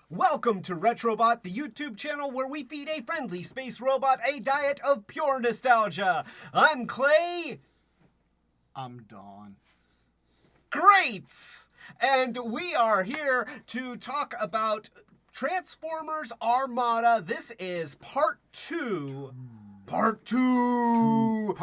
Welcome to Retrobot, the YouTube channel where we feed a friendly space robot a diet of pure nostalgia. I'm Clay. I'm Dawn. Great! And we are here to talk about Transformers Armada. This is part 2. Part 2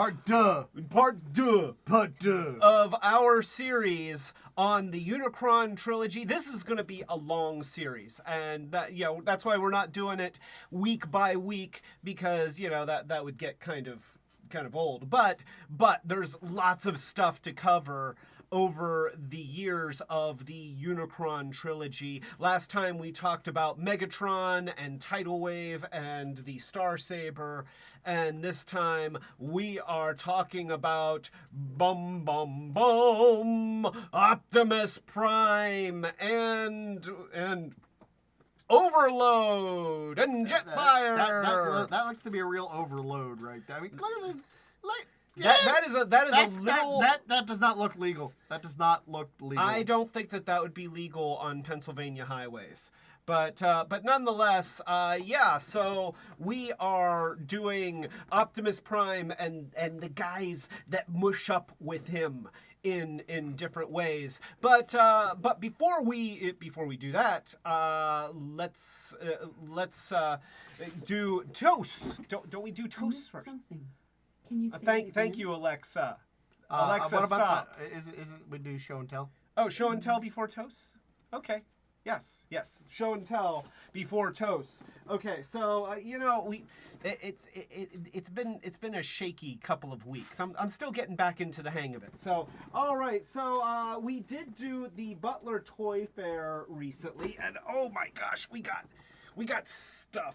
of our series on the Unicron trilogy. This is going to be a long series, and that's why we're not doing it week by week, because that would get kind of old. But there's lots of stuff to cover over the years of the Unicron trilogy. Last time we talked about Megatron and Tidal Wave and the Star Saber, and this time we are talking about Optimus Prime and Overload and Jetfire. That looks to be a real overload right there. I mean, look at this. That does not look legal. That does not look legal. I don't think that would be legal on Pennsylvania highways. But nonetheless, so we are doing Optimus Prime and the guys that mush up with him in different ways. But before we do that, let's do toast. Don't we do toast first? Something. Can you say thank you, Alexa. Alexa, what about stop. Is we do show and tell? Oh, show and tell before toast? Okay. Yes. Show and tell before toast. Okay, so it's been a shaky couple of weeks. I'm still getting back into the hang of it. So all right, so we did do the Butler Toy Fair recently, and oh my gosh, we got stuff.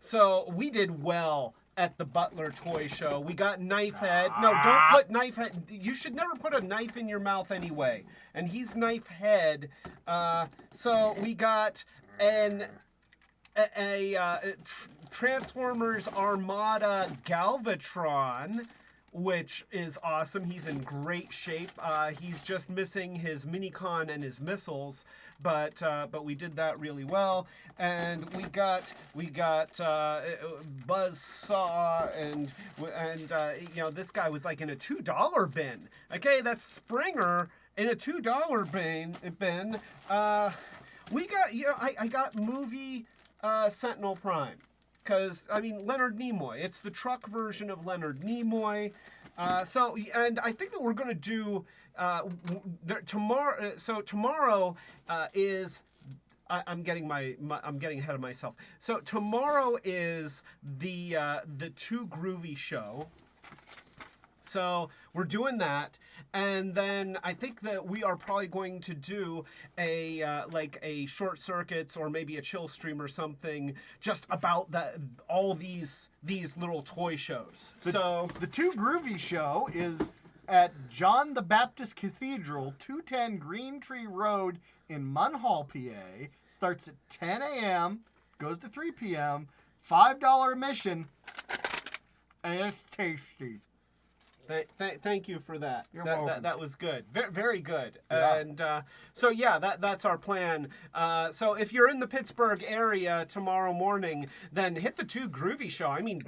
So we did well at the Butler Toy Show. We got Knife Head. No, don't put Knife Head. You should never put a knife in your mouth anyway. And he's Knife Head. So we got a Transformers Armada Galvatron, which is awesome. He's in great shape. He's just missing his Minicon and his missiles, but we did that really well. And we got Buzzsaw and this guy was like in a $2 bin. Okay, that's Springer in a $2 bin. We got I got movie Sentinel Prime. Because, Leonard Nimoy. It's the truck version of Leonard Nimoy. And I think that we're going to do tomorrow. So tomorrow is. I'm getting ahead of myself. So tomorrow is the Too Groovy show. So we're doing that, and then I think that we are probably going to do a short circuits or maybe a chill stream or something just about all these little toy shows. The Too Groovy show is at John the Baptist Cathedral, 210 Green Tree Road in Munhall, PA. Starts at 10 a.m., goes to 3 p.m., $5 admission, and it's tasty. Thank you for that. You're welcome. That was good. Very, very good. Yeah. And that's our plan. So if you're in the Pittsburgh area tomorrow morning, then hit the Too Groovy show. $5.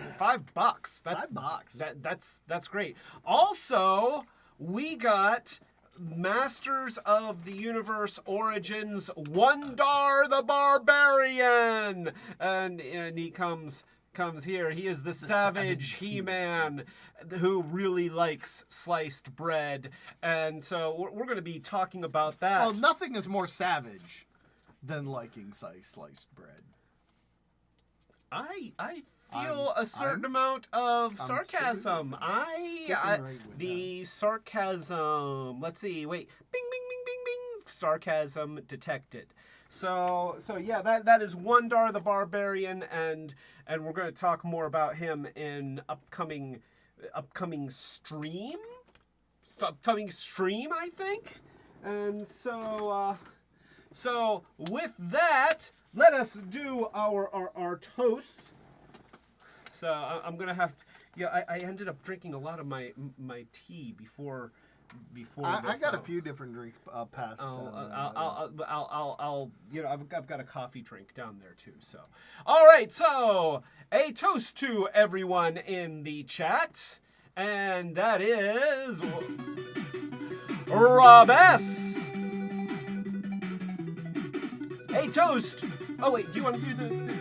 $5. That's great. Also, we got Masters of the Universe Origins Wondar the Barbarian, and he comes here. He is the savage He-Man who really likes sliced bread. And so we're going to be talking about that. Well, nothing is more savage than liking sliced bread. I feel a certain amount of sarcasm. The sarcasm. Let's see. Wait. Bing, bing, bing, bing, bing. Sarcasm detected. So yeah, that is Wondar the Barbarian, and we're going to talk more about him in upcoming stream, I think. And so with that, let us do our toasts. So I'm gonna have I ended up drinking a lot of my tea before before I this. got a few different drinks past. I'll you know, I've got a coffee drink down there too. So, all right. So, a toast to everyone in the chat, and that is Rob S. A toast. Oh wait, do you want to do the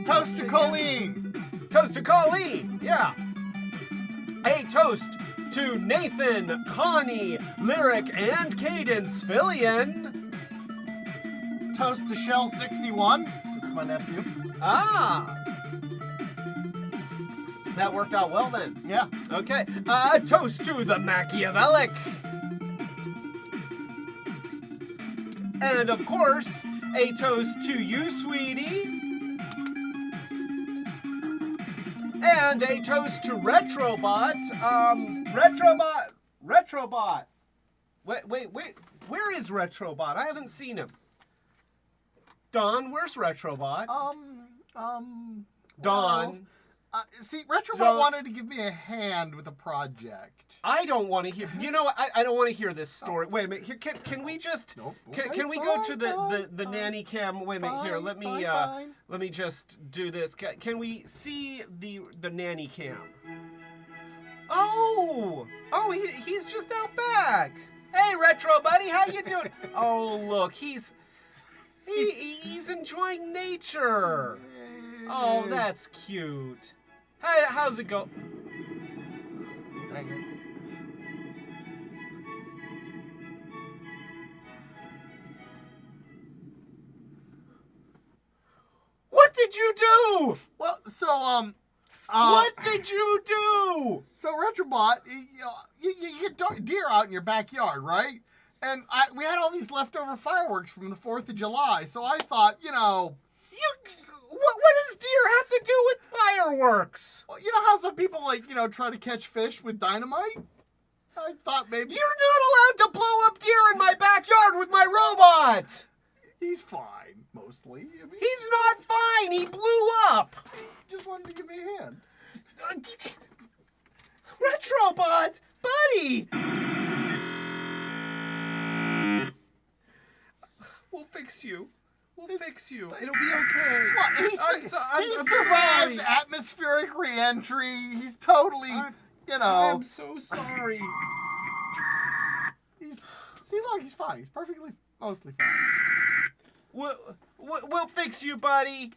Toast to Colleen. Toast to Colleen. Yeah. A toast to Nathan, Connie, Lyric, and Cadence Fillion. Toast to Shell 61. That's my nephew. Ah. That worked out well then. Yeah. Okay. Toast to the Machiavellic. And of course, a toast to you, sweetie. And a toast to Retrobot. Retrobot. Wait. Where is Retrobot? I haven't seen him. Don, where's Retrobot? Don. See, Retrobot Don. wanted to give me a hand with a project. I don't want to hear. You know what? I don't want to hear this story. Wait a minute. Here, can we just? Nope. Can we go to the nanny cam? Wait a minute. Here, let me just do this. Can we see the nanny cam? Oh, he's just out back. Hey, Retro buddy, how you doing? Oh, look, he's enjoying nature. Oh, that's cute. Hey, how's it go? Dang it. What did you do? Well, so What did you do? So Retrobot, you get deer out in your backyard, right? And we had all these leftover fireworks from the 4th of July, so I thought, What does deer have to do with fireworks? well, you know how some people try to catch fish with dynamite? I thought maybe You're not allowed to blow up deer in my backyard with my robot. he's fine, mostly. I mean, He's not fine. He blew up. he just wanted to give me a hand. Retrobot, buddy. We'll fix you. We'll fix you. It'll be okay. Look, he survived atmospheric re-entry. He's totally, I'm so sorry. He's fine. He's mostly fine. We'll fix you, buddy.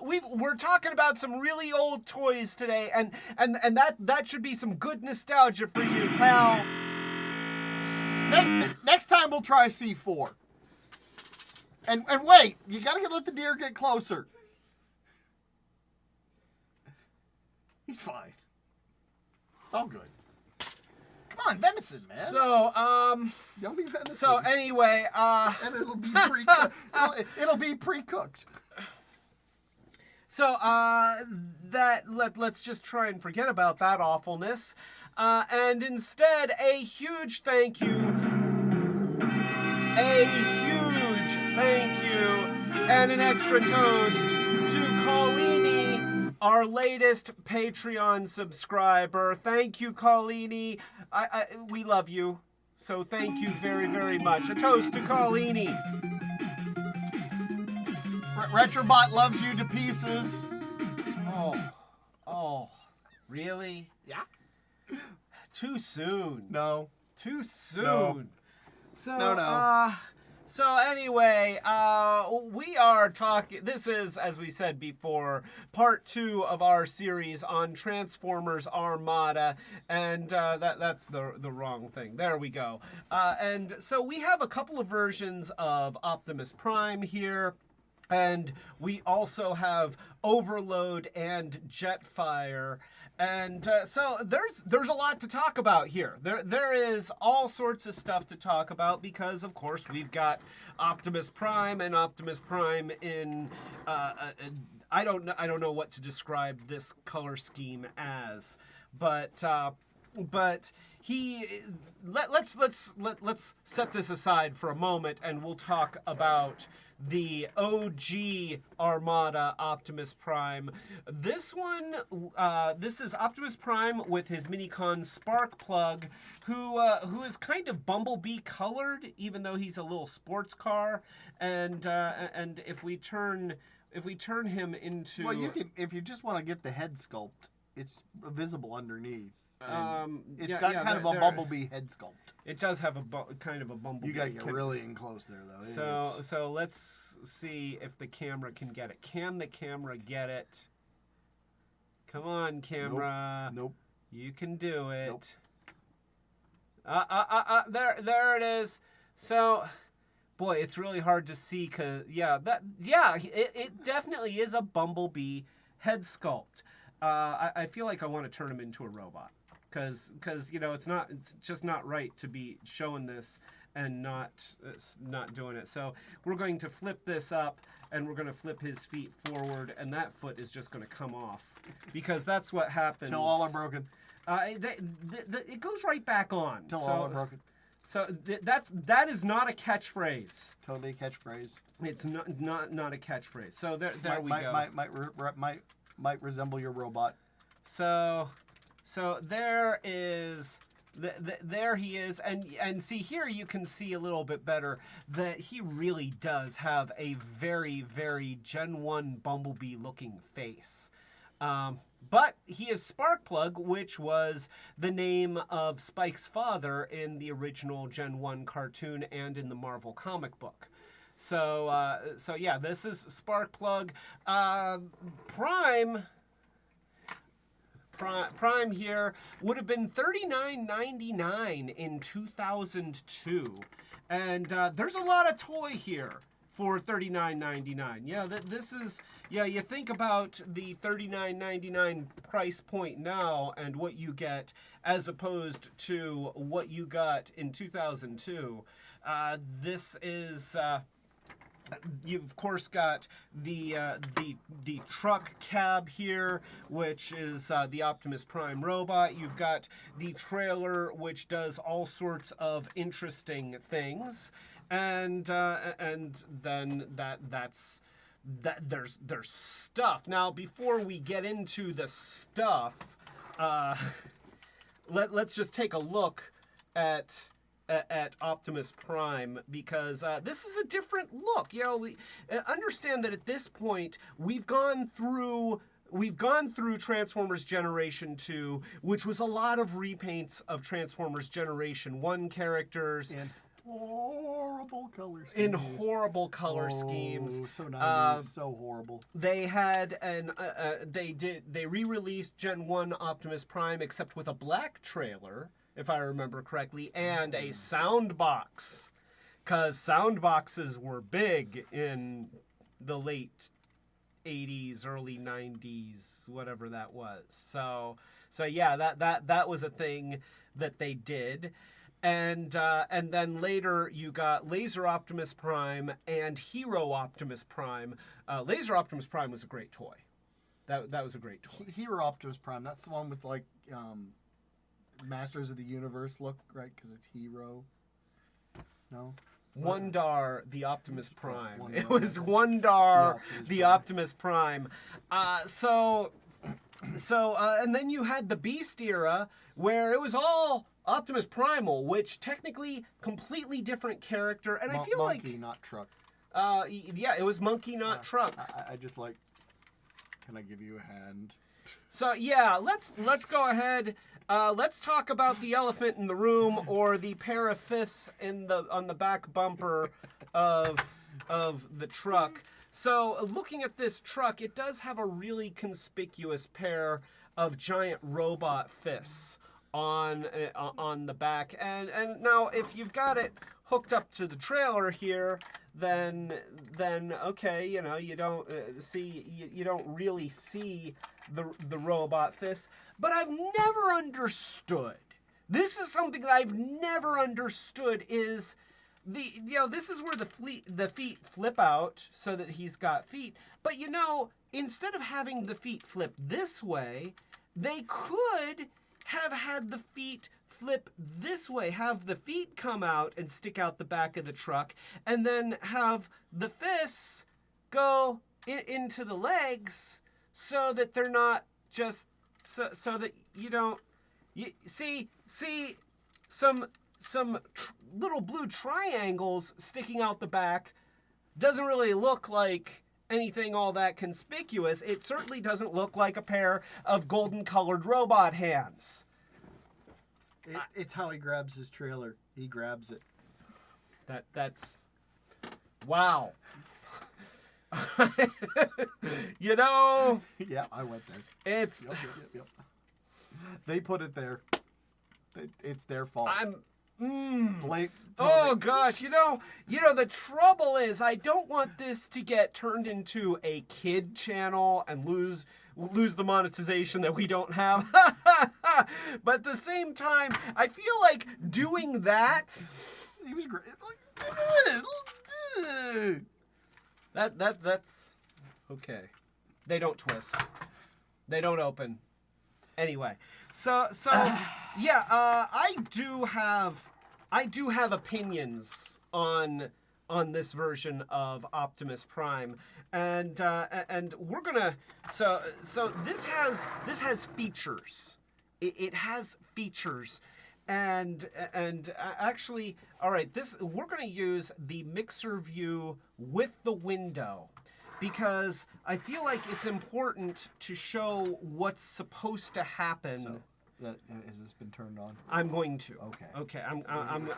We're talking about some really old toys today, and that should be some good nostalgia for you, pal. Next time we'll try C4. And wait, you gotta let the deer get closer. He's fine. It's all good. Come on, venison, man. So, Yummy venison. So anyway, and it'll be pre-cooked. it'll be pre-cooked. So, let's just try and forget about that awfulness, and instead a huge thank you, and an extra toast to Colini, our latest Patreon subscriber. Thank you, Colini. We love you, so thank you very, very much. A toast to Colini. Retrobot loves you to pieces. Oh, really? Yeah. Too soon. No. Too soon. No. So, No. So anyway, we are talking. This is, as we said before, part 2 of our series on Transformers Armada, and that's the wrong thing. There we go. And so we have a couple of versions of Optimus Prime here. And we also have Overload and Jetfire. And so there's a lot to talk about here. There is all sorts of stuff to talk about because, of course, we've got Optimus Prime and Optimus Prime in I don't know what to describe this color scheme as, but but let's set this aside for a moment, and we'll talk about the OG Armada Optimus Prime. This one, this is Optimus Prime with his Minicon spark plug, who is kind of Bumblebee colored, even though he's a little sports car. And if we turn him into, well, you can, if you just want to get the head sculpt, it's visible underneath. It's got kind of a Bumblebee head sculpt. It does have kind of a Bumblebee. You gotta get really in close there, though. So let's see if the camera can get it. Can the camera get it? Come on, camera. Nope. You can do it. Nope. There it is. So, boy, it's really hard to see, cause it definitely is a Bumblebee head sculpt. I feel like I want to turn him into a robot. Because it's just not right to be showing this and not doing it. So we're going to flip this up, and we're going to flip his feet forward, and that foot is just going to come off, because that's what happens. Till all are broken. It goes right back on. Till all are broken. So that is not a catchphrase. Totally a catchphrase. It's not a catchphrase. So there we go. Might resemble your robot. So there is, there he is, and see here you can see a little bit better that he really does have a very, very Gen 1 Bumblebee looking face. But he is Sparkplug, which was the name of Spike's father in the original Gen 1 cartoon and in the Marvel comic book. So yeah, this is Sparkplug. Prime here would have been $39.99 in 2002, and there's a lot of toy here for $39.99. Yeah, this is, yeah, you think about the $39.99 price point now and what you get as opposed to what you got in 2002. This is. You've of course got the truck cab here, which is the Optimus Prime robot. You've got the trailer, which does all sorts of interesting things, and then there's stuff. Now, before we get into the stuff, let's just take a look at Optimus Prime, because this is a different look. You know, we understand that at this point we've gone through Transformers Generation 2, which was a lot of repaints of Transformers Generation 1 characters. In horrible color schemes. In horrible color schemes. So 90s, so horrible. They had they re-released Gen 1 Optimus Prime, except with a black trailer, if I remember correctly, and a sound box, because sound boxes were big in the late 80s, early 90s, whatever that was. So yeah, that was a thing that they did. And then later you got Laser Optimus Prime and Hero Optimus Prime. Laser Optimus Prime was a great toy. That was a great toy. Hero Optimus Prime, that's the one with like Masters of the Universe look, right? Because it's Hero. No? Wondar, the Optimus Prime. It was Wondar, the Optimus Prime. And then you had the Beast era, where it was all Optimus Primal, which technically completely different character. And I feel Monkey, like not Truck. Yeah, it was Monkey, not Truck. I just like. Can I give you a hand? So yeah, let's go ahead. Let's talk about the elephant in the room, or the pair of fists on the back bumper of the truck. So looking at this truck, it does have a really conspicuous pair of giant robot fists on the back. And now if you've got it hooked up to the trailer here, then okay, you know, you don't you don't really see the robot fists. But I've never understood. This is something that I've never understood, is this is where the feet flip out so that he's got feet. But instead of having the feet flip this way, they could have had the feet flip this way, have the feet come out and stick out the back of the truck, and then have the fists go into the legs so that they're not just so that you don't see some little blue triangles sticking out the back. Doesn't really look like anything all that conspicuous. It certainly doesn't look like a pair of golden colored robot hands. It's how he grabs his trailer. He grabs it. That's wow. You know, Yeah, I went there. it's Yep. They put it there. It's their fault. Blake. Oh gosh, you know the trouble is I don't want this to get turned into a kid channel and lose the monetization that we don't have. But at the same time, I feel like doing that. He was great. That's okay. They don't twist. They don't open. Anyway, so yeah, I do have opinions on this version of Optimus Prime, and we're gonna so this has features. It has features. And actually, all right, we're going to use the mixer view with the window because I feel like it's important to show what's supposed to happen. So, has this been turned on? I'm going to. Okay. Okay. I'm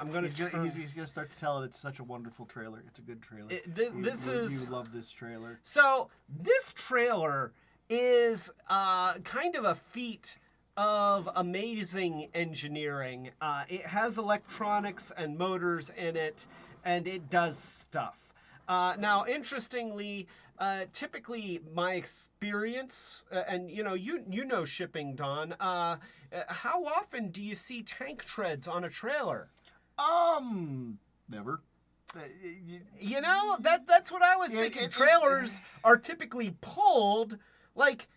going to. He's gonna start to tell it it's such a wonderful trailer. It's a good trailer. You love this trailer. So this trailer is kind of a feat of amazing engineering. It has electronics and motors in it, and it does stuff. Now, interestingly, typically my experience, and you know shipping, Don. How often do you see tank treads on a trailer? Never. You know, that's what I was thinking. Trailers are typically pulled like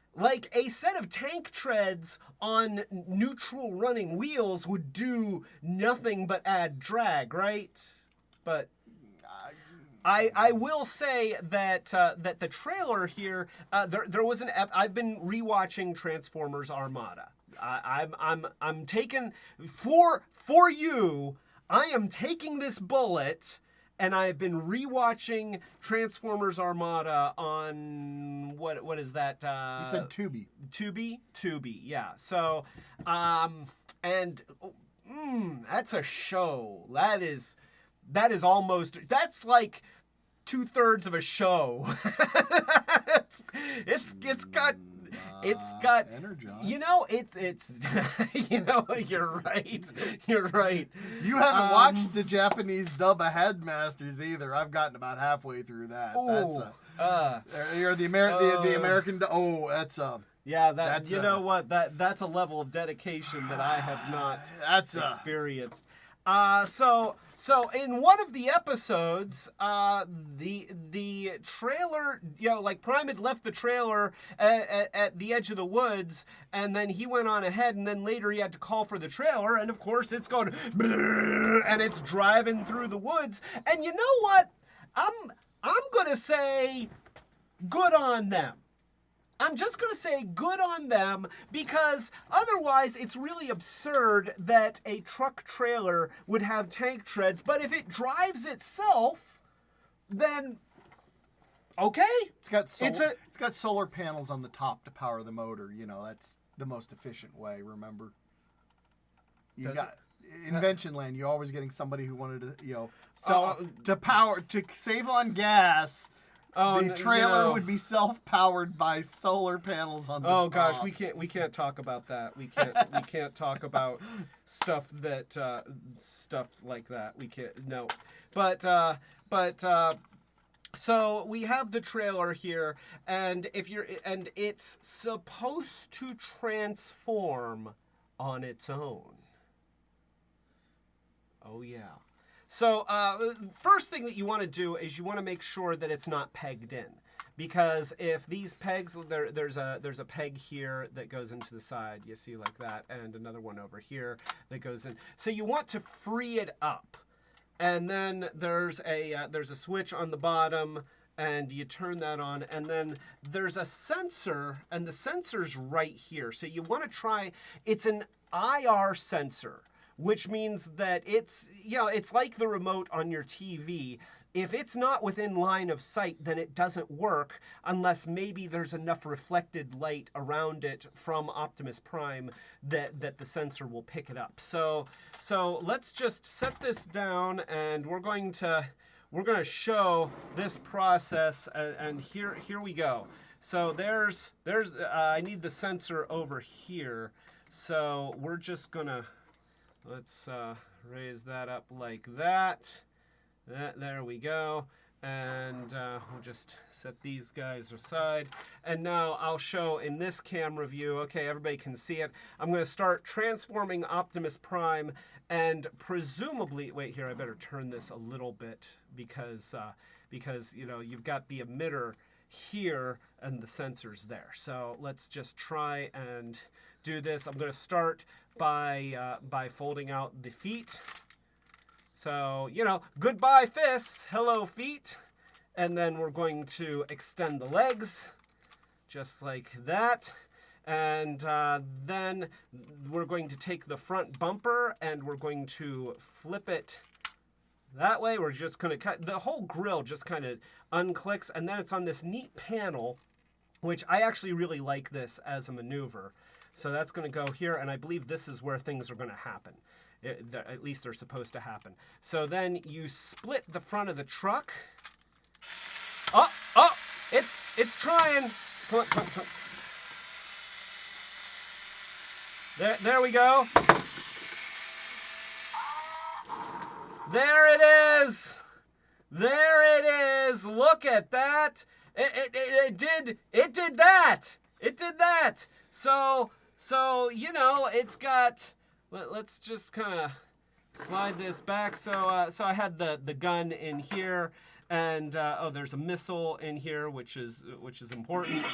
a set of tank treads on neutral running wheels would do nothing but add drag, right? But I will say that that the trailer here there was I've been rewatching Transformers Armada. I'm taking for you. I am taking this bullet. And I've been rewatching Transformers Armada on what is that? You said Tubi. Tubi, yeah. So, and that's a show. That's like 2/3 of a show. It's got Energon. you know it's you know you're right. You haven't watched the Japanese dub of Headmasters either. I've gotten about halfway through that. You're the American. That's yeah. That's you know what that's a level of dedication that I have not experienced. So in one of the episodes, the trailer, like Prime had left the trailer at the edge of the woods, and then he went on ahead, and then later he had to call for the trailer, and of course it's going, and it's driving through the woods, and you know what? I'm gonna say, good on them. I'm just going to say good on them because otherwise it's really absurd that a truck trailer would have tank treads. But if it drives itself, then okay. It's got solar panels on the top to power the motor. You know, that's the most efficient way, remember? Invention Land, you're always getting somebody who wanted to, to save on gas. The trailer would be self-powered by solar panels on the top. Oh gosh, we can't talk about that. We can't talk about stuff like that. We can't. No. But so we have the trailer here, and it's supposed to transform on its own. Oh yeah. So first thing that you want to do is you want to make sure that it's not pegged in. because if these pegs, there's a peg here that goes into the side, you see, like that, and another one over here that goes in. So you want to free it up, and then there's a switch on the bottom, and you turn that on, and then there's a sensor, and the sensor's right here. So you want to try, it's an IR sensor, which means that it's like the remote on your TV. If it's not within line of sight, then it doesn't work unless maybe there's enough reflected light around it from Optimus Prime that the sensor will pick it up. So let's just set this down, and we're going to show this process, and here we go. So there's I need the sensor over here. So we're just gonna, let's raise that up like that. There we go. And we'll just set these guys aside. And now I'll show in this camera view, okay, everybody can see it. I'm going to start transforming Optimus Prime, and presumably, wait here, I better turn this a little bit because you've got the emitter here and the sensors there. So let's just try and do this. I'm going to start by folding out the feet. So, goodbye fists, hello feet. And then we're going to extend the legs, just like that. And then we're going to take the front bumper, and we're going to flip it that way. We're just going to cut, the whole grill just kind of unclicks, and then it's on this neat panel, which I actually really like this as a maneuver. So that's going to go here, and I believe this is where things are going to happen. At least they're supposed to happen. So then you split the front of the truck. Oh, it's trying. Come on. There we go. There it is. There it is. Look at that. It did that. It did that. So it's got. Let's just kind of slide this back. So I had the gun in here, and there's a missile in here, which is important.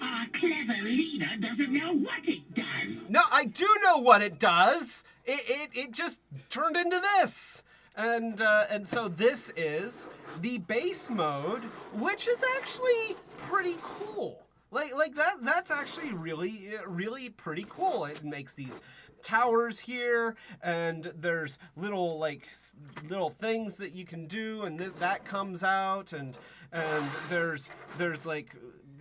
Our clever leader doesn't know what it does. No, I do know what it does. It just turned into this. And so this is the base mode, which is actually pretty cool. Like that's actually really pretty cool. It makes these towers here, and there's little things that you can do, and that comes out, and there's like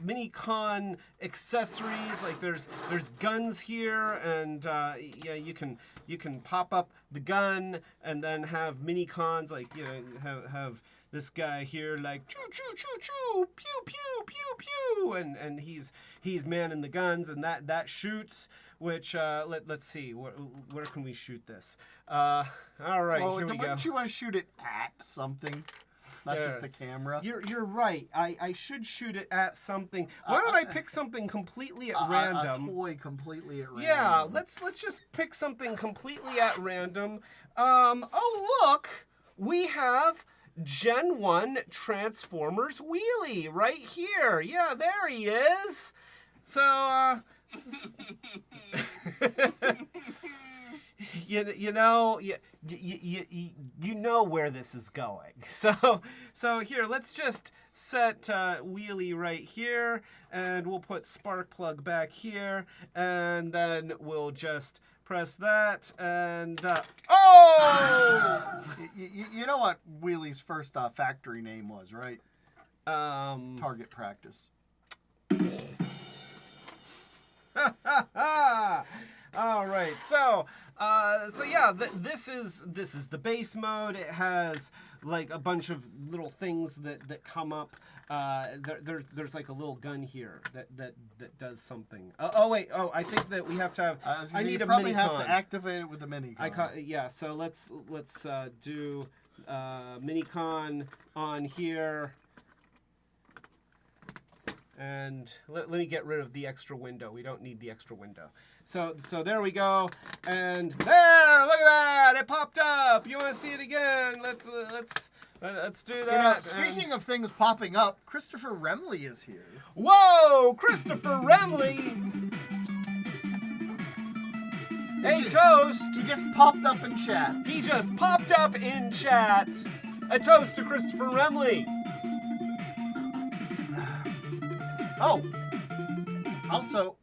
Minicon accessories, like there's guns here, and you can pop up the gun and then have Minicons, like have this guy here, like choo choo choo choo, pew pew pew pew, and he's manning the guns, and that shoots. Which let's see, where can we shoot this? All right, here we go. Wouldn't you want to shoot it at something, not just the camera? You're right. I should shoot it at something. Why don't I pick something completely at random? A toy completely at random. Yeah, let's just pick something completely at random. Oh look, we have Gen 1 Transformers Wheelie right here. Yeah, there he is. So, you know where this is going. So here, let's just set Wheelie right here, and we'll put spark plug back here, and then we'll just press that, and oh! You know what Wheelie's first factory name was, right? Target Practice. All right, so yeah, this is the base mode. It has like a bunch of little things that come up. There's like a little gun here that does something. I think that we have to have. I need a Minicon. You probably have to activate it with a Minicon. Yeah, so let's do Minicon on here. And let me get rid of the extra window. We don't need the extra window. So there we go. And there, look at that, it popped up. You want to see it again? Let's Let's do You know, that. speaking of things popping up, Christopher Remley is here. Whoa, Christopher Remley. Hey, Toast. He just popped up in chat. He just popped up in chat. A toast to Christopher Remley. Oh. Also.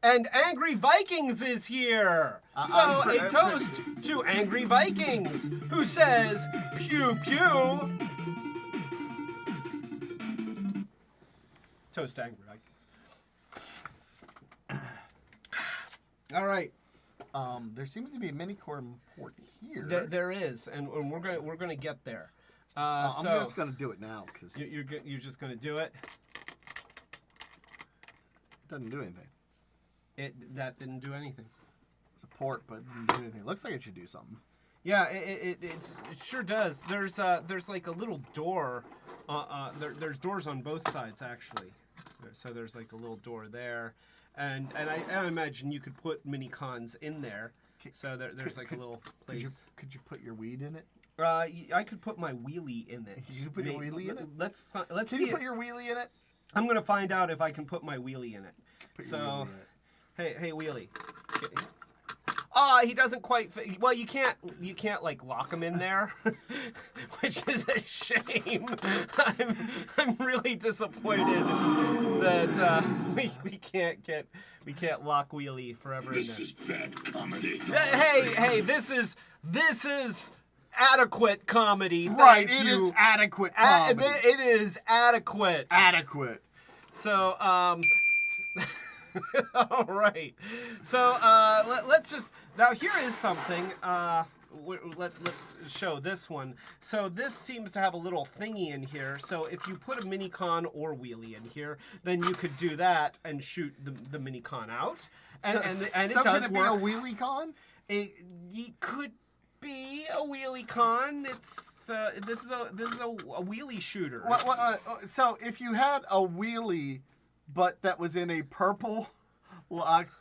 And Angry Vikings is here. So a toast to Angry Vikings, who says, pew pew. Toast to Angry Vikings. All right. There seems to be a Minicon port here. There is, and we're gonna get there. I'm just gonna do it now because you're just gonna do it. It doesn't do anything. That didn't do anything. It's a port, but it didn't do anything. It looks like it should do something. Yeah, it sure does. There's like a little door. There's doors on both sides actually. So there's like a little door there, and I imagine you could put Minicons in there. So there's like a little place. Could you put your weed in it? I could put my wheelie in it. You put your wheelie in it? Let's Can see. you put your wheelie in it? I'm gonna find out if I can put my wheelie in it. Put your wheelie in it. Hey wheelie. He doesn't quite fit. Well, you can't like lock him in there, which is a shame. I'm really disappointed that we can't lock Wheelie forever in there. This is bad comedy. Hey, this is adequate comedy. Right, Thank it you. is adequate comedy. It is adequate. Adequate. So, all right. So, let's just, now here is something, let's show this one. So this seems to have a little thingy in here. So if you put a Minicon or Wheelie in here, then you could do that and shoot the Minicon out. And it does could it work. be a Wheelie Con? It could be a Wheelie Con. It's this is a Wheelie Shooter. So if you had a Wheelie, but that was in a purple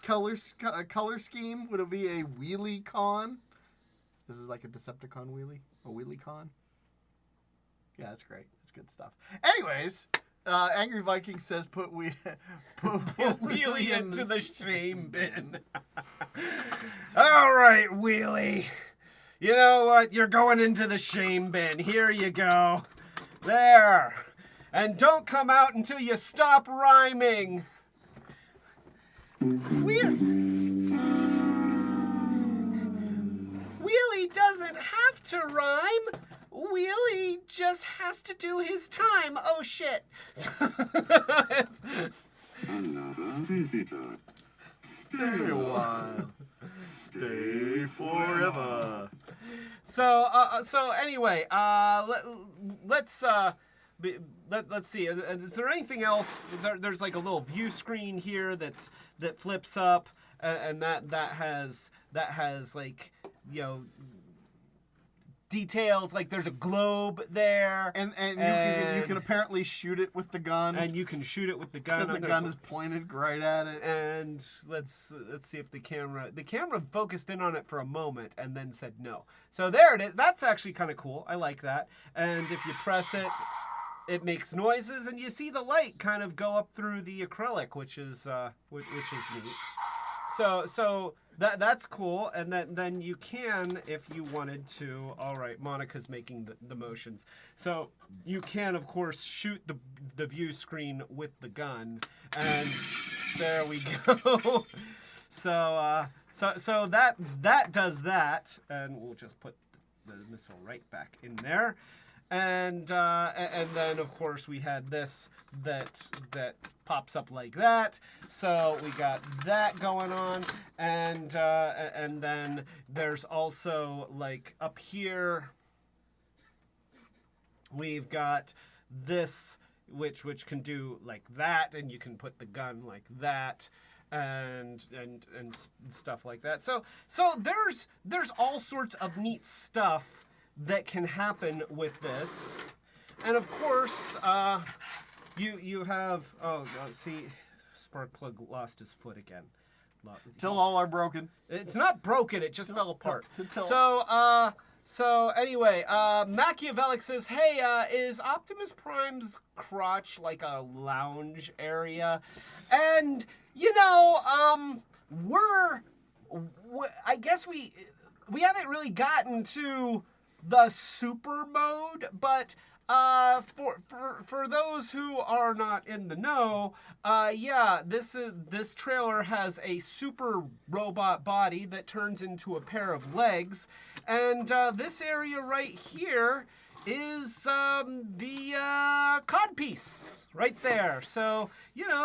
color scheme, would it be a Wheelie Con? This is like a Decepticon Wheelie, a Wheelie Con. Yeah, that's great. That's good stuff. Anyways, Angry Viking says put Wheelie into the shame bin. All right, Wheelie. You know what? You're going into the shame bin. Here you go. There. And don't come out until you stop rhyming. Wheelie doesn't have to rhyme. Wheelie just has to do his time. Oh, shit. Another visitor. Stay a while. Stay forever. So anyway, let's see. Is there anything else? There's like a little view screen here that flips up, and that has like, you know, details. Like there's a globe there, and you can apparently shoot it with the gun. And you can shoot it with the gun. Because the gun is pointed right at it. And let's see if the camera focused in on it for a moment and then said no. So there it is. That's actually kind of cool. I like that. And if you press it, it makes noises, and you see the light kind of go up through the acrylic, which is neat. So that's cool, and then you can, if you wanted to. All right, Monica's making the motions. So you can, of course, shoot the view screen with the gun, and there we go. So that does that, and we'll just put the missile right back in there. And then of course we had this that pops up like that. So we got that going on, and then there's also like up here we've got this which can do like that, and you can put the gun like that. And stuff like that. So there's all sorts of neat stuff that can happen with this. And of course, you have, see, Sparkplug lost his foot again. Till all are broken. It's not broken, it just fell apart. So anyway, Machiavellic says, "Hey, is Optimus Prime's crotch like a lounge area?" And I guess we haven't really gotten to the super mode, but for those who are not in the know, this trailer has a super robot body that turns into a pair of legs, and this area right here is the codpiece right there. So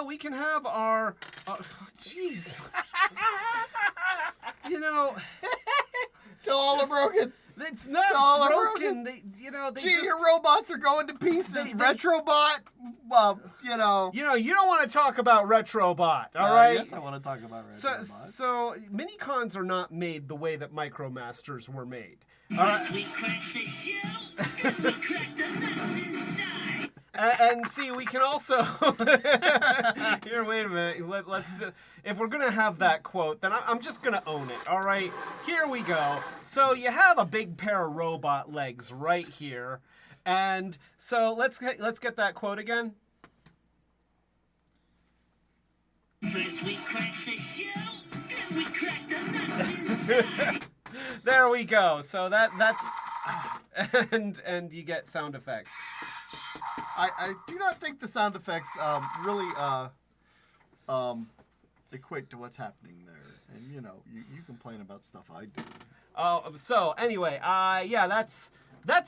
we can have our jeez. All are broken. It's not all broken. They Gee, just, your robots are going to pieces. Retrobot, you don't want to talk about Retrobot, all right? Yes, I want to talk about Retrobot. So Minicons are not made the way that Micromasters were made. All right. We cracked the shell, and we cracked the nuts inside. And see, we can also here. Wait a minute. Let's. If we're gonna have that quote, then I'm just gonna own it. All right. Here we go. So you have a big pair of robot legs right here, and so let's get that quote again. First we cracked the shell, then we cracked the nuts inside. There we go. So that's and you get sound effects. I do not think the sound effects really equate to what's happening there. And you complain about stuff I do. Oh, so anyway, that's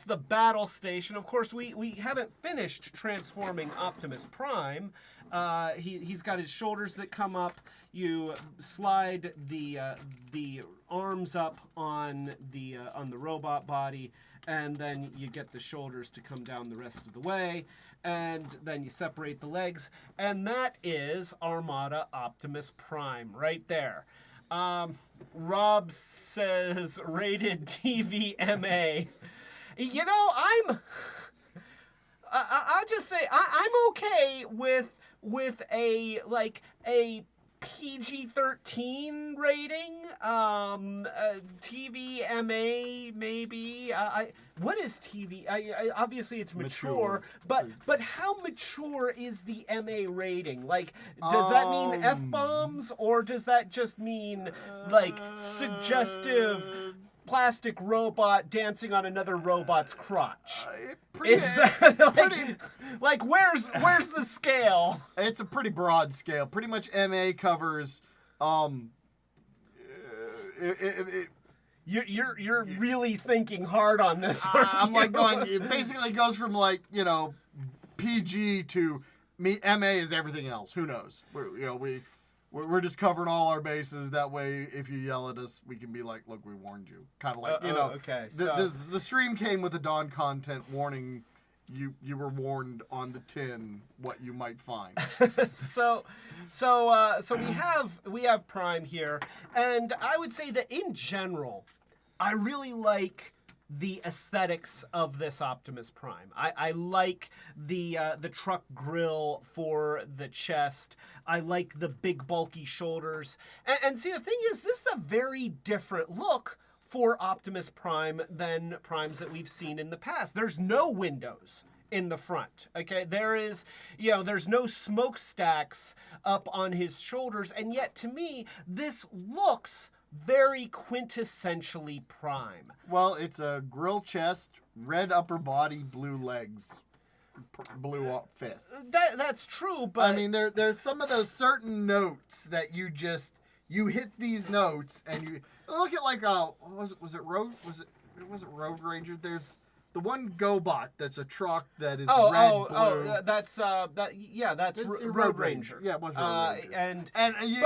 the battle station. Of course, we haven't finished transforming Optimus Prime. He's got his shoulders that come up. You slide the arms up on the robot body, and then you get the shoulders to come down the rest of the way, and then you separate the legs, and that is Armada Optimus Prime right there. Rob says rated TV MA. I'll just say I'm okay with a PG-13 rating, TV MA maybe. What is TV? Obviously it's mature, but how mature is the MA rating? Like, does that mean F-bombs, or does that just mean suggestive plastic robot dancing on another robot's crotch? Is that where's the scale? It's a pretty broad scale. Pretty much MA covers You're really thinking hard on this. I'm going. It basically goes from PG to MA is everything else. Who knows? We're just covering all our bases. That way, if you yell at us, we can be like, "Look, we warned you." Kind of like Okay. The stream came with a Dawn content warning. You were warned on the tin what you might find. So we have Prime here, and I would say that in general, I really like the aesthetics of this Optimus Prime. I like the truck grill for the chest. I like the big bulky shoulders. And see, the thing is, this is a very different look for Optimus Prime than Primes that we've seen in the past. There's no windows in the front, okay? There's no smokestacks up on his shoulders, and yet to me, this looks very quintessentially Prime. Well, it's a grill chest, red upper body, blue legs, blue fists. That's true, but I mean, there's some of those certain notes that you hit these notes, and you look at was it Road Ranger? There's the one GoBot that's a truck that is red, blue. That's Road Ranger. Yeah, it was Road Ranger. And you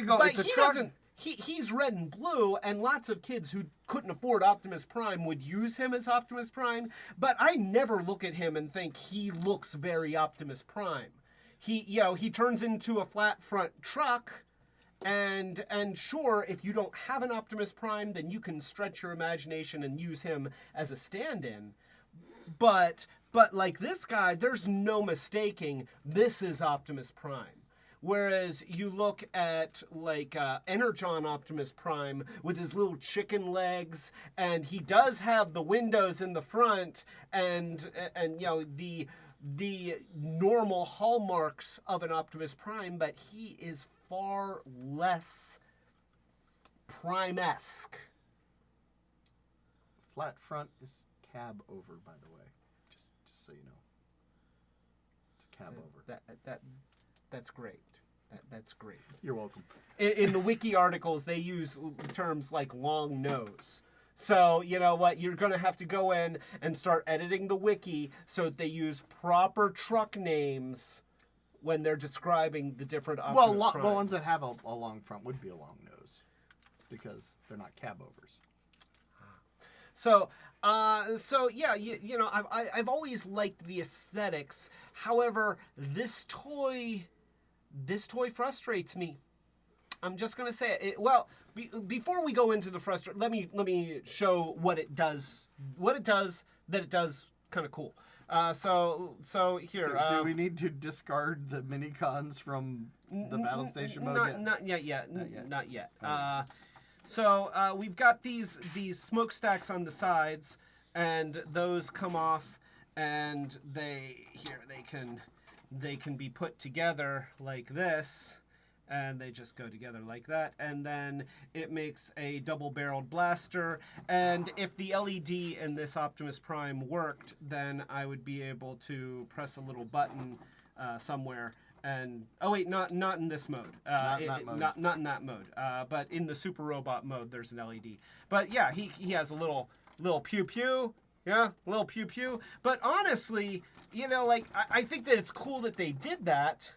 go, but it's a he truck. doesn't. He's red and blue, and lots of kids who couldn't afford Optimus Prime would use him as Optimus Prime, but I never look at him and think he looks very Optimus Prime. He turns into a flat front truck, and sure, if you don't have an Optimus Prime, then you can stretch your imagination and use him as a stand-in. But like this guy, there's no mistaking this is Optimus Prime. Whereas you look at like Energon Optimus Prime with his little chicken legs, and he does have the windows in the front, and you know the normal hallmarks of an Optimus Prime, but he is far less Prime-esque. Flat front is cab over, by the way. Just so you know. It's a cab over. That's great. That's great. You're welcome. In the wiki articles, they use terms like long nose. So, you know what? You're going to have to go in and start editing the wiki so that they use proper truck names when they're describing the different Optimus Well, Primes. the ones that have a long front would be a long nose because they're not cab overs. So yeah, you know, I've always liked the aesthetics. However, this toy frustrates me. I'm just gonna say it. Well, before we go into the frustration, let me show what it does. What it does that it does kind of cool. So here. Do we need to discard the Minicons from the battle station mode? Not yet. So we've got these smokestacks on the sides, and those come off, and they can be put together like this, and they just go together like that, and then it makes a double-barreled blaster. And if the LED in this Optimus Prime worked, then I would be able to press a little button somewhere. And oh wait, not in this mode. Not in that mode. But in the Super Robot mode, there's an LED. But yeah, he has a little pew pew. Yeah, little pew pew. But honestly, you know, like I think that it's cool that they did that.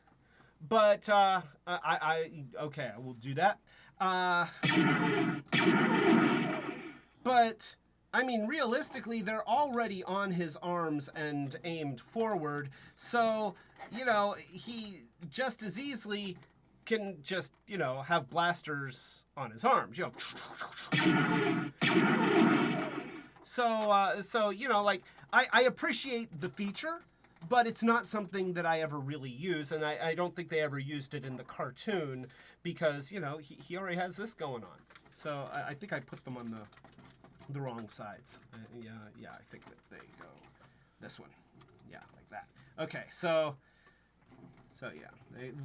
But okay, I will do that. But I mean, realistically, they're already on his arms and aimed forward. So, you know, he just as easily can just, you know, have blasters on his arms, you know. So you know, like, I appreciate the feature, but it's not something that I ever really use, and I don't think they ever used it in the cartoon because, you know, he already has this going on. So I think I put them on the wrong sides. Yeah, I think that they go this one. Yeah, like that. Okay, so yeah,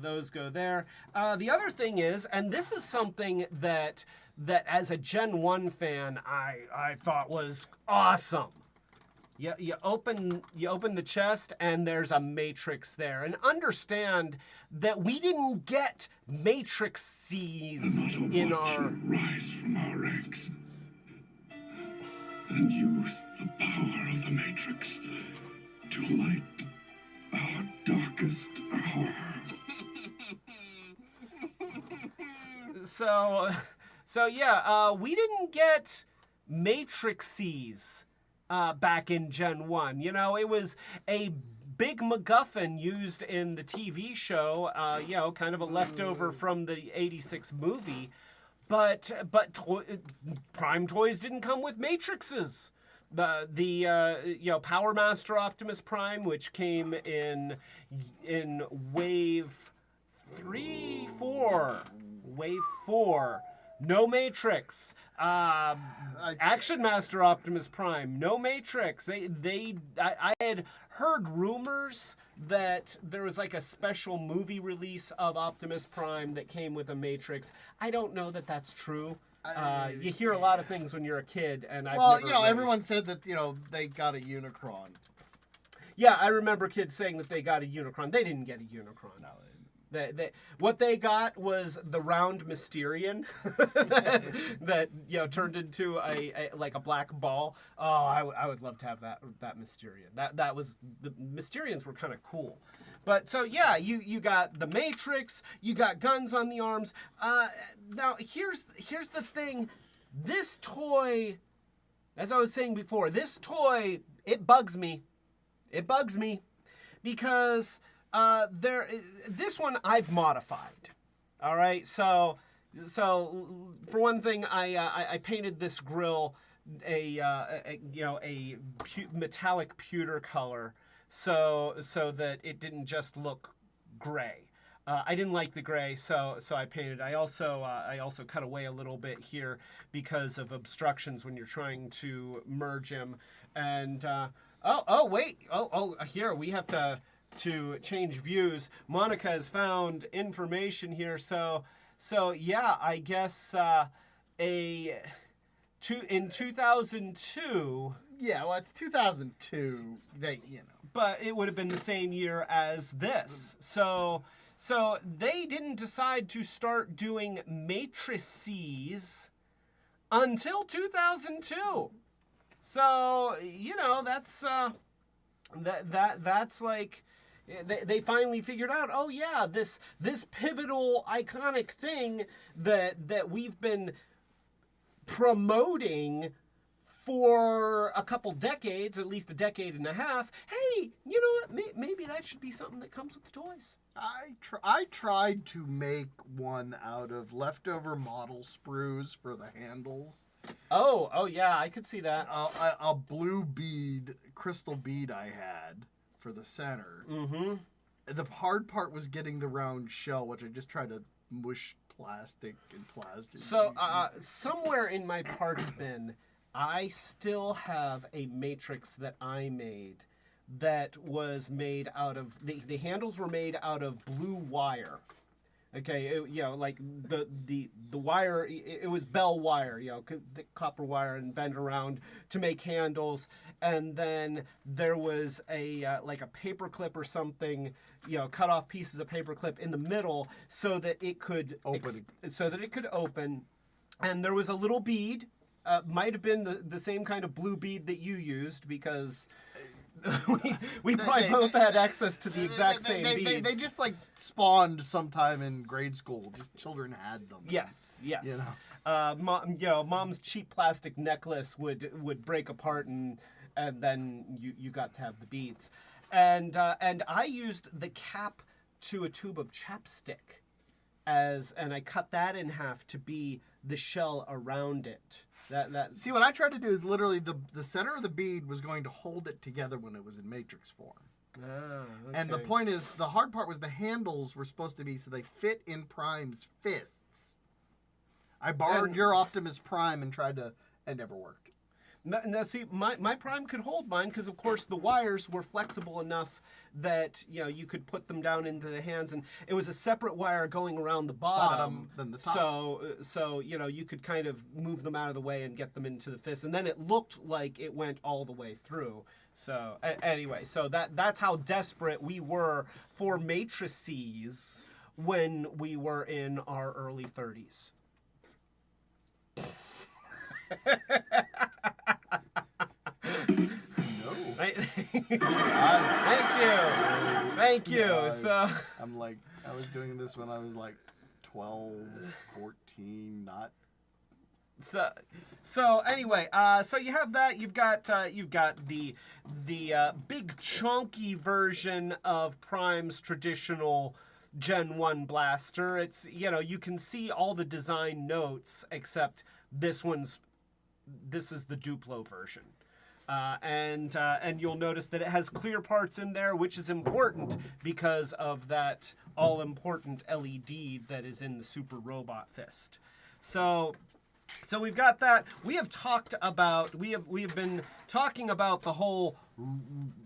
those go there. The other thing is, and this is something that as a Gen 1 fan, I thought was awesome. You open the chest and there's a matrix there, and understand that we didn't get matrices in our rise from our ranks and use the power of the Matrix to light our darkest hour. So yeah, we didn't get matrices back in Gen 1. You know, it was a big MacGuffin used in the TV show, you know, kind of a leftover from the 86 movie. But Prime toys didn't come with matrices. The you know, Power Master Optimus Prime, which came in wave 4, no matrix. Action Master Optimus Prime, no matrix. I had heard rumors that there was like a special movie release of Optimus Prime that came with a matrix. I don't know that that's true. You hear a lot of things when you're a kid, and Well, you know, everyone said that, you know, they got a Unicron. Yeah, I remember kids saying that they got a Unicron. They didn't get a Unicron. No, What they got was the round Mysterian that you know, turned into a like a black ball. Oh, I would love to have that Mysterian. That was, the Mysterians were kind of cool. But so yeah, you got the Matrix, you got guns on the arms. Now here's the thing. This toy, as I was saying before, this toy, it bugs me. It bugs me because this one I've modified. All right, so for one thing, I painted this grill a metallic pewter color, so that it didn't just look gray. I didn't like the gray, so I painted. I also cut away a little bit here because of obstructions when you're trying to merge him. And here we have to change views. Monica has found information here, so yeah, I guess in 2002. Yeah, well, it's 2002. But it would have been the same year as this. So they didn't decide to start doing matrices until 2002. So, that's that's like they finally figured out, oh yeah, this pivotal iconic thing that we've been promoting for a couple decades, at least a decade and a half. Hey, you know what? Maybe that should be something that comes with the toys. I tried to make one out of leftover model sprues for the handles. Oh yeah, I could see that. A blue bead, crystal bead I had for the center. Mm-hmm. The hard part was getting the round shell, which I just tried to mush plastic and plastic. So somewhere in my parts bin, I still have a matrix that I made that was made out of the handles were made out of blue wire. Okay, like the wire, it was bell wire, the copper wire, and bent around to make handles. And then there was like a paper clip or something, cut off pieces of paper clip in the middle so that it could open. And there was a little bead. Might have been the same kind of blue bead that you used, because we probably both had access to the exact same beads. They just like spawned sometime in grade school. Just children had them. Yes. Mom's cheap plastic necklace would break apart, and then you got to have the beads. And I used the cap to a tube of chapstick and I cut that in half to be the shell around it. See, what I tried to do is literally the center of the bead was going to hold it together when it was in matrix form. Okay. And the point is, the hard part was the handles were supposed to be so they fit in Prime's fists. I borrowed your Optimus Prime and tried to, it never worked. Now see, my Prime could hold mine because, of course, the wires were flexible enough that you could put them down into the hands, and it was a separate wire going around the bottom than the top. So you could kind of move them out of the way and get them into the fist, and then it looked like it went all the way through. So anyway, so that's how desperate we were for matrices when we were in our early 30s. Thank you. Yeah, So I'm like, I was doing this when I was like 12, 14, not. So anyway, so you have that. You've got the big chunky version of Prime's traditional Gen 1 blaster. It's you can see all the design notes, except this is the Duplo version. And you'll notice that it has clear parts in there, which is important because of that all-important LED that is in the Super Robot Fist. So we've got that. We have been talking about the whole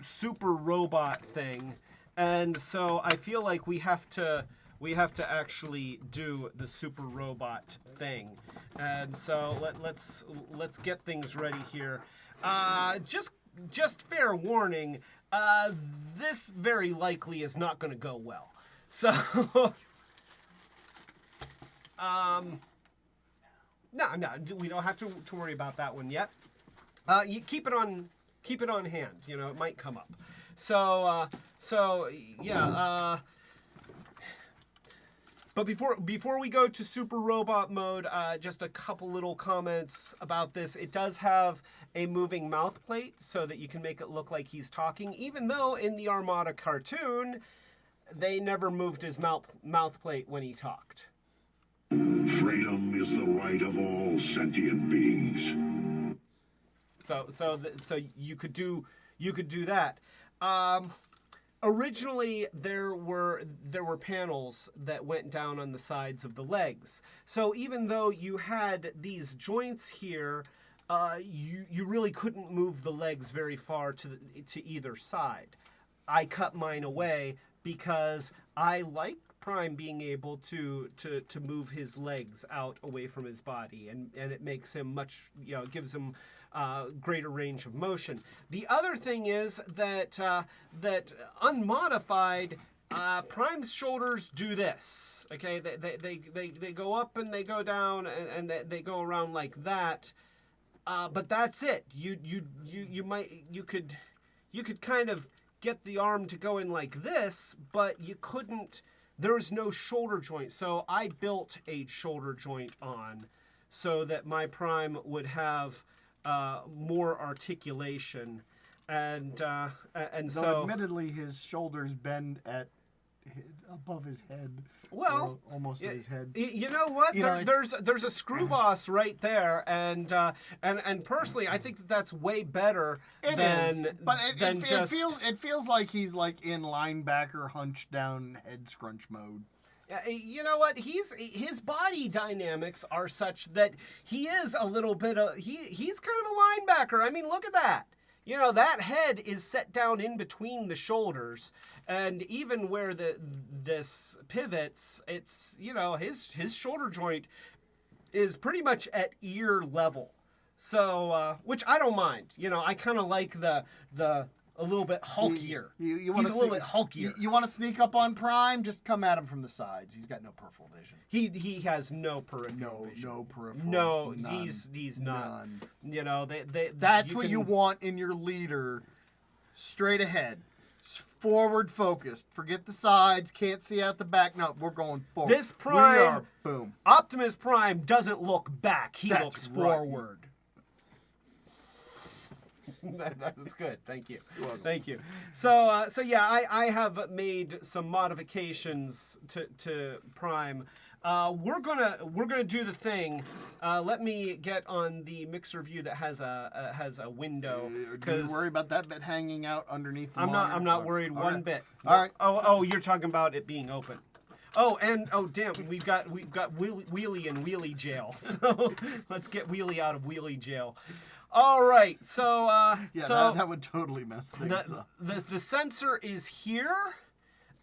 Super Robot thing, and so I feel like we have to actually do the Super Robot thing. And so let's get things ready here. Just fair warning, this very likely is not going to go well. So, no, we don't have to worry about that one yet. You keep it on hand. It might come up. So yeah. But before we go to Super Robot mode, just a couple little comments about this. It does have a moving mouth plate so that you can make it look like he's talking, even though in the Armada cartoon, they never moved his mouth plate when he talked. Freedom is the right of all sentient beings. So you could do that. originally there were panels that went down on the sides of the legs. So even though you had these joints here, you really couldn't move the legs very far to either side. I cut mine away because I like Prime being able to move his legs out away from his body, and it makes him much, gives him greater range of motion. The other thing is that unmodified, Prime's shoulders do this. Okay, they go up and they go down and they go around like that. But that's it. You could kind of get the arm to go in like this, but you couldn't. There's no shoulder joint, so I built a shoulder joint on so that my Prime would have more articulation, and Though so admittedly his shoulders bend at above his head. Well, or almost at his head. You know what? There's a screw boss right there, and personally, I think that's way better But it just feels like he's like in linebacker hunch down head scrunch mode. You know what? His body dynamics are such that he is a little bit of he's kind of a linebacker. I mean, look at that. You know, that head is set down in between the shoulders, and even where this pivots, it's, his shoulder joint is pretty much at ear level. So, which I don't mind. I kind of like the a little bit hulkier. He's a little bit hulkier. You want to sneak up on Prime? Just come at him from the sides. He's got no peripheral vision. He has no peripheral vision. No peripheral. No, None. he's not. None. They That's what you want in your leader. Straight ahead. Forward focused. Forget the sides. Can't see out the back. No, we're going forward. This Prime, boom. Optimus Prime doesn't look back. He That's looks right. forward. That's good. Thank you. Thank you. So yeah, I have made some modifications to Prime. We're gonna do the thing. Let me get on the mixer view that has a window. Do you worry about that bit hanging out underneath the I'm monitor? not worried All one right. bit. All right. Oh, you're talking about it being open. Oh, and damn, we've got Wheelie in Wheelie jail. So let's get Wheelie out of Wheelie jail. All right, so that would totally mess things up. The sensor is here.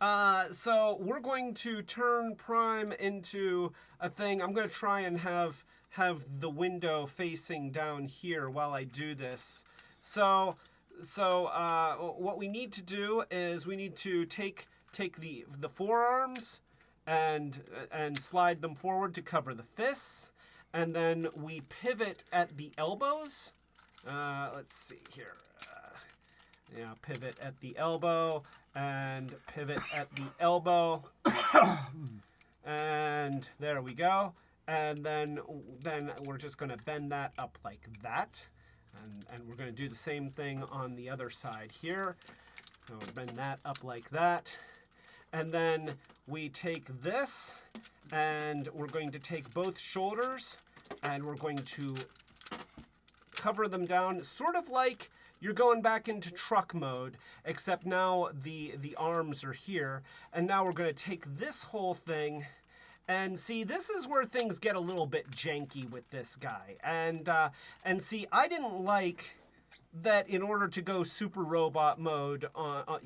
So we're going to turn Prime into a thing. I'm going to try and have the window facing down here while I do this. So what we need to do is we need to take the forearms and slide them forward to cover the fists, and then we pivot at the elbows. Let's see here. Pivot at the elbow and pivot at the elbow. And there we go. And then we're just going to bend that up like that. And we're going to do the same thing on the other side here. So bend that up like that. And then we take this and we're going to take both shoulders and we're going to cover them down, sort of like you're going back into truck mode, except now the arms are here. And now we're going to take this whole thing, and see, this is where things get a little bit janky with this guy. And see, I didn't like that in order to go super robot mode,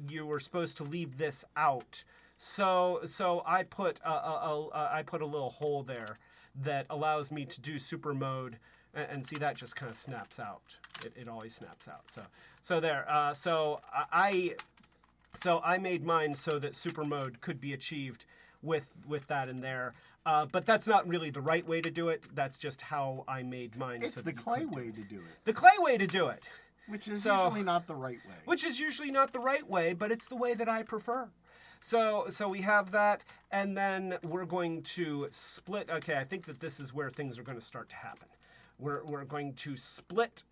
you were supposed to leave this out. So I put a little hole there that allows me to do super mode. And see, that just kind of snaps out. It always snaps out. So there. So I made mine so that super mode could be achieved with that in there. But that's not really the right way to do it. That's just how I made mine. It's the clay way to do it. The clay way to do it. Which is usually not the right way. Which is usually not the right way, but it's the way that I prefer. So we have that, and then we're going to split. Okay, I think that this is where things are going to start to happen. We're going to split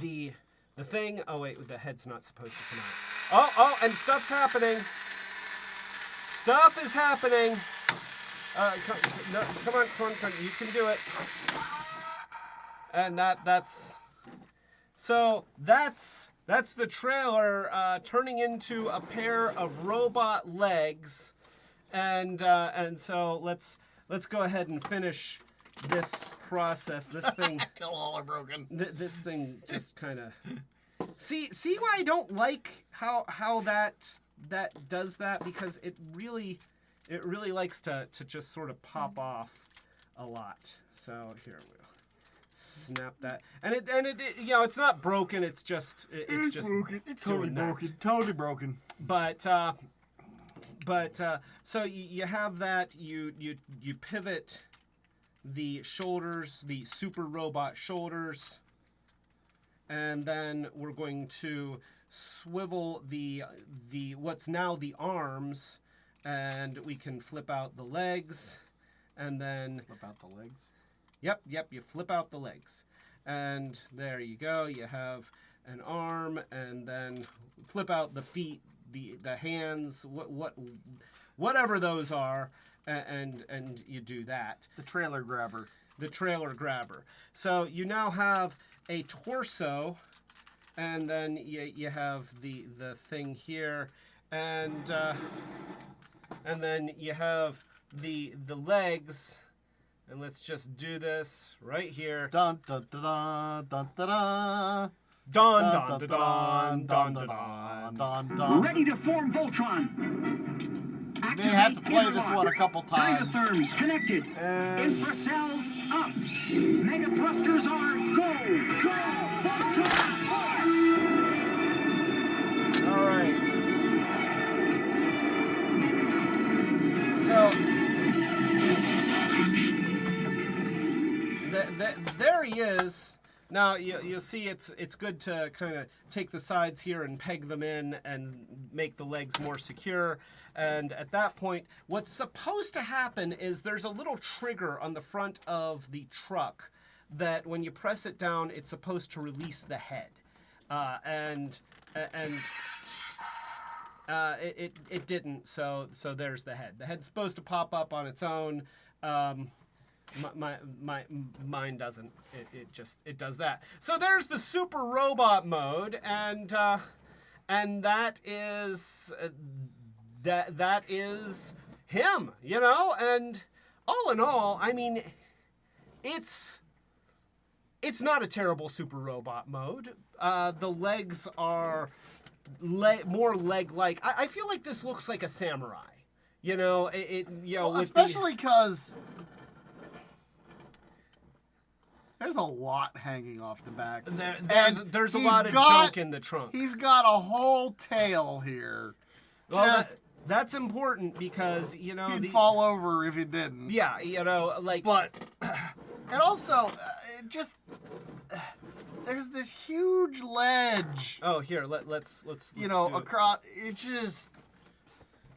the thing. Oh wait, the head's not supposed to come out. Oh, and stuff's happening. Stuff is happening. Come on, you can do it. And that's That's the trailer turning into a pair of robot legs, and so let's go ahead and finish this process. This thing Till all are broken. this thing just kind of see why I don't like how that does that, because it really likes to just sort of pop off a lot. So here we'll snap that, and it it's not broken. It's just broken. It's totally doing that. broken. Totally broken. But so you have that. You pivot the shoulders, the super robot shoulders, and then we're going to swivel the what's now the arms, and we can flip out the legs, and then Flip out the legs. Yep, you flip out the legs. And there you go. You have an arm, and then flip out the feet, the hands, whatever those are, and you do that. The trailer grabber. The trailer grabber. So you now have a torso, and then you have the thing here, and then you have the legs. And let's just do this right here. Dun dun dun dun dun dun dun. Dun dun dun dun dun dun dun. Dun. Ready to form Voltron. You may have to play this one a couple times. Diatherms connected. Infracells up. Mega thrusters are go. Go. Voltron force. All right. So there he is. Now you'll see it's good to kind of take the sides here and peg them in and make the legs more secure. And at that point, what's supposed to happen is there's a little trigger on the front of the truck that when you press it down, it's supposed to release the head. It didn't. So there's the head. The head's supposed to pop up on its own. Mine doesn't. It does that. So there's the super robot mode, and that is that is him, you know. And all in all, I mean, it's not a terrible super robot mode. The legs are more leg-like. I feel like this looks like a samurai. You know, Well, especially because there's a lot hanging off the back. There's a lot of junk in the trunk. He's got a whole tail here. Well, that's important because, you know, he'd fall over if he didn't. Yeah, you know, like. But and also, there's this huge ledge. Oh, here, let's you know, do it. across. It just.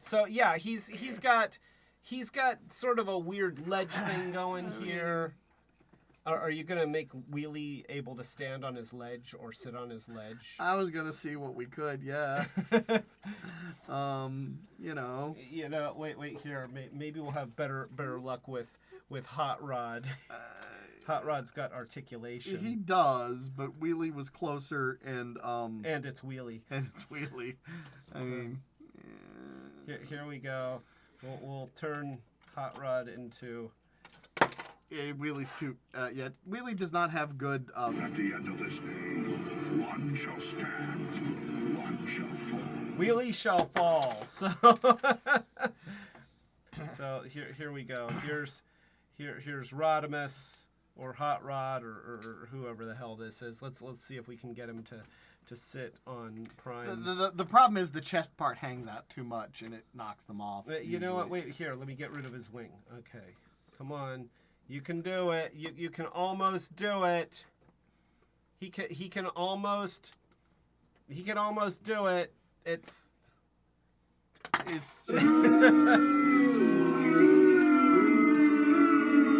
So yeah, he's got sort of a weird ledge thing going here. Are you gonna make Wheelie able to stand on his ledge or sit on his ledge? I was gonna see what we could, yeah. You know. You know, wait here. Maybe we'll have better luck with Hot Rod. Hot Rod's got articulation. He does, but Wheelie was closer, and it's Wheelie. And it's Wheelie. I mean. Here we go. We'll turn Hot Rod into. Yeah, Wheelie's too. Yeah, Wheelie does not have good. At the end of this day, one shall stand, one shall fall. Wheelie shall fall. So here we go. Here's Radimus or Hot Rod or whoever the hell this is. Let's see if we can get him to sit on Prime. The problem is the chest part hangs out too much and it knocks them off. You know what? Wait here. Let me get rid of his wing. Okay, come on. You can do it. You can almost do it. He can almost do it. It's just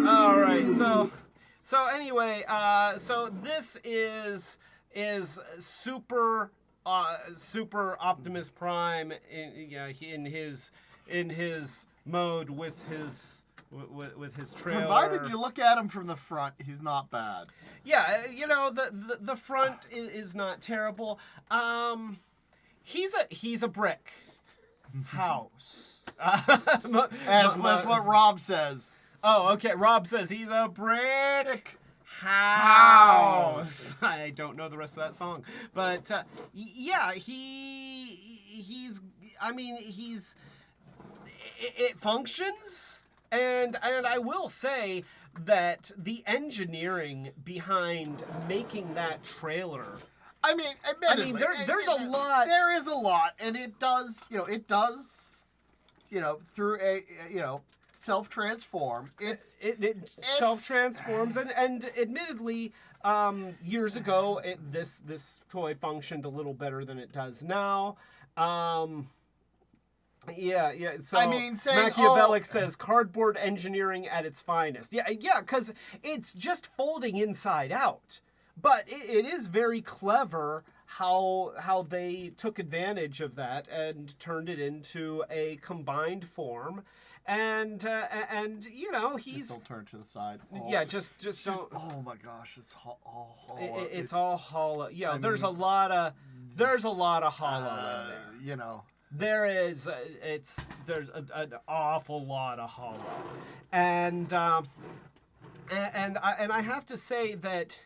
all right. So anyway, so this is super Optimus Prime in his mode with his with his trailer. Provided you look at him from the front, he's not bad. Yeah, you know, the front is not terrible. He's a brick house. That's what Rob says. Oh, okay. Rob says he's a brick house. I don't know the rest of that song, but yeah, he's. I mean, it functions, and I will say that the engineering behind making that trailer. I mean, admittedly, there's a lot. There is a lot, and it does, through a, self-transform. It self-transforms, and admittedly, years ago, this toy functioned a little better than it does now. Yeah. So I mean, saying, Machiavellic says cardboard engineering at its finest. Yeah, because it's just folding inside out. But it is very clever how they took advantage of that and turned it into a combined form. And he's just don't turn to the side. Yeah, just don't. Oh my gosh, it's all hollow. It's all hollow. Yeah, there's a lot of hollow in there. There is. There's an awful lot of hollow, and I have to say that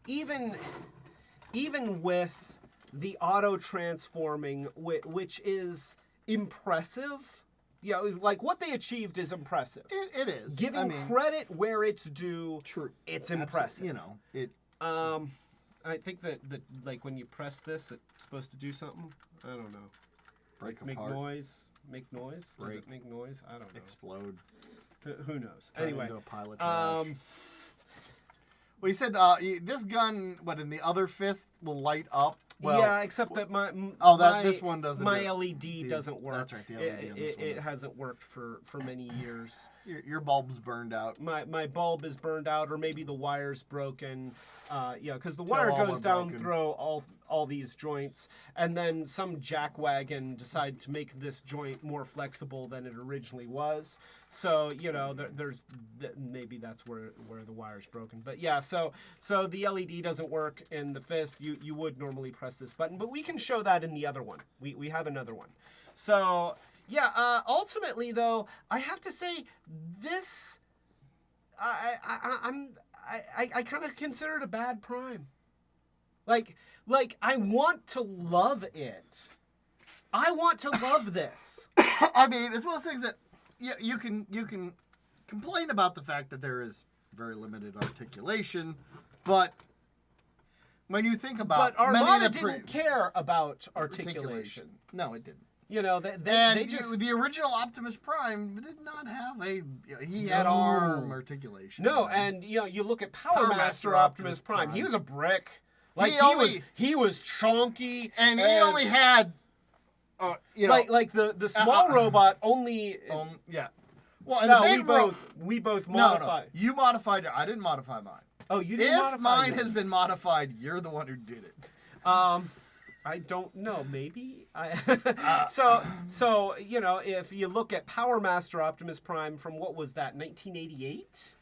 even with the auto transforming, which is impressive. Yeah, like what they achieved is impressive. It is. Giving credit where it's due. True. It's impressive. It. I think that like when you press this, it's supposed to do something. I don't know. Make noise. Make noise. Does it make noise? I don't know. Explode. Who knows? Turn Anyway. into a pile of trash. Well, he said this gun, in the other fist will light up. Well, yeah, except that this one doesn't. My LED doesn't work. That's right. The LED on this one it hasn't worked for many years. Your bulb's burned out. My bulb is burned out, or maybe the wire's broken. Because the wire goes down through all these joints, and then some jackwagon decided to make this joint more flexible than it originally was. So there's maybe that's where the wire's broken. But yeah, so the LED doesn't work in the fist. You would normally press this button, but we can show that in the other one. We have another one. So yeah, ultimately though, I have to say this. I kind of consider it a bad Prime. Like I want to love it. I want to love this. I mean, it's one of those things that you can complain about the fact that there is very limited articulation, but when you think about but Armada didn't care about articulation. No, it didn't. They just the original Optimus Prime did not have he had arm articulation. No, and you look at Power Master Optimus Prime. He was a brick. Like he was chonky, and he only had like the small robot only. Yeah. Well, and no, we both modified. No. You modified it. I didn't modify mine. Oh, you didn't modify If mine yours. has been modified, you're the one who did it. I don't know. Maybe So if you look at Power Master Optimus Prime from what was that 1988?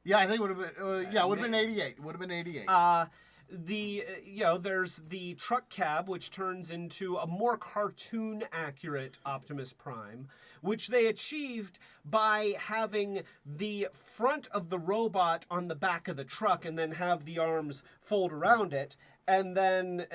Yeah, I think it would have been. It would have been 88. It would have been 88. There's the truck cab, which turns into a more cartoon accurate Optimus Prime, which they achieved by having the front of the robot on the back of the truck and then have the arms fold around it. And then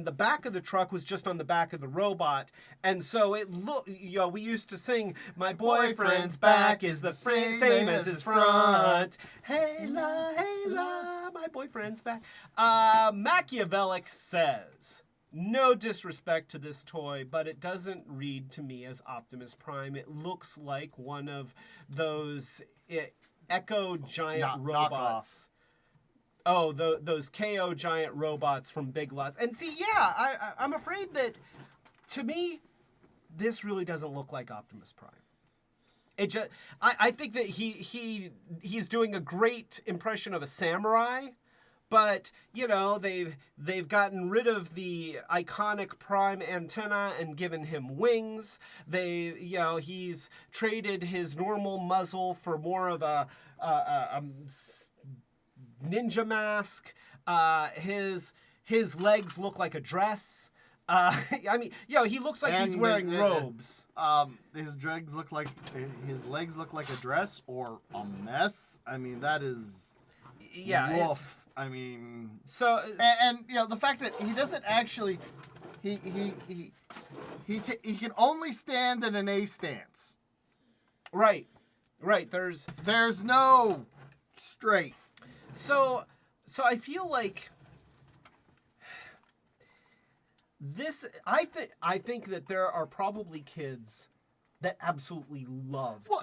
the back of the truck was just on the back of the robot, and so it looked. We used to sing, "My boyfriend's back is the same as his front." Hey la, my boyfriend's back. Machiavellic says, no disrespect to this toy, but it doesn't read to me as Optimus Prime. It looks like one of those Echo giant robots. Oh, those KO giant robots from Big Lots. And see, I'm afraid that, to me, this really doesn't look like Optimus Prime. I think that he's doing a great impression of a samurai, but you know they've gotten rid of the iconic Prime antenna and given him wings. He's traded his normal muzzle for more of a ninja mask. His legs look like a dress. I mean, he looks like he's wearing robes. His legs look like a dress or a mess. I mean, that is woof. I mean, so and the fact that he doesn't actually he can only stand in an A stance. Right. There's no straight. So I feel like this. I think that there are probably kids that absolutely love. Well,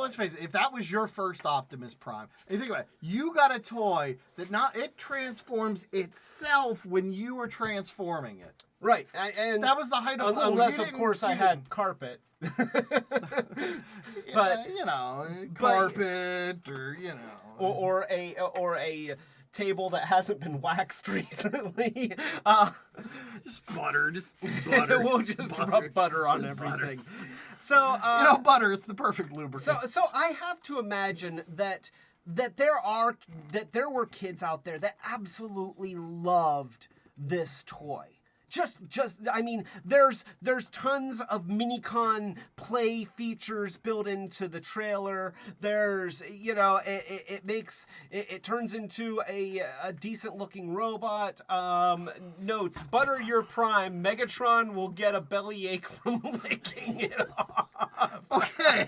let's face it. If that was your first Optimus Prime, and you think about it, you got a toy that it transforms itself when you were transforming it. Right, and that was the height of unless of course I had carpet. But carpet or a table that hasn't been waxed recently. Just butter. We'll just rub butter on everything. So butter, it's the perfect lubricant. So I have to imagine that there were kids out there that absolutely loved this toy. I mean, there's tons of Minicon play features built into the trailer. There's, it turns into a decent looking robot. Notes, butter your Prime. Megatron will get a bellyache from licking it off. Okay.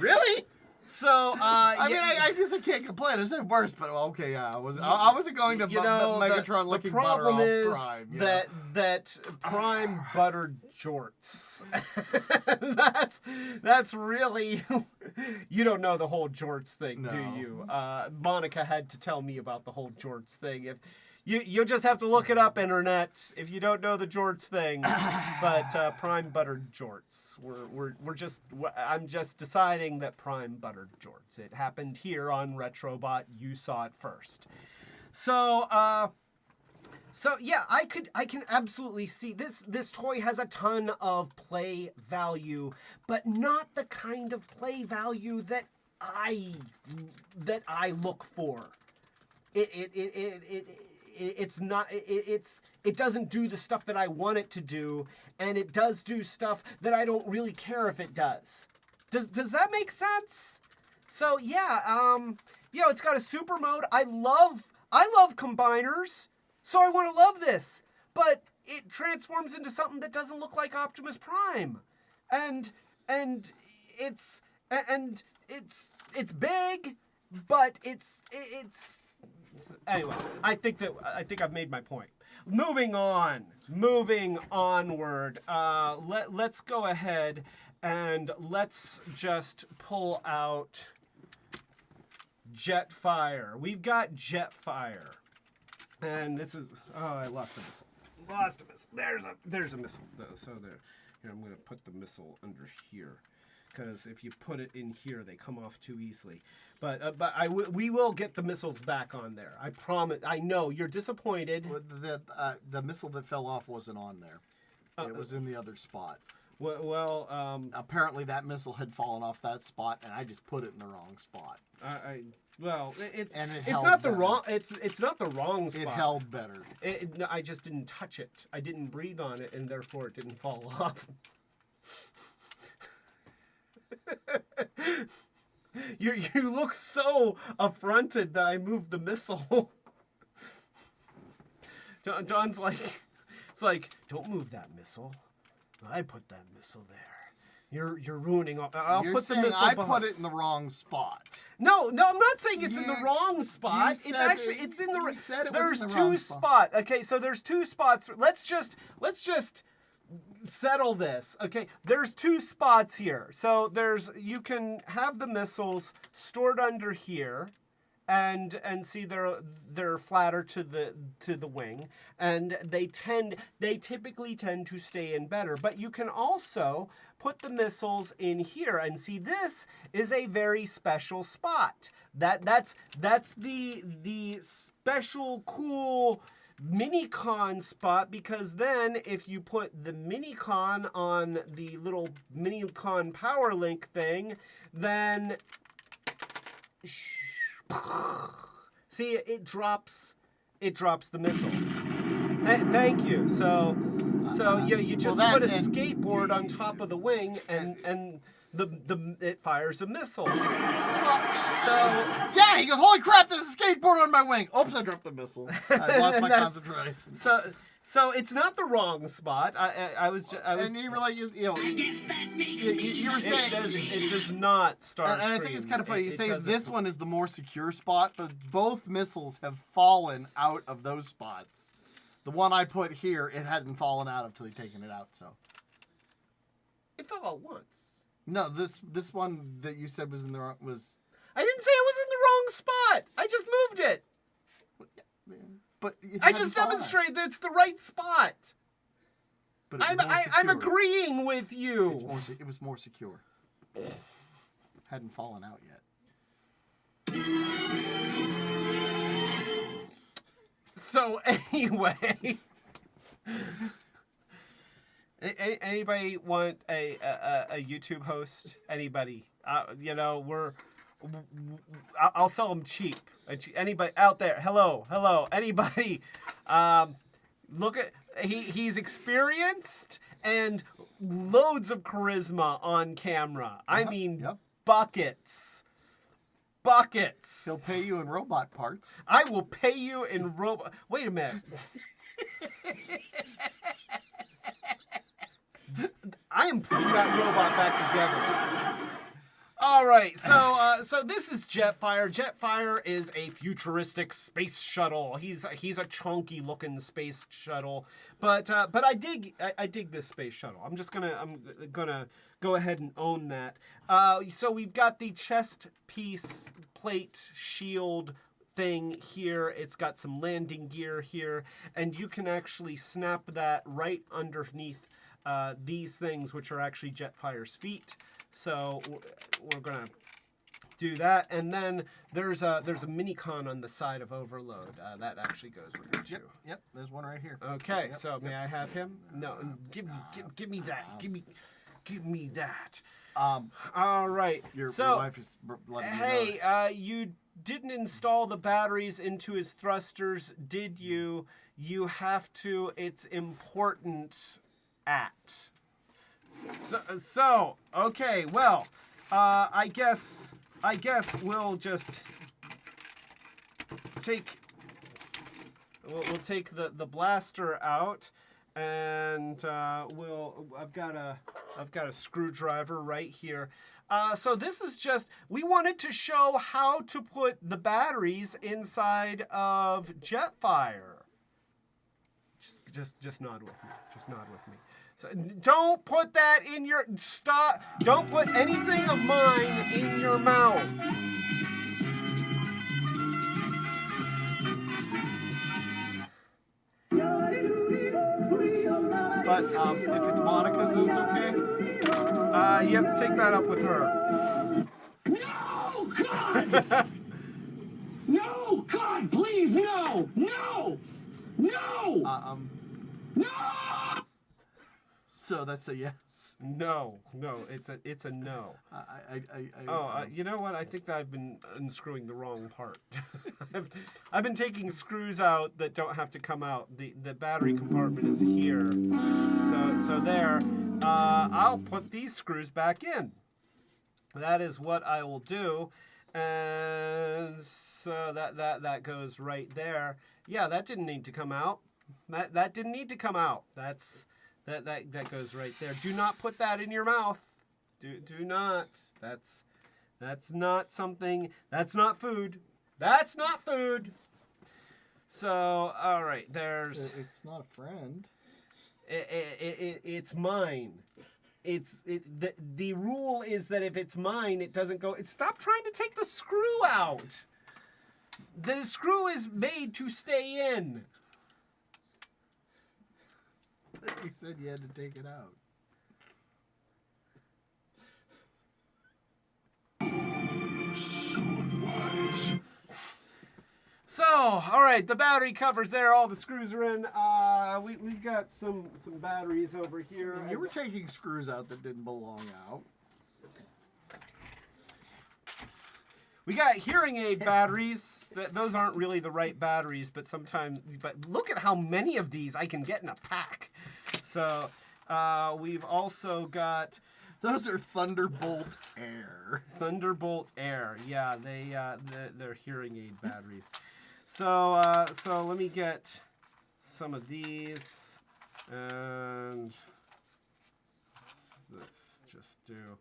Really? So, I guess I can't complain. I said worse, but okay, yeah. I wasn't going to Megatron licking butter off Prime. The problem is that Prime buttered jorts. that's really you don't know the whole jorts thing, do you? Monica had to tell me about the whole jorts thing. If you'll just have to look it up, internet, if you don't know the jorts thing. But Prime buttered jorts. I'm just deciding that Prime buttered jorts. It happened here on Retrobot. You saw it first. So yeah, I can absolutely see this toy has a ton of play value, but not the kind of play value that I look for. It doesn't do the stuff that I want it to do, and it does do stuff that I don't really care if it does. Does that make sense? So yeah, it's got a super mode. I love combiners, so I want to love this, but it transforms into something that doesn't look like Optimus Prime, and it's big, but it's anyway. I think I've made my point. Moving onward. Let's go ahead and let's just pull out Jetfire. We've got Jetfire, and this is I lost a missile. There's a missile though. So there. Here, I'm going to put the missile under here, because if you put it in here, they come off too easily. But we will get the missiles back on there. I promise. I know you're disappointed. The missile that fell off wasn't on there. It was in the other spot. Well, apparently that missile had fallen off that spot, and I just put it in the wrong spot. It's not the wrong spot. It held better. I just didn't touch it. I didn't breathe on it, and therefore it didn't fall off. You look so affronted that I moved the missile. Don's like, it's like, don't move that missile. I put that missile there. You're ruining all. You're put saying the missile I behind. put it in the wrong spot. No, I'm not saying it's in the wrong spot. It's actually it's in the. There's two spots. Okay, so there's two spots. Let's just settle this. Okay, there's two spots here. So you can have the missiles stored under here, and see they're flatter to the wing, and they typically tend to stay in better. But you can also put the missiles in here, and see this is a very special spot. That's the special cool Minicon spot, because then if you put the Minicon on the little Minicon power link thing, then see, it drops the missile. Thank you. So you just put a skateboard on top of the wing, and it fires a missile. So yeah, he goes, holy crap, there's a skateboard on my wing. Oops, I dropped the missile. I lost my concentration. So it's not the wrong spot. I was. And you were like, you know, I guess that makes you were saying it does not start. And I think it's kind of funny. You say this one is the more secure spot, but both missiles have fallen out of those spots. The one I put here, it hadn't fallen out until he'd taken it out. So it fell out once. no, this one that you said was in the wrong was. I didn't say it was in the wrong spot. I just moved it. But it I hadn't just fallen out. demonstrated that it's the right spot. But it was more I'm secure. agreeing with you. It was more secure. Hadn't fallen out yet. So anyway, anybody want a YouTube host? Anybody? I'll sell them cheap. Anybody out there? Hello. Anybody? Look at he's experienced and loads of charisma on camera. I mean, yep. buckets. He'll pay you in robot parts. I will pay you in robot. Wait a minute. I am putting that robot back together. All right, so this is Jetfire. Jetfire is a futuristic space shuttle. He's a chunky looking space shuttle, but I dig this space shuttle. I'm gonna go ahead and own that. So we've got the chest piece plate shield thing here. It's got some landing gear here, and you can actually snap that right underneath these things, which are actually Jetfire's feet. So we're gonna do that, and then there's a Minicon on the side of Overload. That actually goes right here too. Yep. There's one right here. Okay, Yep, so may I have him? No, give me that. Give me that. All right. Your so, wife is letting you know. hey, you didn't install the batteries into his thrusters, did you? You have to. It's important. So okay, well, I guess we'll just we'll take the blaster out, and I've got a screwdriver right here. So this is just, we wanted to show how to put the batteries inside of Jetfire. Just nod with me. Just nod with me. So don't put that in your, stop. Don't put anything of mine in your mouth. But if it's Monica's, it's okay. You have to take that up with her. No, God! No, God, please, no! No! No! No! So that's a yes. No, it's a no. You know what? I think that I've been unscrewing the wrong part. I've been taking screws out that don't have to come out. The battery compartment is here. So there. I'll put these screws back in. That is what I will do. And so that goes right there. Yeah, that didn't need to come out. That didn't need to come out. That goes right there. Do not put that in your mouth. Do not. That's not something. That's not food. That's not food. So, all right, there's. It's not a friend. It's mine. The rule is that if it's mine, it doesn't go. Stop trying to take the screw out. The screw is made to stay in. You said you had to take it out. So unwise. So, all right, the battery cover's there. All the screws are in. We've got some batteries over here. You were taking screws out that didn't belong out. We got hearing aid batteries. Those aren't really the right batteries, but sometimes. But look at how many of these I can get in a pack. So, we've also got Those are Thunderbolt Air. Thunderbolt Air. Yeah, they're hearing aid batteries. So let me get some of these, and let's just do.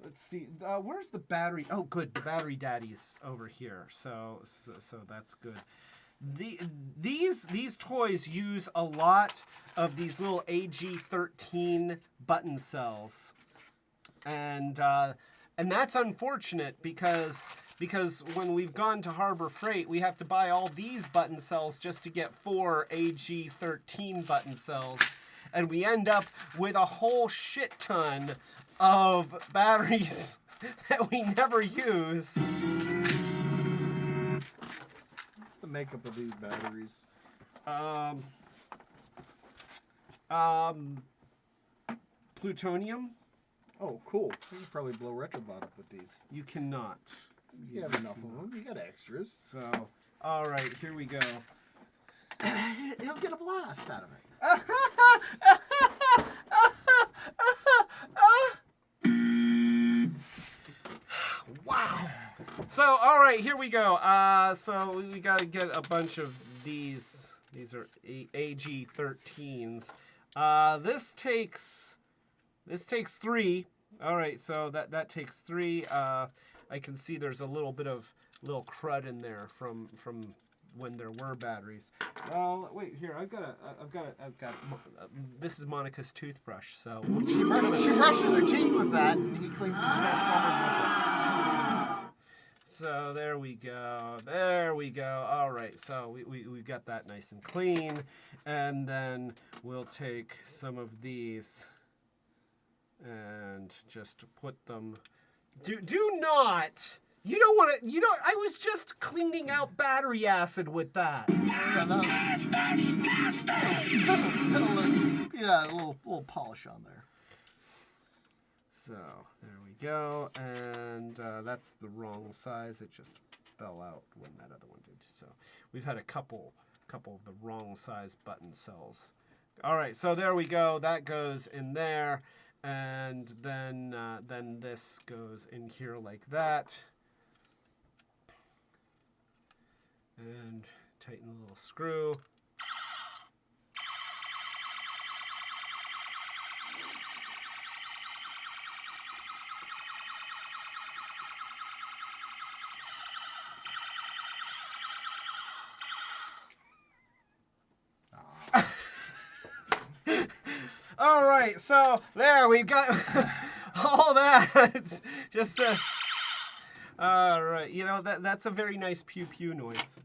Let's see. Where's the battery? Oh, good. The battery daddy's over here. So that's good. These toys use a lot of these little AG13 button cells, and that's unfortunate because when we've gone to Harbor Freight, we have to buy all these button cells just to get 4 AG13 button cells, and we end up with a whole shit ton of batteries that we never use. What's the makeup of these batteries? Plutonium? Oh, cool. You can probably blow Retrobot up with these. You cannot. You have enough of them. You got extras. So, all right, here we go. He'll get a blast out of it. Wow. So, all right, here we go. So we got to get a bunch of these. These are AG13s. This takes 3. All right, so that takes 3. I can see there's a little bit of little crud in there from when there were batteries. Wait here. I've got. This is Monica's toothbrush. So She brushes her teeth with that, and he cleans his Transformers with it. So there we go. There we go. All right. So we got that nice and clean, and then we'll take some of these and just put them. Do not. You don't want to. You don't. I was just cleaning out battery acid with that. Yeah, a little polish on there. So there we go, and that's the wrong size. It just fell out when that other one did. So we've had a couple of the wrong size button cells. All right, so there we go. That goes in there, and then this goes in here like that, and tighten the little screw. All right, so there we've got all that. Just all right, you know that's a very nice pew pew noise.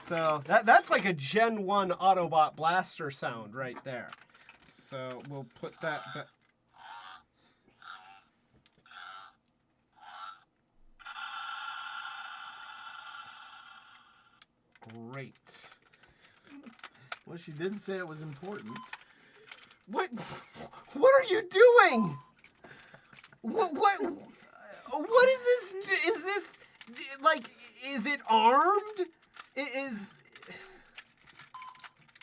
So that's like a Gen 1 Autobot blaster sound right there. So we'll put that. Great. Well, she didn't say it was important. What are you doing? What is this? Is this like? Is it armed?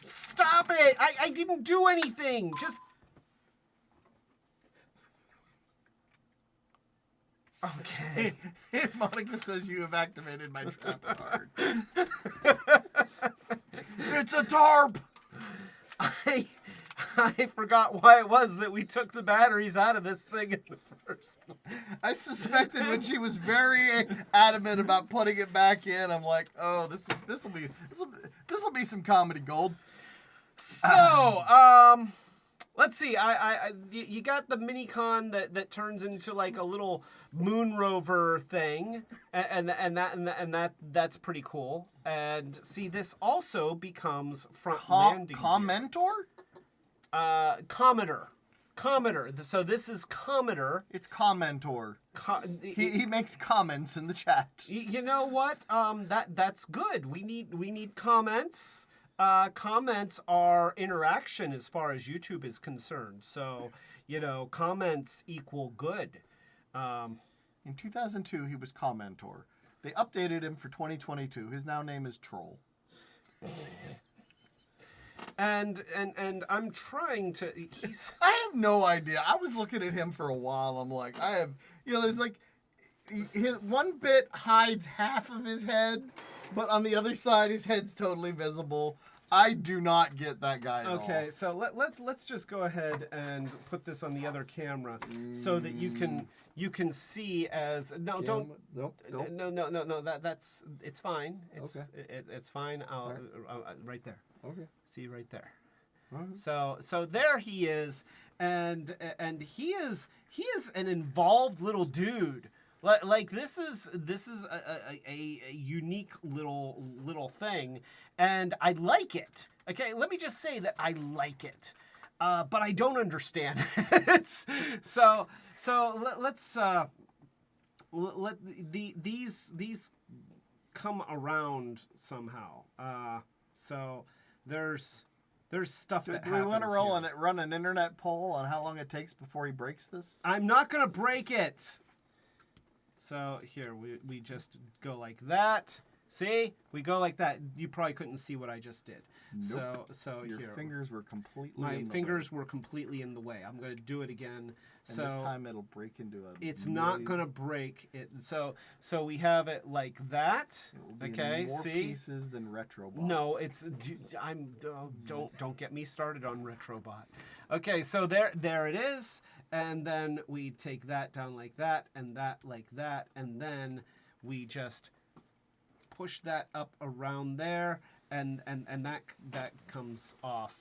Stop it! I didn't do anything. Just. Okay. Monica says you have activated my trap card. It's a tarp. I forgot why it was that we took the batteries out of this thing in the first place. I suspected when she was very adamant about putting it back in. I'm like, oh, this will be some comedy gold. So, Let's see. You got the Minicon that turns into like a little moon rover thing, and that's pretty cool. And see, this also becomes front landing gear. Commentor? Commenter. So this is Commenter. It's Commentor. He makes comments in the chat. You know what? That's good. We need comments. Comments are interaction as far as YouTube is concerned. So, comments equal good. In 2002, he was Commentor. They updated him for 2022. His name is Troll. And I'm trying to. I have no idea. I was looking at him for a while. I'm like, there's like, one bit hides half of his head, but on the other side, his head's totally visible. I do not get that guy at all. Okay, so let's just go ahead and put this on the other camera so that you can see as no that's it's fine. It's fine. Right there. Okay. See right there. Right. So there he is, and he is an involved little dude. Like this is a unique little thing, and I like it. Okay, let me just say that I like it, but I don't understand it. So let's let these come around somehow. So there's stuff that happens. Do we want to run an internet poll on how long it takes before he breaks this? I'm not gonna break it. So here, we just go like that. See? We go like that. You probably couldn't see what I just did. Nope. So Your here. fingers were completely My in the fingers way. were completely in the way. I'm going to do it again. And so this time it'll break into a It's not going to break it. So we have it like that. It will be Okay, in more see? pieces than Retrobot. No, it's don't get me started on Retrobot. Okay, so there it is. And then we take that down like that, and that like that, and then we just push that up around there, and that comes off.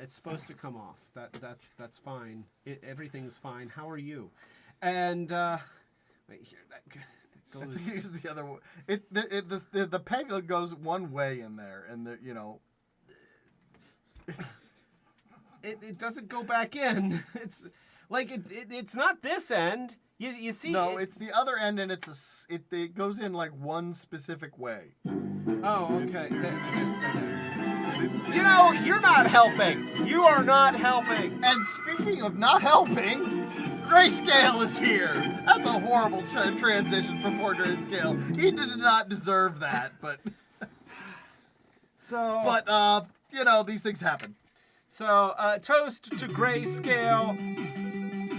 It's supposed to come off. That's fine. Everything's fine. How are you? And wait here. That goes. I think here's the other one. The peg goes one way in there, and It doesn't go back in. It's. Like it's not this end. You see? No, it's the other end, and it goes in like one specific way. Oh, okay. You're not helping. You are not helping. And speaking of not helping, Grayscale is here. That's a horrible transition from poor Grayscale. He did not deserve that, but these things happen. So toast to Grayscale.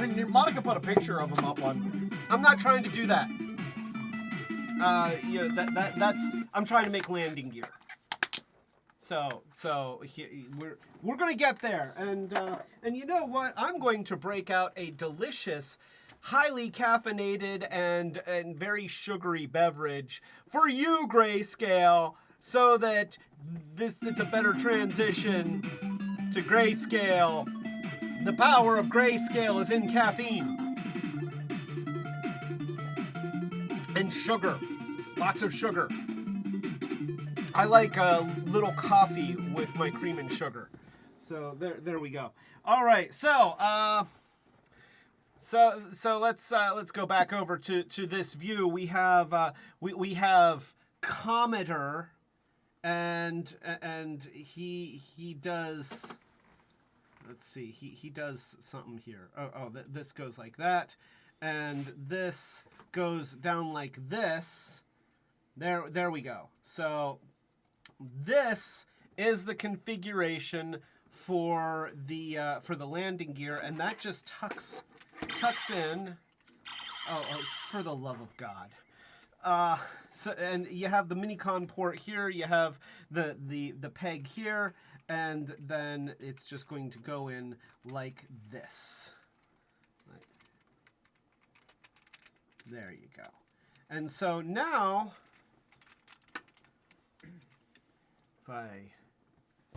And Monica put a picture of him up on. I'm not trying to do that. That's. I'm trying to make landing gear. So we're gonna get there, and you know what? I'm going to break out a delicious, highly caffeinated and very sugary beverage for you, Grayscale, so that it's a better transition to Grayscale. The power of Grayscale is in caffeine. And sugar. Lots of sugar. I like a little coffee with my cream and sugar. So there we go. All right. So let's go back over to this view. We have we have Commenter, and he does. Let's see. He does something here. This goes like that, and this goes down like this. There we go. So this is the configuration for the landing gear, and that just tucks in. Oh, for the love of God. So and you have the Minicon port here. You have the peg here. And then it's just going to go in like this. Right. There you go. And so now, if I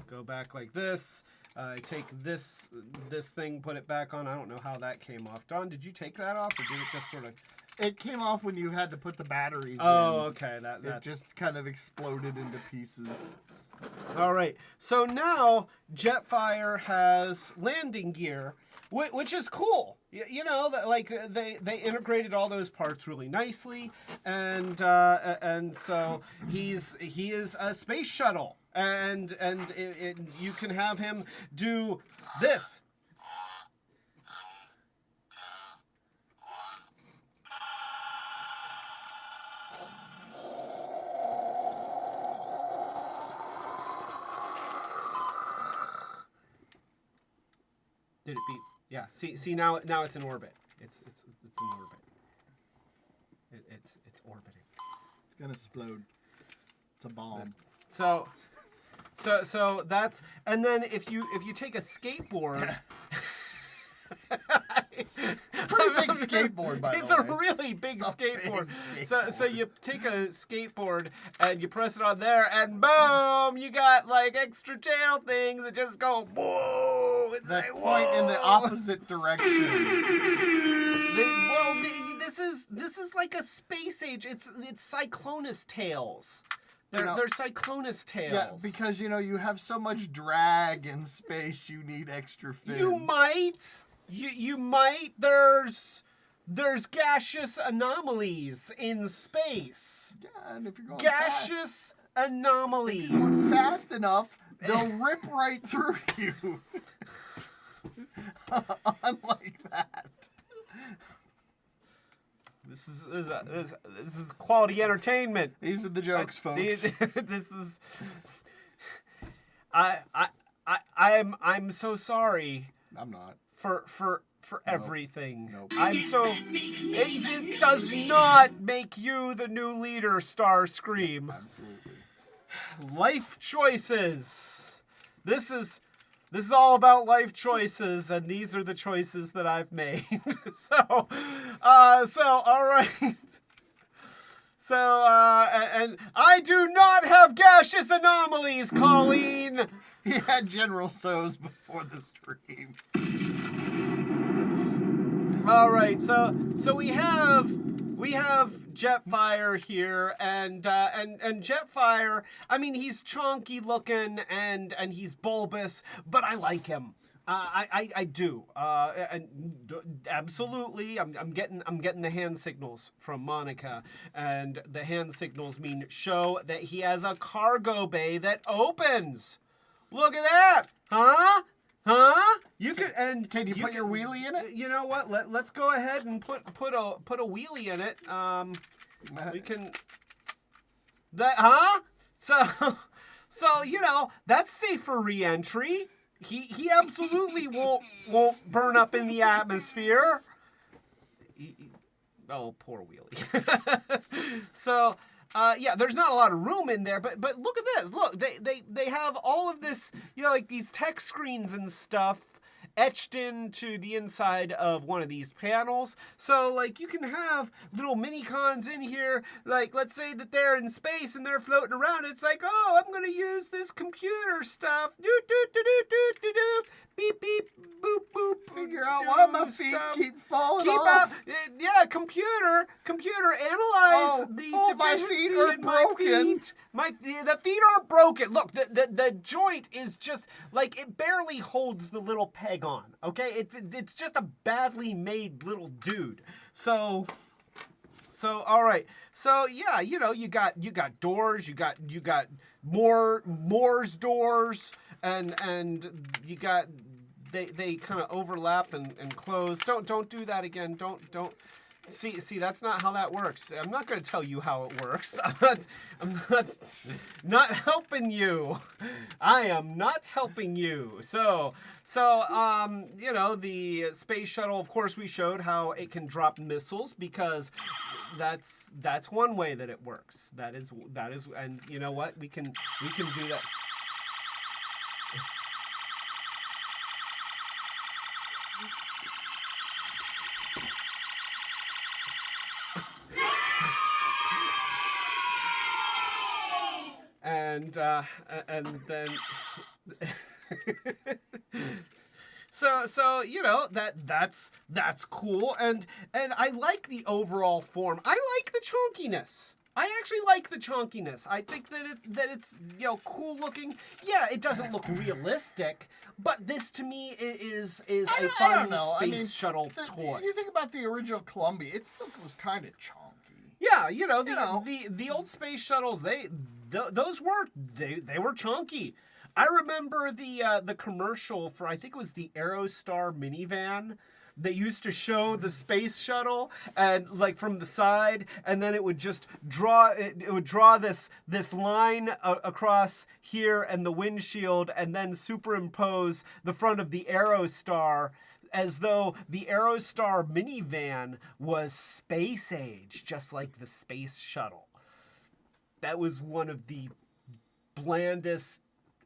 go back like this. I take this thing, put it back on. I don't know how that came off. Don, did you take that off, or did it just sort of... It came off when you had to put the batteries in. Oh, okay. It just kind of exploded into pieces. All right. So now Jetfire has landing gear, which is cool. You know, that like they integrated all those parts really nicely, and so he is a space shuttle, and you can have him do this. Did it beep? Yeah. See now it's in orbit. It's in orbit. It's orbiting. It's gonna explode. It's a bomb. So that's, and then if you take a skateboard. Pretty big skateboard, by the way. It's a really big skateboard. So you take a skateboard and you press it on there, and boom, you got like extra tail things that just go whoa. It's That like, point in the whoa. opposite direction. This is like a space age. It's Cyclonus tails. They're Cyclonus tails. Yeah, because you have so much drag in space, you need extra fins. You might. You might. There's gaseous anomalies in space. Yeah, and if you're going Gaseous anomalies. fast enough, they'll rip right through you. Unlike that. This is quality entertainment. These are the jokes, folks. This is. I'm so sorry I'm not. for everything. Nope. I'm so. It does not make you the new leader, Starscream. Absolutely. Life choices. This is all about life choices, and these are the choices that I've made. So all right. So and I do not have gaseous anomalies, Colleen. He had General So's before the stream. All right, so we have Jetfire here, and Jetfire. I mean, he's chonky looking and he's bulbous, but I like him. I do. And absolutely, I'm getting the hand signals from Monica, and the hand signals mean show that he has a cargo bay that opens. Look at that, huh? Huh? You can and Can you put your wheelie in it? You know what? Let's go ahead and put a wheelie in it. We can. That huh? So that's safe for re-entry. He absolutely won't burn up in the atmosphere. Oh, poor wheelie. So. Yeah, there's not a lot of room in there, but look at this. Look, they have all of this, like these text screens and stuff etched into the inside of one of these panels. So, like, you can have little Minicons in here. Like, let's say that they're in space and they're floating around. It's like, oh, I'm going to use this computer stuff. Doot, beep, beep, boop, boop. Figure out why my feet keep falling off. Yeah, computer, analyze my feet are broken. The feet are broken. Look, the joint is just like it barely holds the little peg on. Okay, it's just a badly made little dude. So all right. So yeah, you got doors. You got Moore's doors, and you got. They kind of overlap and close. Don't do that again. Don't. See, that's not how that works. I'm not going to tell you how it works. I'm not helping you. I am not helping you. So, the space shuttle, of course, we showed how it can drop missiles because that's one way that it works. That is, and you know what? We can do that. So you know that's cool, and I like the overall form. I like the chonkiness. I actually like the chonkiness. I think that it's cool looking. Yeah, it doesn't look realistic, but this to me is a fun space shuttle toy. You think about the original Columbia, it still was kind of chonky. Yeah, the old space shuttles, those were chunky. I remember the commercial for, I think it was the Aerostar minivan. They used to show the space shuttle and like from the side, and then it would just draw this line across here and the windshield, and then superimpose the front of the Aerostar as though the Aerostar minivan was space age, just like the space shuttle. That was one of the blandest,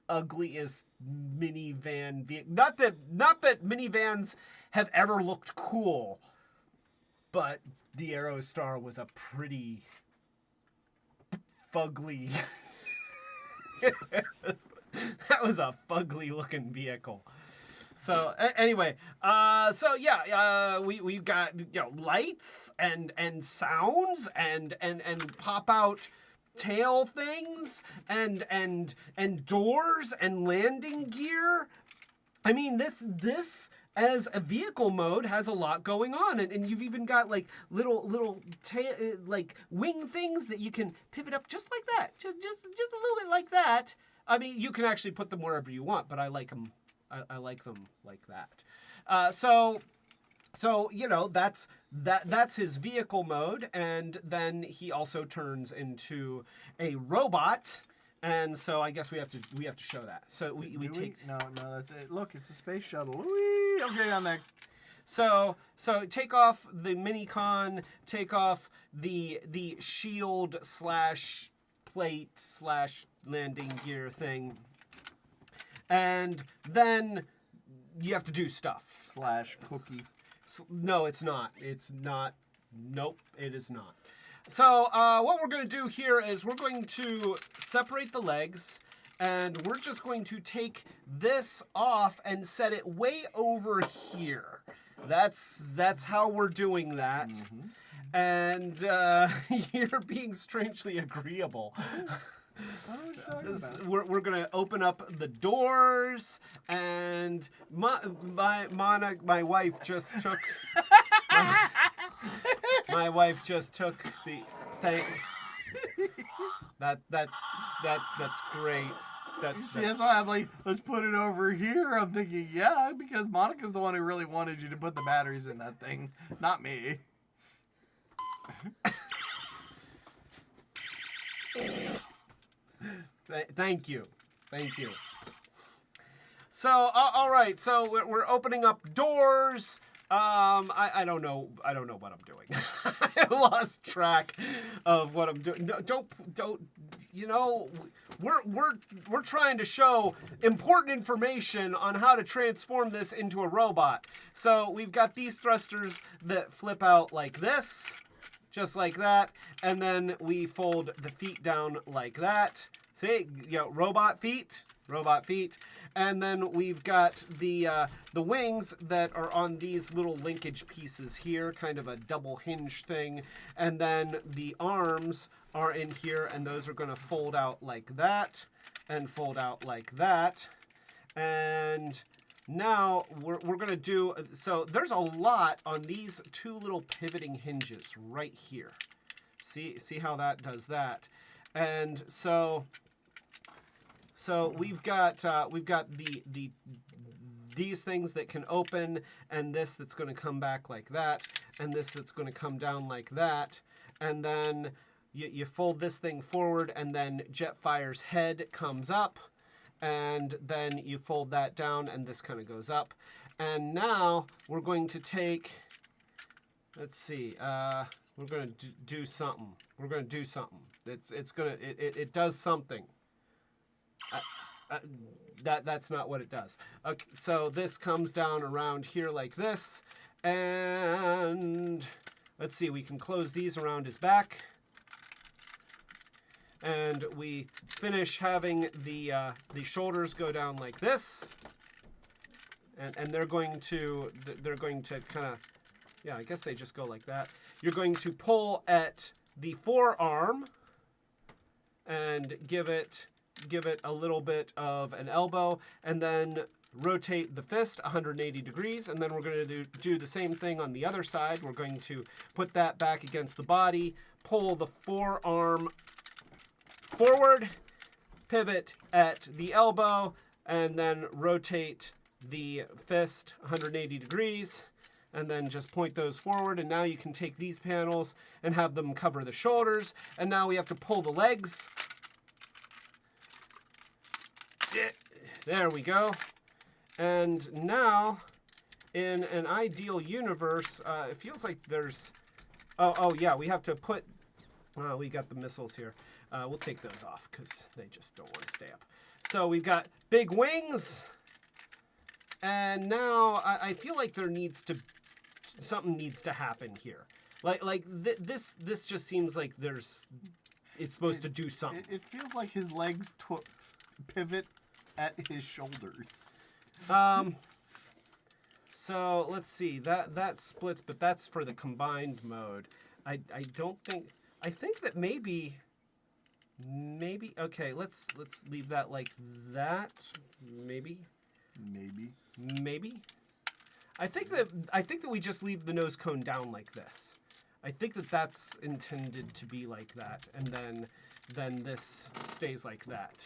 ugliest minivan. Not that minivans have ever looked cool, but the Aerostar was a pretty fugly. That was a fugly looking vehicle. So anyway, we've got lights and sounds and pop out tail things and doors and landing gear. I mean, this as a vehicle mode has a lot going on, and you've even got like little like wing things that you can pivot up just like that, just a little bit like that. I mean, you can actually put them wherever you want, but I like them. I like them like that. So that's his vehicle mode, and then he also turns into a robot. And so I guess we have to show that. So we take no, that's it. Look, it's a space shuttle. Whee! Okay, on next. So take off the Minicon, take off the shield / plate / landing gear thing, and then you have to do stuff. / cookie. No, it's not. It's not. Nope, it is not. So what we're going to do here is we're going to separate the legs, and we're just going to take this off and set it way over here. That's how we're doing that. Mm-hmm. And you're being strangely agreeable. We're gonna open up the doors, and my wife just took. My wife just took the thing. That's great. See, that's why I'm like, let's put it over here. I'm thinking, yeah, because Monica's the one who really wanted you to put the batteries in that thing, not me. Thank you. So, all right. So we're opening up doors. I don't know what I'm doing. I lost track of what I'm doing. Don't. We're trying to show important information on how to transform this into a robot. So we've got these thrusters that flip out like this, just like that, and then we fold the feet down like that. See, robot feet. And then we've got the wings that are on these little linkage pieces here, kind of a double hinge thing. And then the arms are in here, and those are going to fold out like that and fold out like that. And now we're going to do, so there's a lot on these two little pivoting hinges right here. See how that does that. And so we've got these things that can open, and this that's going to come back like that, and this that's going to come down like that, and then you fold this thing forward, and then Jetfire's head comes up, and then you fold that down, and this kind of goes up. And now we're going to take, let's see, we're going to do something. We're going to do something. It does something. That's not what it does. Okay, so this comes down around here like this, and let's see, we can close these around his back, and we finish having the shoulders go down like this, and they're going to kind of, yeah, I guess they just go like that. You're going to pull at the forearm and give it a little bit of an elbow, and then rotate the fist 180 degrees, and then we're going to do the same thing on the other side. We're going to put that back against the body, pull the forearm forward, pivot at the elbow, and then rotate the fist 180 degrees, and then just point those forward. And now you can take these panels and have them cover the shoulders. And now we have to pull the legs. There we go. And now, in an ideal universe, it feels like there's... Oh, yeah, we have to put... we got the missiles here. We'll take those off, because they just don't want to stay up. So we've got big wings. And now, I feel like something needs to happen here. This just seems like it's supposed to do something. It feels like his legs pivot at his shoulders. So let's see, that splits, but that's for the combined mode. I think that maybe, okay, let's leave that like that, maybe. I think that we just leave the nose cone down like this. I think that that's intended to be like that, and then this stays like that.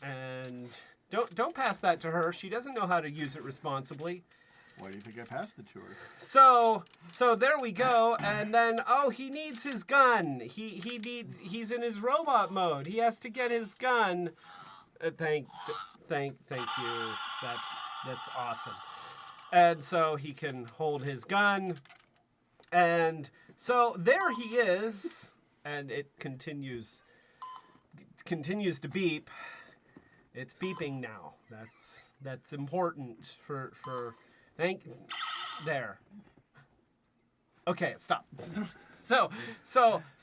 And don't pass that to her. She doesn't know how to use it responsibly. Why do you think I passed it to her? So there we go. And then he needs his gun. He's in his robot mode. He has to get his gun. Thank you. That's awesome. And so he can hold his gun. And so there he is, and it continues to beep. It's beeping now. That's important for there. Okay, stop. So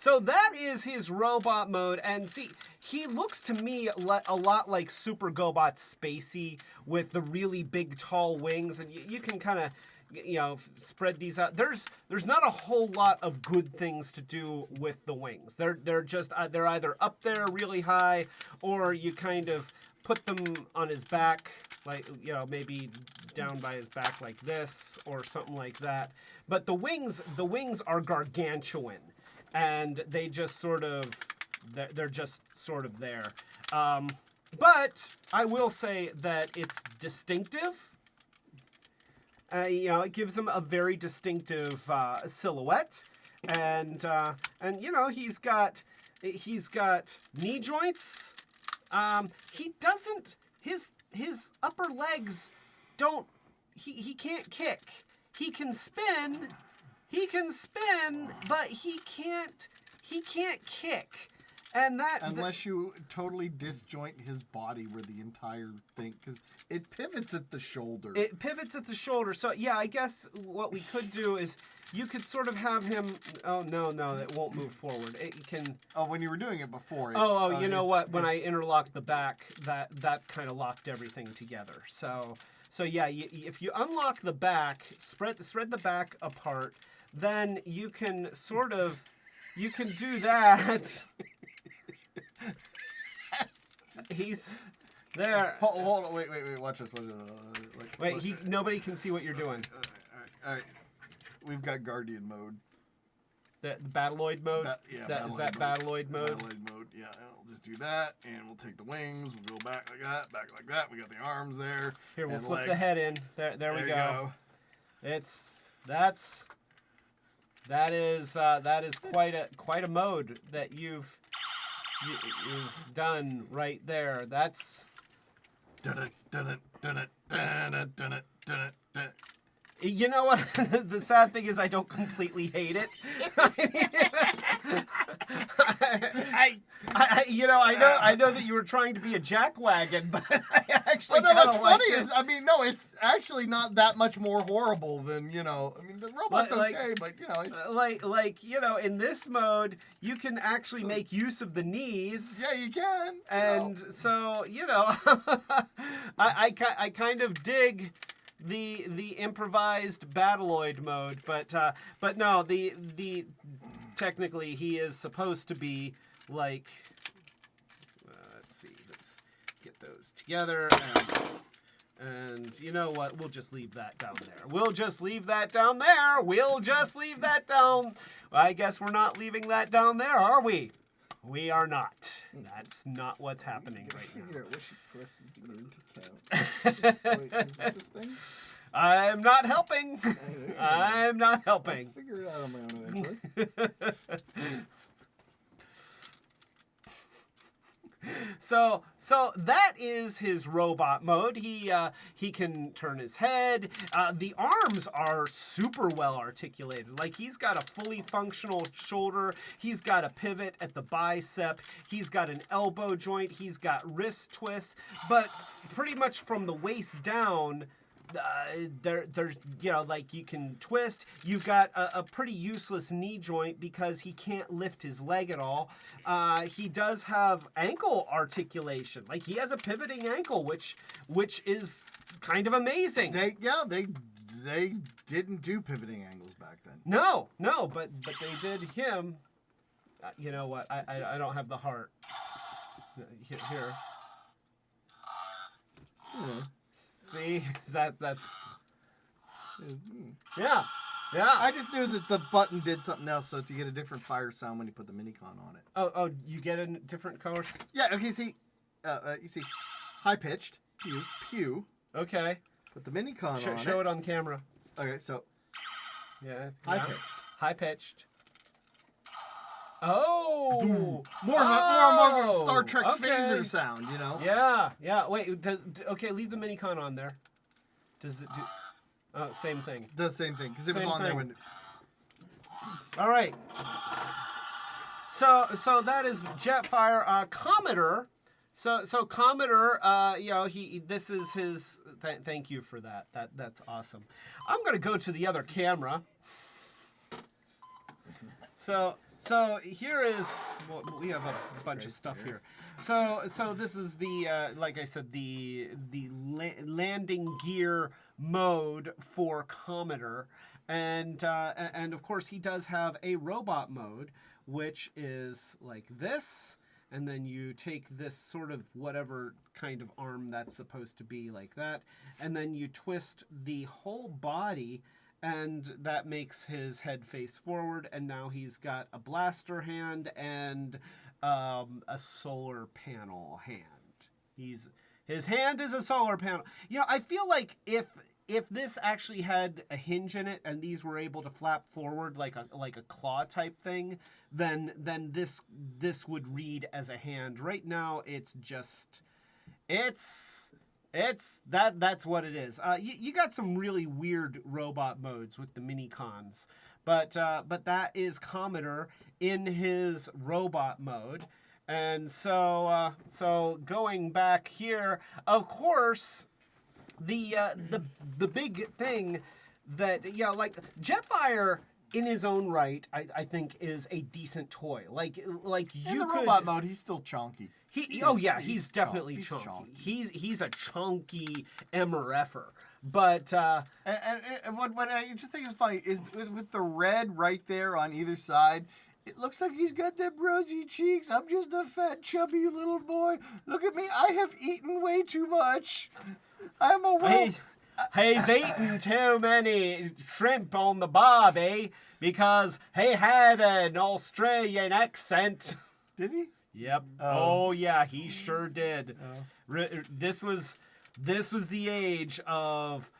that is his robot mode, and see, he looks to me a lot like Super Gobot Spacey with the really big tall wings, and you can kind of, spread these out. There's not a whole lot of good things to do with the wings. They're just they're either up there really high, or you kind of put them on his back, like, maybe down by his back like this or something like that. But the wings are gargantuan, and they just sort of, they're just sort of there. But I will say that it's distinctive. It gives him a very distinctive silhouette, and he's got knee joints. He doesn't, his upper legs don't, he can't kick. He can spin, but he can't kick. And that, unless you totally disjoint his body where the entire thing, because it pivots at the shoulder. It pivots at the shoulder. So yeah, I guess what we could do is you could sort of have him. Oh no, it won't move forward. It can. Oh, when you were doing it before. You know what? When I interlocked the back, that kind of locked everything together. So yeah, if you unlock the back, spread the back apart, then you can do that. He's there. Hold on, wait, watch this. Nobody can see what you're doing. All right. We've got Guardian mode. The Battleoid mode? Is that Battleoid mode? Battleoid mode, yeah. We'll just do that, and we'll take the wings. We'll go back like that. We got the arms there. Here, we'll flip legs. the head in. There we go. That is quite a mode that you've done right there. That's. You know what? The sad thing is I don't completely hate it. I know that you were trying to be a jackwagon, but I actually Well, no, what's kinda like funny it. is, I mean, no, it's actually not that much more horrible than, I mean, the robot's Like- okay, but, in this mode, you can actually make use of the knees. yeah, you can. And so, I kind of dig the improvised battleoid mode, but no, the technically he is supposed to be like, let's see, let's get those together, and you know what, we'll just leave that down there. We'll just leave that down there. We'll just leave that down. I guess we're not leaving that down there, are we? We are not. That's not what's happening right now. Figure out what she presses to get into count. Wait, is that this thing? I'm not helping. I'm not helping. I'll figure it out on my own eventually. So that is his robot mode. He can turn his head. The arms are super well articulated. Like, he's got a fully functional shoulder. He's got a pivot at the bicep. He's got an elbow joint. He's got wrist twists. But pretty much from the waist down, there's like, you can twist. You've got a pretty useless knee joint because he can't lift his leg at all. He does have ankle articulation. Like, he has a pivoting ankle, which is kind of amazing. They didn't do pivoting angles back then. No, but they did him. You know what? I don't have the heart. Here. See, that's yeah. I just knew that the button did something else, so to get a different fire sound when you put the Minicon on it. Oh, you get a different color. Yeah. Okay. See, you see, high pitched. Pew. Okay. Put the Minicon on Show it. it on camera. Okay. So Yeah. high pitched. High pitched. Oh, More of a Star Trek okay. phaser sound, you know? Yeah. Wait, okay, leave the Minicon on there. Does it do? Oh, same thing. Does the same thing, because it was Same on there thing. when... All right. So that is Jetfire. Commodore. So Commodore, this is his. Thank you for that. That's awesome. I'm gonna go to the other camera. So here is, well, we have a bunch of stuff here. So this is the like I said, the landing gear mode for Commodore, and of course he does have a robot mode, which is like this, and then you take this sort of whatever kind of arm that's supposed to be like that, and then you twist the whole body. And that makes his head face forward, and now he's got a blaster hand and a solar panel hand. His hand is a solar panel. I feel like if this actually had a hinge in it and these were able to flap forward like a claw type thing, then this would read as a hand. Right now, that's what it is. You got some really weird robot modes with the Minicons, but that is Commodore in his robot mode. And so going back here, of course, the big thing that like Jetfire in his own right, I think is a decent toy. Like In the robot mode, he's still chonky. He's definitely chunky. He's a chunky MRFer. But and what I just think is funny is with the red right there on either side, it looks like he's got them rosy cheeks. I'm just a fat, chubby little boy. Look at me. I have eaten way too much. I'm a he's eaten too many shrimp on the bob, because he had an Australian accent. Did he? Yep. Oh yeah, he sure did. This was the age of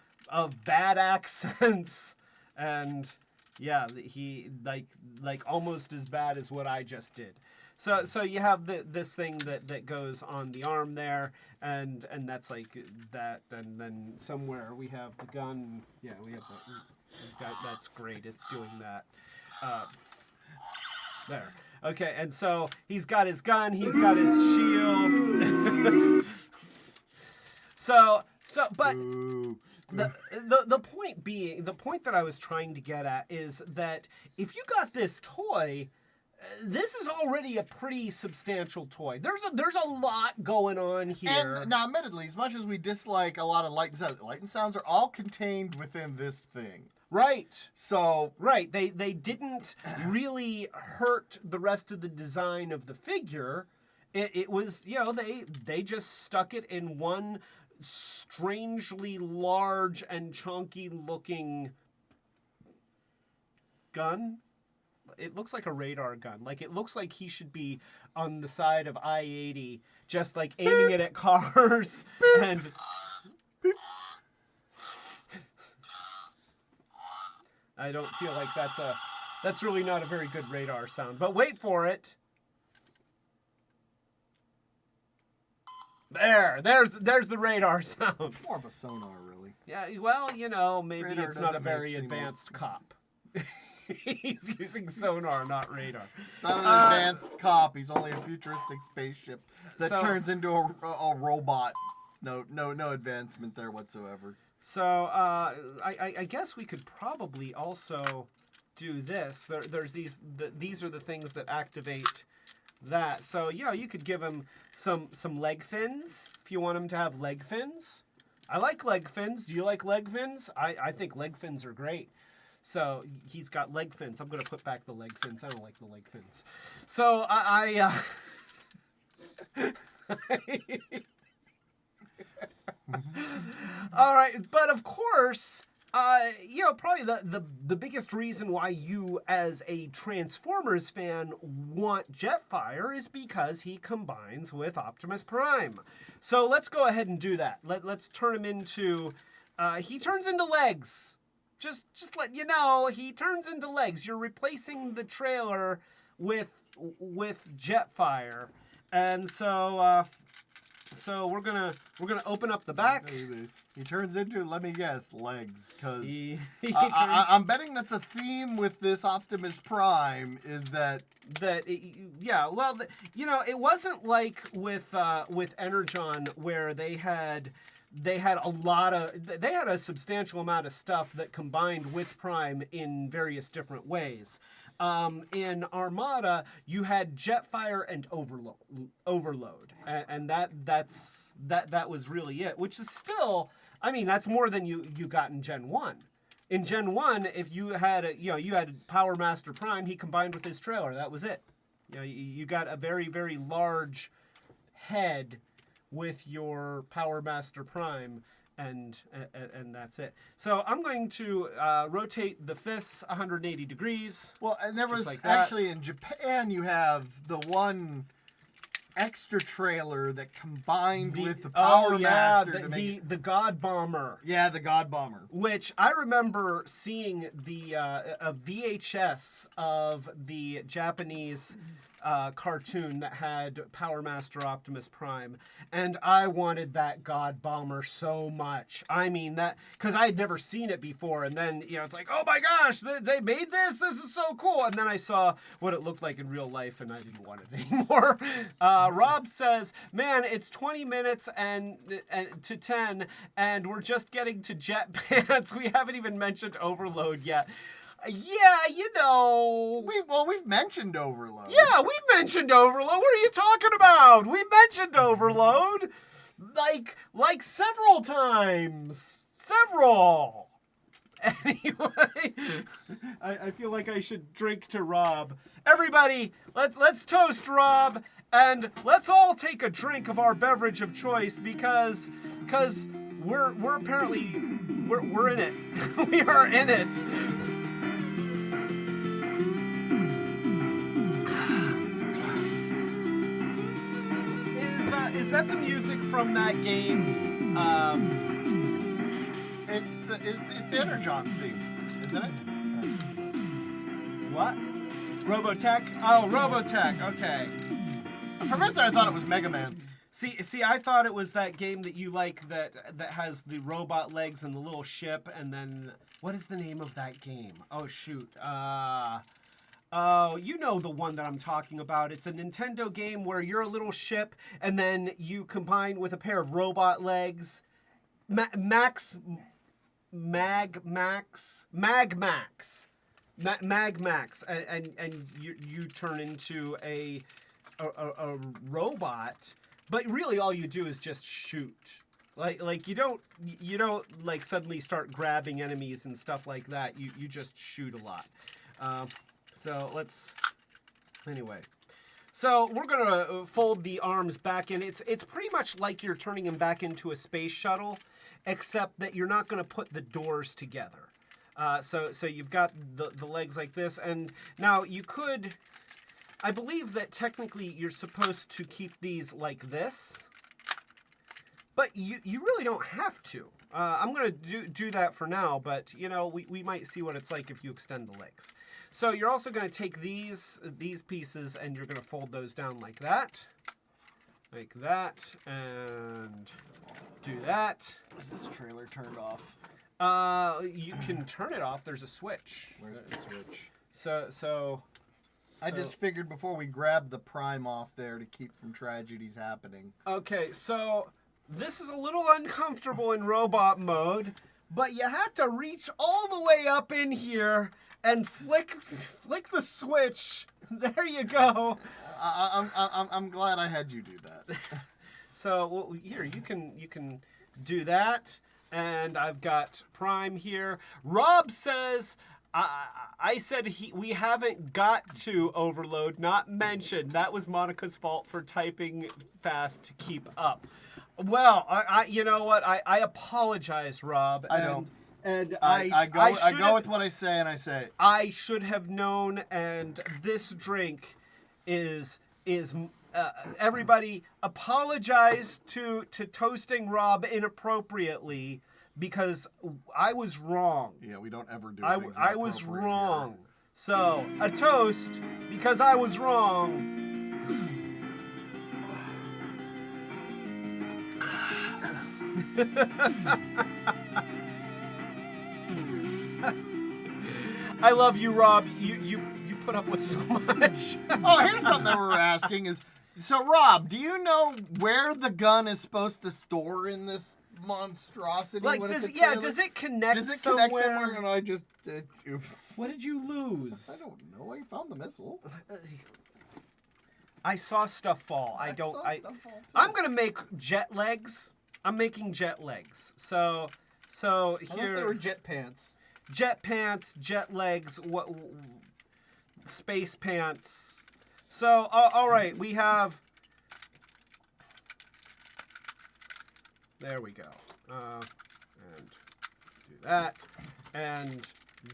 bad accents, and yeah, he like almost as bad as what I just did. So you have this thing that goes on the arm there, and that's like that, and then somewhere we have the gun. Yeah, we have that's great. It's doing that. There. Okay, and so he's got his gun, he's got his shield. But Ooh. the point that I was trying to get at is that if you got this toy, this is already a pretty substantial toy. There's a lot going on here. And now, admittedly, as much as we dislike a lot of light and sounds are all contained within this thing. Right. So Right. They didn't really hurt the rest of the design of the figure. It was, they just stuck it in one strangely large and chunky looking gun. It looks like a radar gun. Like, it looks like he should be on the side of I-80, just like aiming it at cars and... I don't feel like that's really not a very good radar sound. But wait for it. There's the radar sound. more of a sonar, really. Yeah, well, maybe Radar it's not a doesn't make very any more- advanced cop. He's using sonar, not radar. Not an advanced cop. He's only a futuristic spaceship that So- turns into a robot. No advancement there whatsoever. So I guess we could probably also do this. There's these are the things that activate that. So you could give him some leg fins if you want him to have leg fins. I like leg fins. Do you like leg fins? I think leg fins are great. So he's got leg fins. I'm gonna put back the leg fins. I don't like the leg fins. So all right, but of course, probably the biggest reason why you, as a Transformers fan, want Jetfire is because he combines with Optimus Prime. So let's go ahead and do that. Let's turn him into. He turns into legs. Just let you know, he turns into legs. You're replacing the trailer with Jetfire, and so we're gonna open up the back. He turns into, let me guess, legs. Because He I'm betting that's a theme with this Optimus Prime, is that... it wasn't like with Energon where they had a substantial amount of stuff that combined with Prime in various different ways. In Armada, you had Jetfire and Overload, and that was really it. Which is still, that's more than you got in Gen 1. In Gen 1, if you had you had Power Master Prime, he combined with his trailer. That was it. You got a very, very large head with your Power Master Prime, and that's it. So I'm going to rotate the fists 180 degrees. Well, and there was like that. actually in Japan, you have the one extra trailer that combined with the Power Master to make it... the God Bomber. Yeah, the God Bomber. Which I remember seeing a VHS of the Japanese cartoon that had Power Master Optimus Prime, and I wanted that God Bomber so much. That because I had never seen it before, and then it's like, oh my gosh, they made this. This is so cool. And then I saw what it looked like in real life, and I didn't want it anymore. Rob says, man, it's 20 minutes and to 10, and we're just getting to jet pants. We haven't even mentioned Overload yet. Yeah, We've mentioned Overload. Yeah, we've mentioned Overload. What are you talking about? We've mentioned Overload like several times. Several. Anyway, I feel like I should drink to Rob. Everybody, let's toast Rob, and let's all take a drink of our beverage of choice because we're apparently we're in it. We are in it. Is that the music from that game? It's the Energon theme, isn't it? What? Robotech? Oh, Robotech. Okay. For a minute there, I thought it was Mega Man. See, I thought it was that game that you like that has the robot legs and the little ship, and then what is the name of that game? Oh shoot. Oh, you know the one that I'm talking about. It's a Nintendo game where you're a little ship, and then you combine with a pair of robot legs. Mag Max, and you turn into a robot. But really, all you do is just shoot. Like you don't like suddenly start grabbing enemies and stuff like that. You just shoot a lot. So let's, anyway. So we're gonna fold the arms back in. It's pretty much like you're turning them back into a space shuttle, except that you're not gonna put the doors together. So you've got the legs like this, and now you could, I believe that technically you're supposed to keep these like this, but you really don't have to. I'm gonna do that for now, but you know, we might see what it's like if you extend the legs. So you're also gonna take these pieces and you're gonna fold those down like that, and do that. Is this trailer turned off? You can turn it off. There's a switch. Where's the switch? So I just figured before we grab the Prime off there to keep from tragedies happening. Okay, so this is a little uncomfortable in robot mode, but you have to reach all the way up in here and flick the switch. There you go. I'm glad I had you do that. So here you can do that, and I've got Prime here. Rob says I said we haven't got to overload, not mentioned. That was Monica's fault for typing fast to keep up. Well, I you know what? I apologize, Rob. I know. And I go with what I say, and I say it. I should have known, and this drink is everybody apologize to toasting Rob inappropriately because I was wrong. Yeah, we don't ever do. I was wrong. So a toast because I was wrong. I love you, Rob. You put up with so much. Oh, here's something that we're asking is, so Rob, do you know where the gun is supposed to store in this monstrosity? Like when this, it's a yeah. trailer? Does it connect? Does it somewhere? connect somewhere? And I just, oops. What did you lose? I don't know. I found the missile. I saw stuff fall. saw stuff fall, too. I'm gonna make jet legs. I'm making jet legs. So I thought here. they were jet pants. Jet pants, jet legs, what? Space pants. So all right, we have. There we go. And do that, and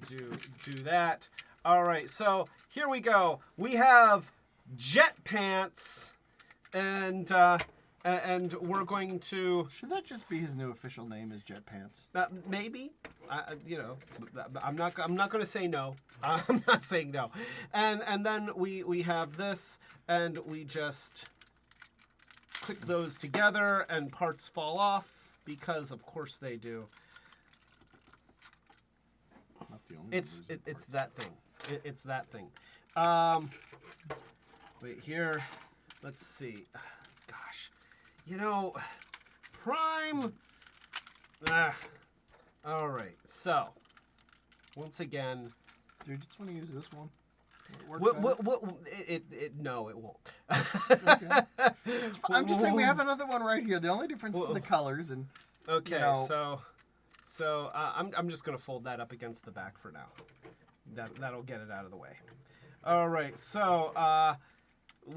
do that. All right, so here we go. We have jet pants, and we're going to. Should that just be his new official name? Is Jet Pants? Maybe, you know, I'm not going to say no. I'm not saying no. And then we have this, and we just click those together, and parts fall off because of course they do. Not the only It's that thing. It's that thing. Wait here. Let's see. Gosh, you know, Prime. All right. So, once again. Do you just want to use this one? No, it won't. Okay. I'm just saying we have another one right here. The only difference is the colors and. Okay, you know, so I'm just gonna fold that up against the back for now. That'll get it out of the way. All right, so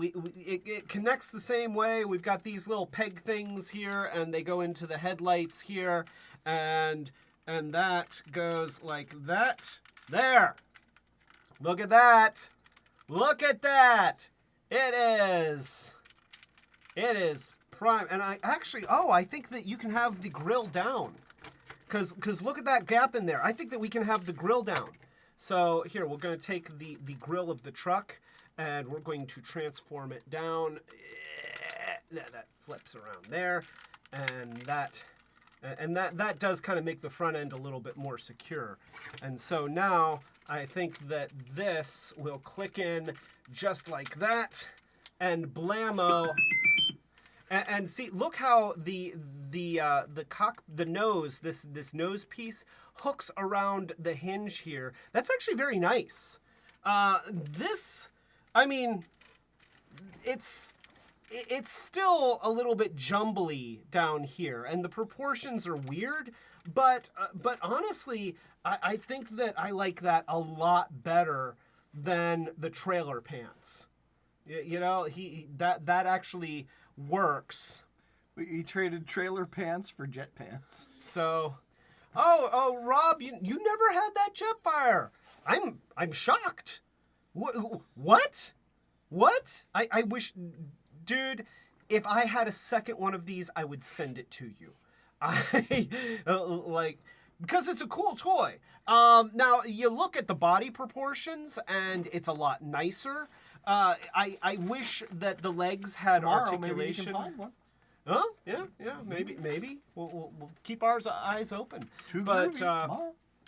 it connects the same way. We've got these little peg things here, and they go into the headlights here, and that goes like that. There. Look at that. Look at that. It is Prime. And I think that you can have the grill down. Cause look at that gap in there. I think that we can have the grill down. So here, we're going to take the grill of the truck, and we're going to transform it down. That flips around there, and that And that does kind of make the front end a little bit more secure. And so now I think that this will click in just like that, and blammo. And see, look how the nose, this nose piece hooks around the hinge here. That's actually very nice. This, I mean, it's still a little bit jumbly down here, and the proportions are weird. But honestly, I think that I like that a lot better than the trailer pants. You know, that actually works. He traded trailer pants for jet pants. So, oh, Rob, you never had that Jetfire. I'm shocked. What? What? I wish, dude, if I had a second one of these, I would send it to you. Because it's a cool toy. Now you look at the body proportions, and it's a lot nicer. I wish that the legs had articulation. Maybe you can find one. Huh? Yeah, maybe. We'll keep our eyes open.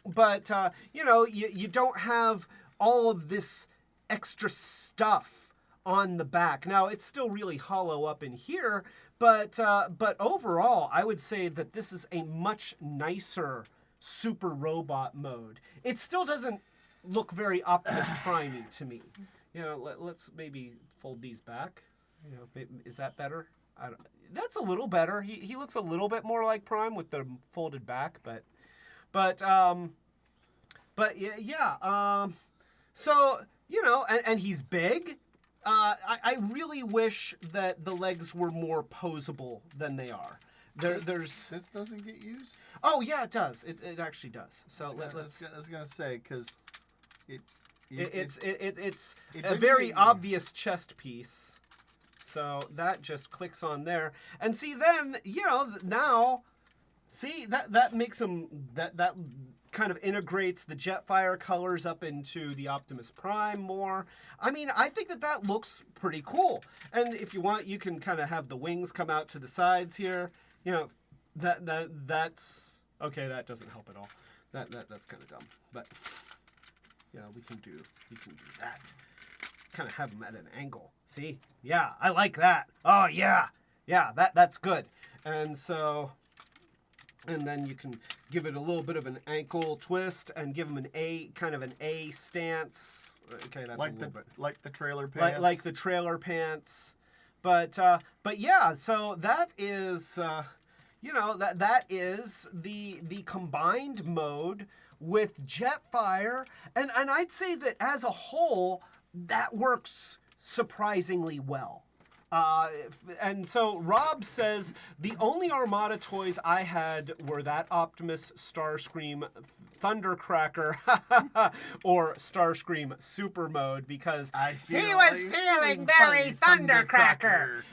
But you know, you don't have all of this extra stuff on the back. Now it's still really hollow up in here, but overall, I would say that this is a much nicer super robot mode. It still doesn't look very Optimus Prime-y to me. You know, let's maybe fold these back. You know, is that better? That's a little better. He looks a little bit more like Prime with the folded back, but yeah. So you know, and he's big. I really wish that the legs were more posable than they are. There's this doesn't get used. Oh yeah, it does. It actually does. So I was gonna say because it's a very obvious chest piece. So that just clicks on there, and see then you know now, see that makes them that kind of integrates the Jetfire colors up into the Optimus Prime more. I mean, I think that looks pretty cool. And if you want, you can kind of have the wings come out to the sides here. You know, that's okay. That doesn't help at all. That's kind of dumb. But yeah, we can do that. Kind of have them at an angle. See? Yeah, I like that. Oh yeah, that's good. And so. And then you can give it a little bit of an ankle twist and give them an A stance. Okay, that's like a little bit like the trailer pants. Like the trailer pants. But yeah, so that is you know that is the combined mode with Jetfire, and I'd say that as a whole that works surprisingly well. And so Rob says, the only Armada toys I had were that Optimus Starscream Thundercracker or Starscream Super Mode because he was feeling very Thundercracker.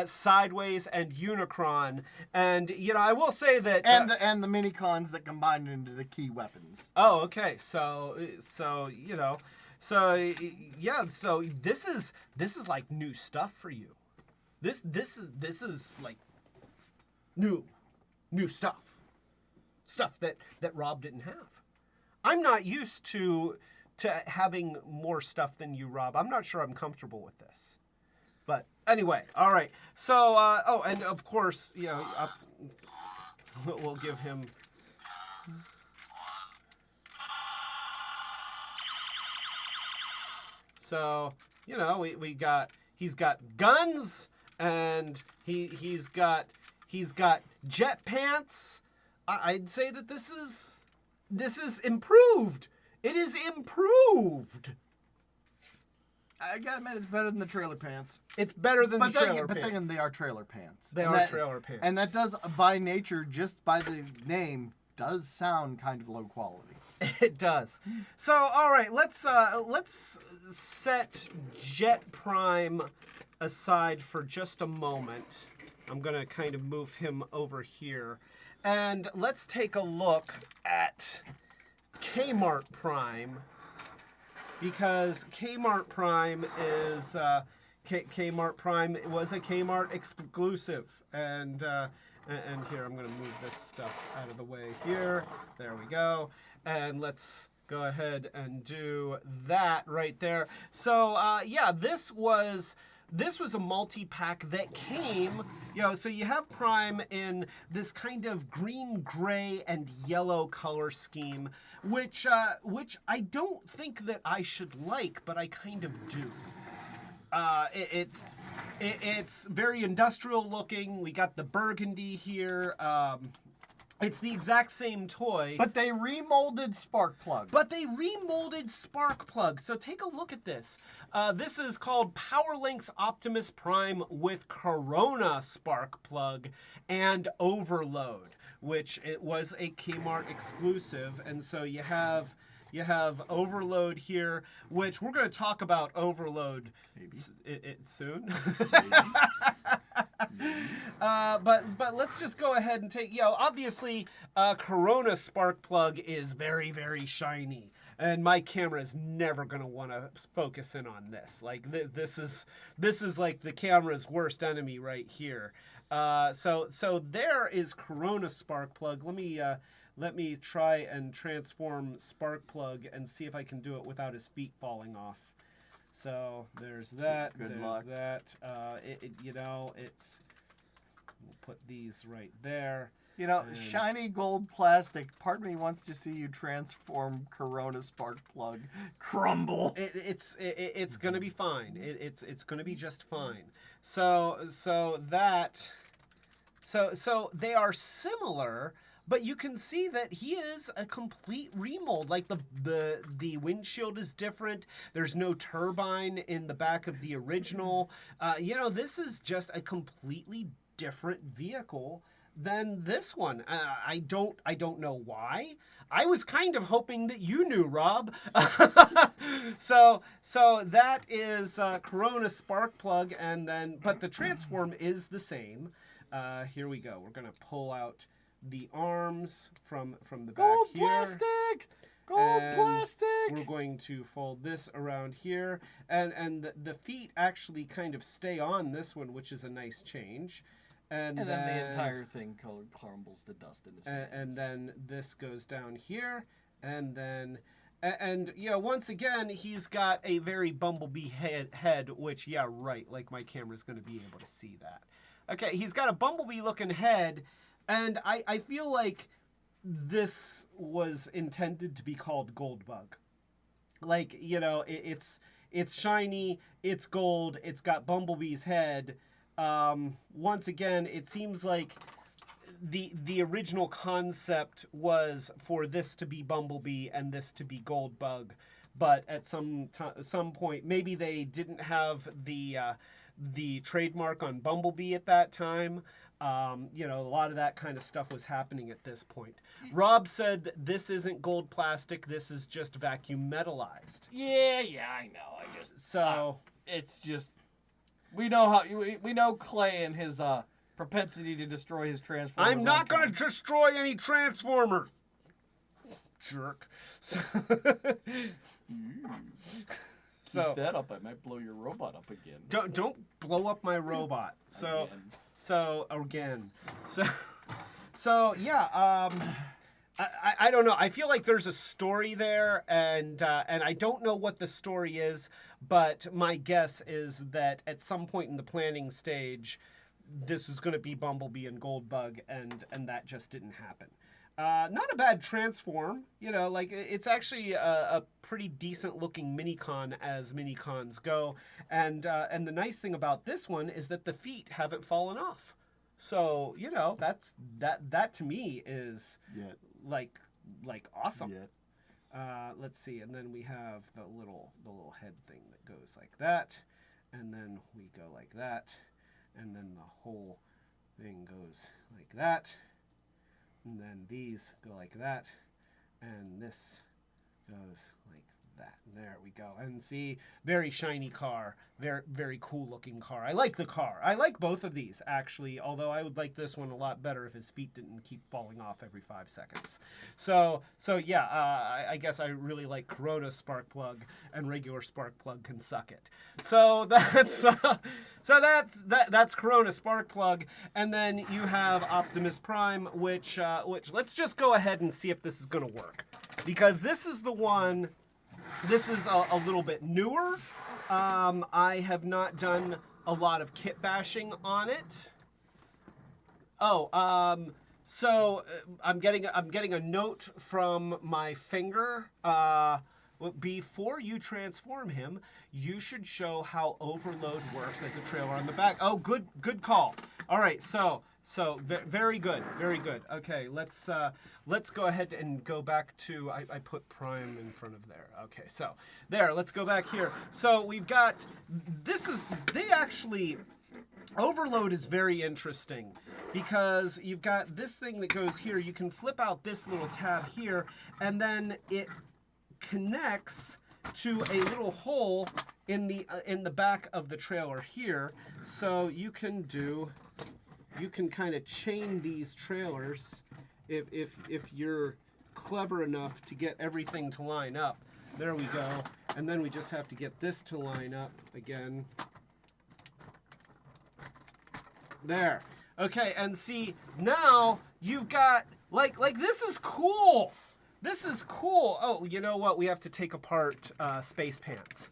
Sideways and Unicron. And, you know, I will say that... And the Minicons that combined into the key weapons. Oh, okay. So you know... So yeah, so this is like new stuff for you. This is like new stuff. Stuff that Rob didn't have. I'm not used to having more stuff than you, Rob. I'm not sure I'm comfortable with this. But anyway, all right. So oh, and of course, you know, we'll give him. So, you know, he's got guns and he's got jet pants. I'd say that this is improved. It is improved. I gotta admit, it's better than the trailer pants. It's better than the trailer pants. But then they are trailer pants. They are trailer pants. And that does, by nature, just by the name, does sound kind of low quality. It does. So, all right, let's set Jet Prime aside for just a moment. I'm gonna kind of move him over here, and let's take a look at Kmart Prime, because Kmart Prime was a Kmart exclusive, and And here, I'm going to move this stuff out of the way here. There we go. And let's go ahead and do that right there. So, yeah, this was a multi-pack that came, so you have Prime in this kind of green, gray, and yellow color scheme, which I don't think that I should like, but I kind of do. It's very industrial looking. We got the burgundy here. It's the exact same toy. But they remolded Sparkplug. So take a look at this. This is called Powerlink's Optimus Prime with Corona Sparkplug and Overload, which it was a Kmart exclusive. And so you have Overload here, which we're going to talk about Overload soon. But let's just go ahead and take, obviously, Corona Sparkplug is very, very shiny. And my camera is never going to want to focus in on this. Like, this is like the camera's worst enemy right here. So there is Corona Sparkplug. Let me try and transform Sparkplug and see if I can do it without his feet falling off. So there's that. Good luck. That. We'll put these right there. Shiny gold plastic. Part of me wants to see you transform Corona Sparkplug crumble. It's gonna be fine. It's gonna be just fine. So they are similar. But you can see that he is a complete remold. Like the windshield is different. There's no turbine in the back of the original. This is just a completely different vehicle than this one. I don't know why. I was kind of hoping that you knew, Rob. So that is Corona Sparkplug, but the transform is the same. Here we go. We're gonna pull out the arms from the back here. Gold plastic! We're going to fold this around here. And the feet actually kind of stay on this one, which is a nice change. And then the entire thing crumbles to dust in his hands. And then this goes down here. And then... once again, he's got a very Bumblebee head, which, yeah, right, like my camera's going to be able to see that. Okay, he's got a Bumblebee-looking head. And I feel like this was intended to be called Goldbug. Like, it's shiny, it's gold, it's got Bumblebee's head. Once again, it seems like the original concept was for this to be Bumblebee and this to be Goldbug. But at some point, maybe they didn't have the trademark on Bumblebee at that time. A lot of that kind of stuff was happening at this point. Rob said that this isn't gold plastic. This is just vacuum metallized. Yeah, I know. It's just we know Clay and his propensity to destroy his Transformers. I'm not going to destroy any Transformers. Jerk. Keep that up. I might blow your robot up again. Don't blow up my robot. I don't know. I feel like there's a story there, and I don't know what the story is, but my guess is that at some point in the planning stage, this was going to be Bumblebee and Goldbug, and that just didn't happen. Not a bad transform, it's actually a pretty decent looking Minicon as Minicons go, and the nice thing about this one is that the feet haven't fallen off. So that to me is like awesome. Let's see, and then we have the little head thing that goes like that, and then we go like that, and then the whole thing goes like that. And then these go like that, and this goes like that. There we go. And see, very shiny car. Very, very cool looking car. I like the car. I like both of these, actually, although I would like this one a lot better if his feet didn't keep falling off every 5 seconds. So yeah, I guess I really like Corona spark plug, and regular spark plug can suck it. So that's that's Corona spark plug, and then you have Optimus Prime, which let's just go ahead and see if this is gonna work, because this is the one. This is a little bit newer. I have not done a lot of kit bashing on it. So I'm getting a note from my finger. Before you transform him, you should show how Overload works as a trailer on the back. Oh, good call. All right, so very good, very good. Okay, let's go ahead and go back to, I put Prime in front of there. Okay, so there, let's go back here. So we've got, Overload is very interesting because you've got this thing that goes here. You can flip out this little tab here, and then it connects to a little hole in the back of the trailer here. So you can kind of chain these trailers if you're clever enough to get everything to line up. There we go. And then we just have to get this to line up again. There. Okay, and see, now you've got, like this is cool. This is cool. Oh, you know what? We have to take apart Space Pants,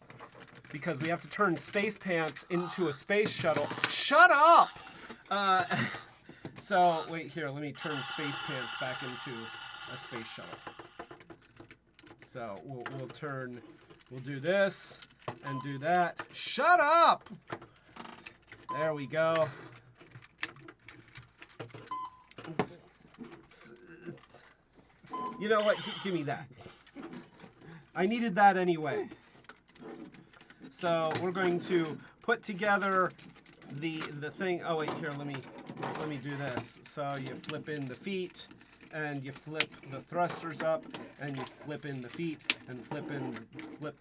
because we have to turn Space Pants into a space shuttle. Shut up! So, wait here, let me turn Space Pants back into a space shuttle. So, we'll do this and do that. Shut up! There we go. You know what? Give me that. I needed that anyway. So, we're going to put together the thing. Oh wait, here, let me do this. So you flip in the feet, and you flip the thrusters up, and you flip in the feet, and flip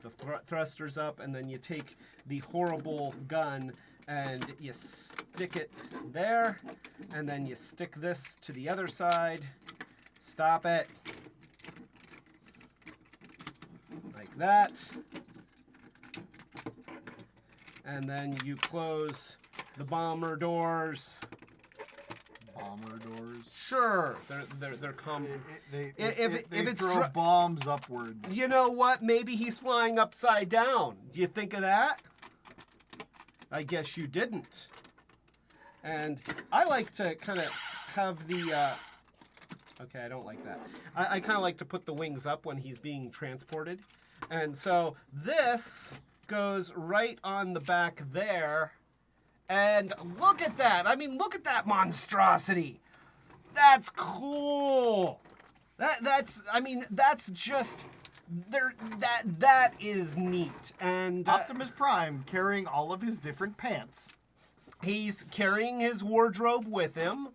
the thrusters up, and then you take the horrible gun and you stick it there, and then you stick this to the other side. Stop it. Like that. And then you close the bomber doors. Bomber doors? Sure, they're common. They throw bombs upwards. You know what? Maybe he's flying upside down. Do you think of that? I guess you didn't. And I like to kind of have the. Okay, I don't like that. I kind of like to put the wings up when he's being transported, and so this goes right on the back there. And look at that. I mean, look at that monstrosity. That's cool. That's just there. That is neat. And Optimus Prime carrying all of his different pants. He's carrying his wardrobe with him.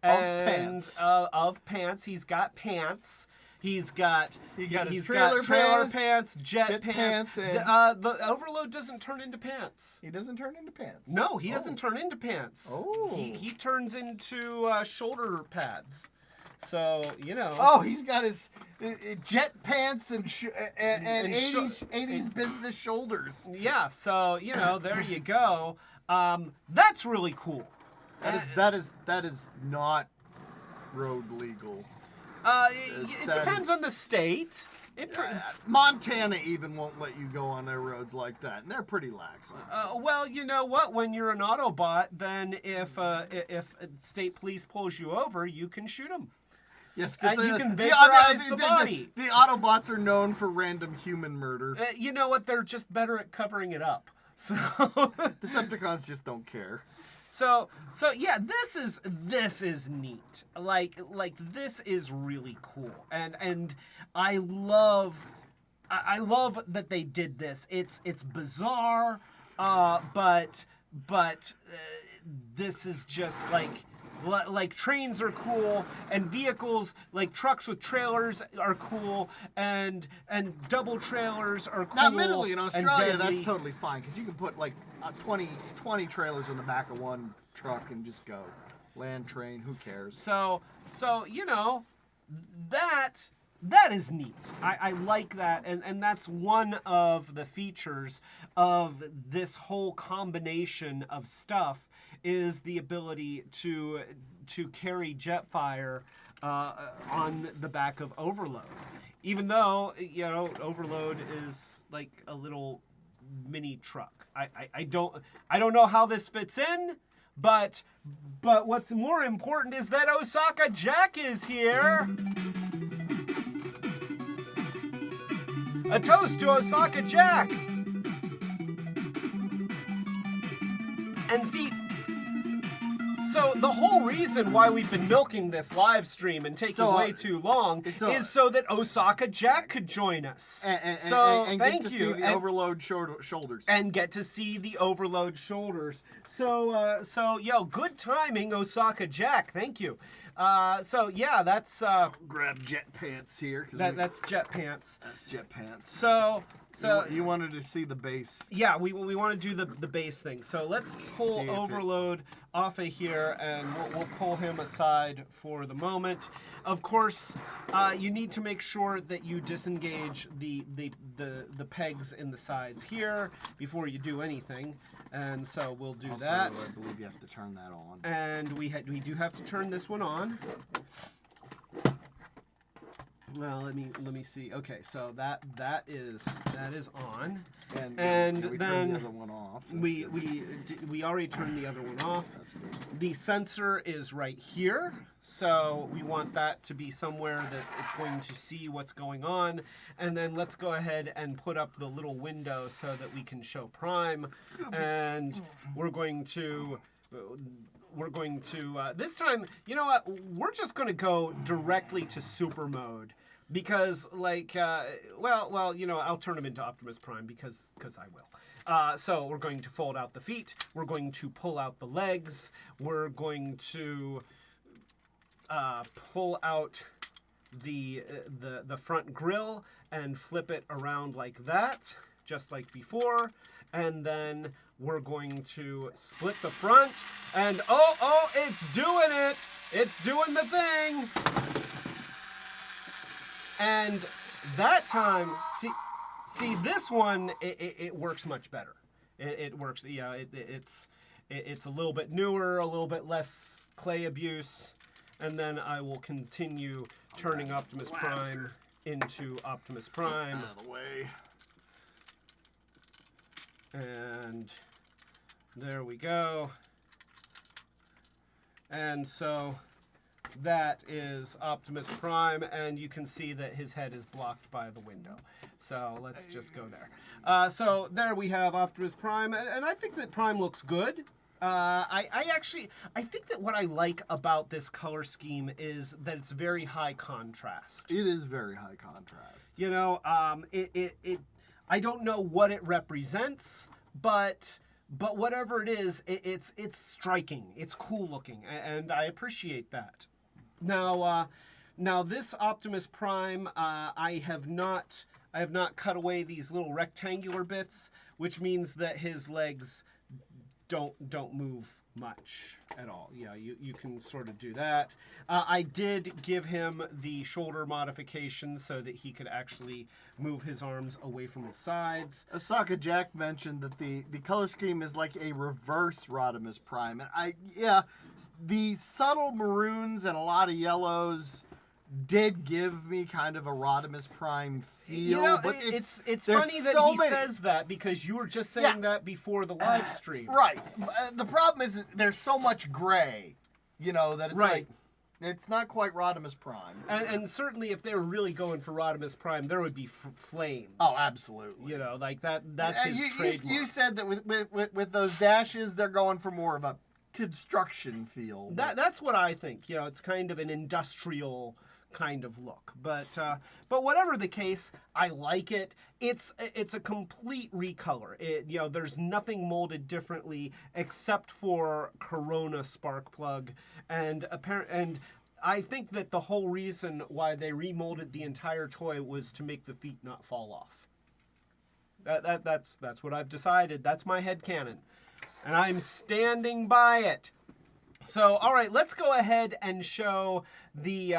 Of pants. He's got pants. He's got his trailer pants, jet pants. And the Overload doesn't turn into pants. He doesn't turn into pants. No, he doesn't turn into pants. Oh. He turns into shoulder pads. So, you know. Oh, he's got his jet pants and 80s business shoulders. Yeah, so, you know, there you go. That's really cool. That is not road legal. It depends on the state. Montana even won't let you go on their roads like that, and they're pretty lax. Well, you know what? When you're an Autobot, then if state police pulls you over, you can shoot them. Yes, and you can vaporize the body. The Autobots are known for random human murder. You know what? They're just better at covering it up. So Decepticons just don't care. So yeah, this is neat. Like this is really cool, and I love that they did this. It's bizarre, but this is just like like trains are cool, and vehicles like trucks with trailers are cool, and double trailers are cool. Now, admittedly, in and Australia, deadly. that's totally fine because you can put like 20 trailers in the back of one truck and just go. Land, train, who cares? So that is neat. I like that, and that's one of the features of this whole combination of stuff is the ability to carry Jetfire on the back of Overload. Even though, Overload is like a little mini truck. I don't know how this fits in, but what's more important is that Osaka Jack is here. A toast to Osaka Jack. And see, so the whole reason why we've been milking this live stream and taking way too long is so that Osaka Jack could join us. And thank get to you. see the Overload shoulders. And get to see the Overload shoulders. So good timing, Osaka Jack. Thank you. That's grab Jet Pants here. that's Jet Pants. That's Jet Pants. So you wanted to see the base. Yeah, we want to do the base thing. So let's pull Overload off of here, and we'll pull him aside for the moment. Of course, you need to make sure that you disengage the pegs in the sides here before you do anything. And so we'll do that. I believe you have to turn that on. And we do have to turn this one on. Well, let me see. Okay, so that is on, and then turn the other one off. we already turned the other one off. That's good. The sensor is right here, so we want that to be somewhere that it's going to see what's going on. And then let's go ahead and put up the little window so that we can show Prime. And we're going to this time, you know what? We're just going to go directly to super mode. Because, I'll turn him into Optimus Prime because I will. So we're going to fold out the feet. We're going to pull out the legs. We're going to pull out the front grille and flip it around like that, just like before. And then we're going to split the front. And it's doing it! It's doing the thing! And that time, see this one, it works much better. It works, it's a little bit newer, a little bit less clay abuse, and then I will continue turning Optimus Prime into Optimus Prime. Out of the way. And there we go. And so that is Optimus Prime, and you can see that his head is blocked by the window. So let's just go there. So there we have Optimus Prime, and I think that Prime looks good. I think that what I like about this color scheme is that it's very high contrast. It is very high contrast. I don't know what it represents, but whatever it is, it's striking. It's cool looking, and I appreciate that. Now this Optimus Prime, I have not cut away these little rectangular bits, which means that his legs don't move much at all. Yeah, you can sort of do that. I did give him the shoulder modification so that he could actually move his arms away from his sides. Osaka Jack mentioned that the color scheme is like a reverse Radimus Prime. And the subtle maroons and a lot of yellows did give me kind of a Radimus Prime feel. But it's funny that so he many... says that because you were just saying that before the live stream. Right. The problem is there's so much gray, that it's like, it's not quite Radimus Prime. And certainly if they were really going for Radimus Prime, there would be flames. Oh, absolutely. Like that's his trademark. You said that with those dashes, they're going for more of a construction feel. That's what I think. It's kind of an industrial kind of look. But whatever the case, I like it. It's a complete recolor. There's nothing molded differently except for Corona spark plug, and I think that the whole reason why they remolded the entire toy was to make the feet not fall off. That's what I've decided. That's my headcanon, and I'm standing by it. So, all right, let's go ahead and show the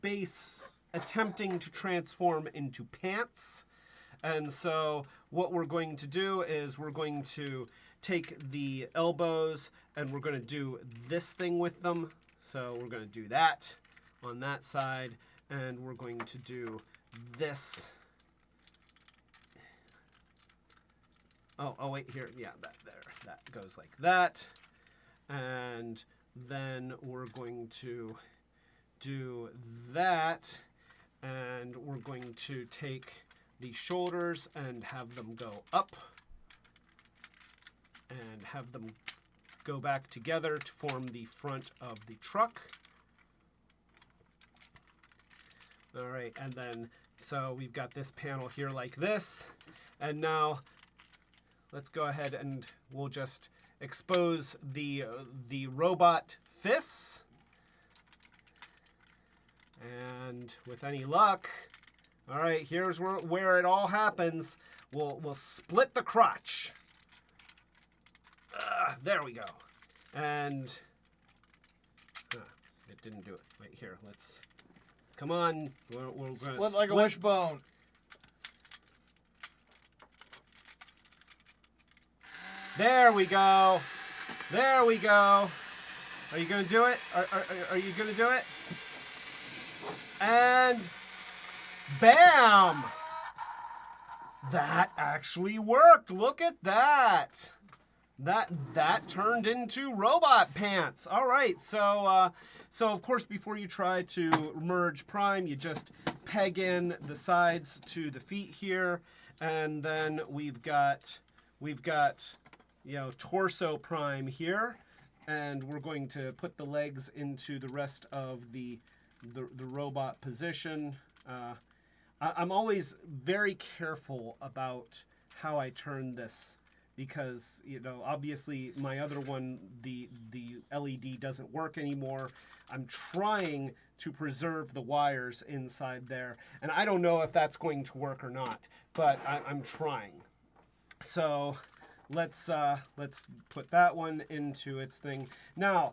base attempting to transform into pants. And so what we're going to do is we're going to take the elbows and we're going to do this thing with them. So we're going to do that on that side, and we're going to do this. Oh wait, here, yeah, that goes like that. And then we're going to do that, and we're going to take the shoulders and have them go up and have them go back together to form the front of the truck. All right, and then so we've got this panel here like this, and now let's go ahead and we'll just expose the robot fists. And with any luck, all right, here's where it all happens. We'll split the crotch. There we go. And it didn't do it. Wait, here, let's. Come on. We're gonna Split like a wishbone. There we go. There we go. Are you gonna do it? Are you gonna do it? And bam! That actually worked. Look at that. That turned into robot pants. All right, so of course before you try to merge Prime, you just peg in the sides to the feet here, and then we've got torso Prime here, and we're going to put the legs into the rest of the robot position. I'm always very careful about how I turn this, because obviously my other one, the LED doesn't work anymore. I'm trying to preserve the wires inside there, and I don't know if that's going to work or not, but I'm trying. So let's put that one into its thing. Now,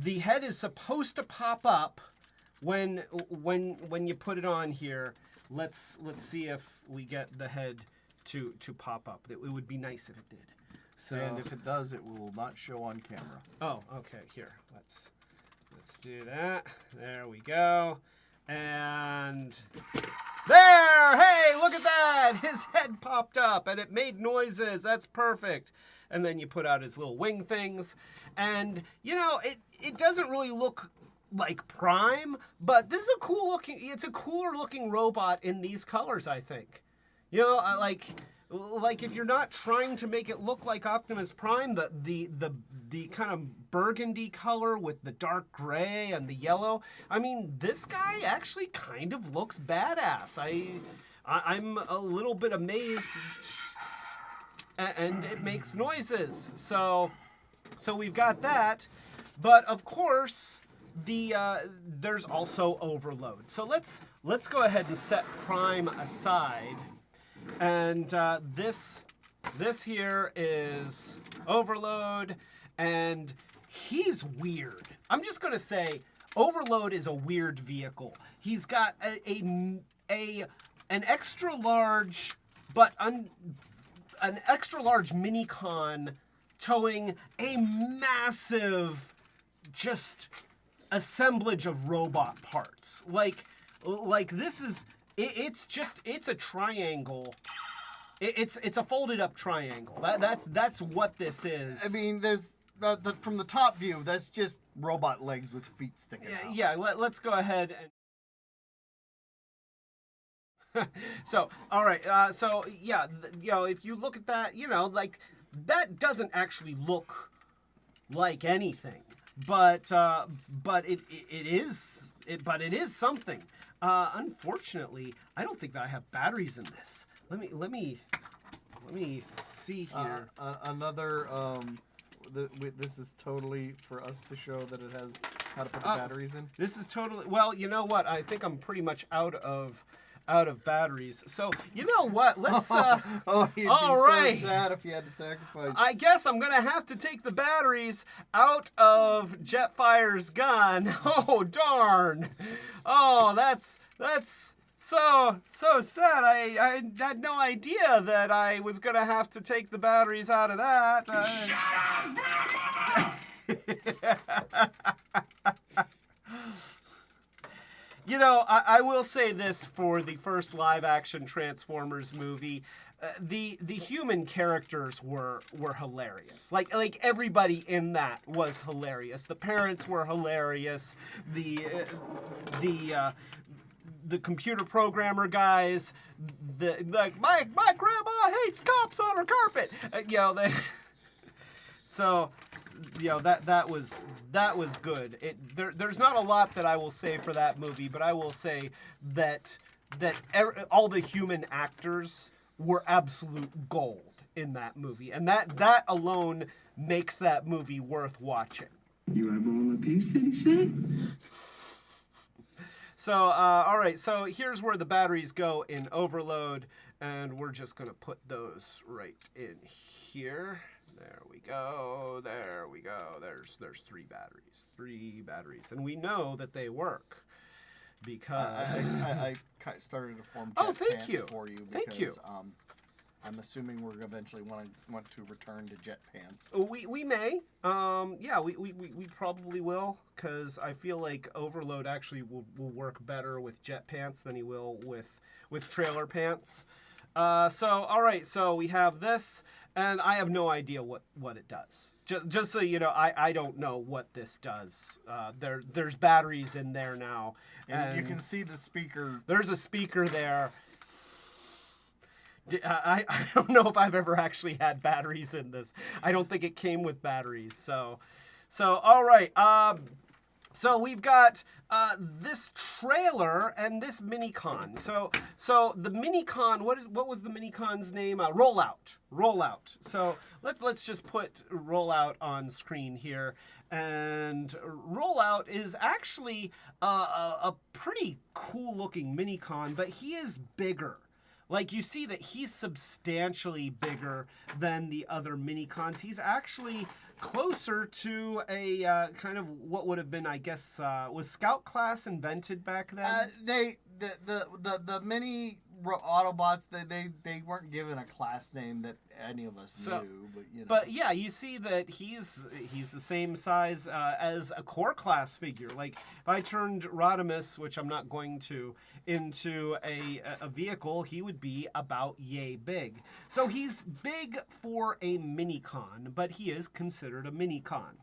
the head is supposed to pop up when you put it on here. Let's see if we get the head to pop up. It would be nice if it did. So, and if it does, it will not show on camera. Oh, okay. Here, let's do that. There we go. And there! Hey, look at that! His head popped up and it made noises. That's perfect. And then you put out his little wing things, and it doesn't really look like Prime, but this is it's a cooler looking robot in these colors, I think. Like if you're not trying to make it look like Optimus Prime, the kind of burgundy color with the dark gray and the yellow, I mean, this guy actually kind of looks badass. I'm a little bit amazed, and it makes noises. So we've got that, but of course there's also Overload. So let's go ahead and set Prime aside. And this here is Overload, and he's weird. I'm just gonna say Overload is a weird vehicle. He's got an extra large, but an extra large Minicon towing a massive just assemblage of robot parts. Like this is. It's a triangle. It's a folded up triangle. That's what this is. I mean, there's from the top view, that's just robot legs with feet sticking out. Yeah. Let's go ahead and. So all right. So yeah. If you look at that, like that doesn't actually look like anything. it is something. Unfortunately, I don't think that I have batteries in this. Let me see here. Another this is totally for us to show that it has how to put the batteries in. This is totally, well, you know what? I think I'm pretty much out of batteries. So, you know what? Let's you'd be so sad if you had to sacrifice. I guess I'm going to have to take the batteries out of Jetfire's gun. Oh, darn. Oh, that's so sad. I had no idea that I was going to have to take the batteries out of that. You know, I will say this for the first live-action Transformers movie. The human characters were hilarious. Like everybody in that was hilarious. The parents were hilarious. The computer programmer guys, my grandma hates cops on her carpet. So, you know, that was good. There's not a lot that I will say for that movie, but I will say that all the human actors were absolute gold in that movie, and that alone makes that movie worth watching. You ever on a piece, 50 Cent? So, all right, so here's where the batteries go in Overload, and we're just going to put those right in here. There we go. There we go. There's three batteries, and we know that they work because I started to form Oh, jet thank pants you. for you because Thank you. I'm assuming we're eventually want to return to jet pants. we may. Yeah, we probably will, because I feel like Overload actually will work better with jet pants than he will with trailer pants. So all right, so we have this, and I have no idea what it does. Just so you know, I don't know what this does. There's batteries in there now, And you can see the speaker. There's a speaker there. I don't know if I've ever actually had batteries in this. I don't think it came with batteries. So all right. So we've got this trailer and this Minicon. So the Minicon, what was the Minicon's name? Rollout. So let's just put Rollout on screen here. And Rollout is actually a pretty cool looking Minicon, but he is bigger. Like, you see that he's substantially bigger than the other Minicons. He's actually closer to a kind of what would have been, I guess, was Scout Class invented back then? The mini Autobots, they weren't given a class name that any of us knew, but you know. But yeah, you see that he's the same size as a core class figure. Like, if I turned Radimus, which I'm not going to, into a vehicle, he would be about yay big. So he's big for a Minicon, but he is considered a Minicon.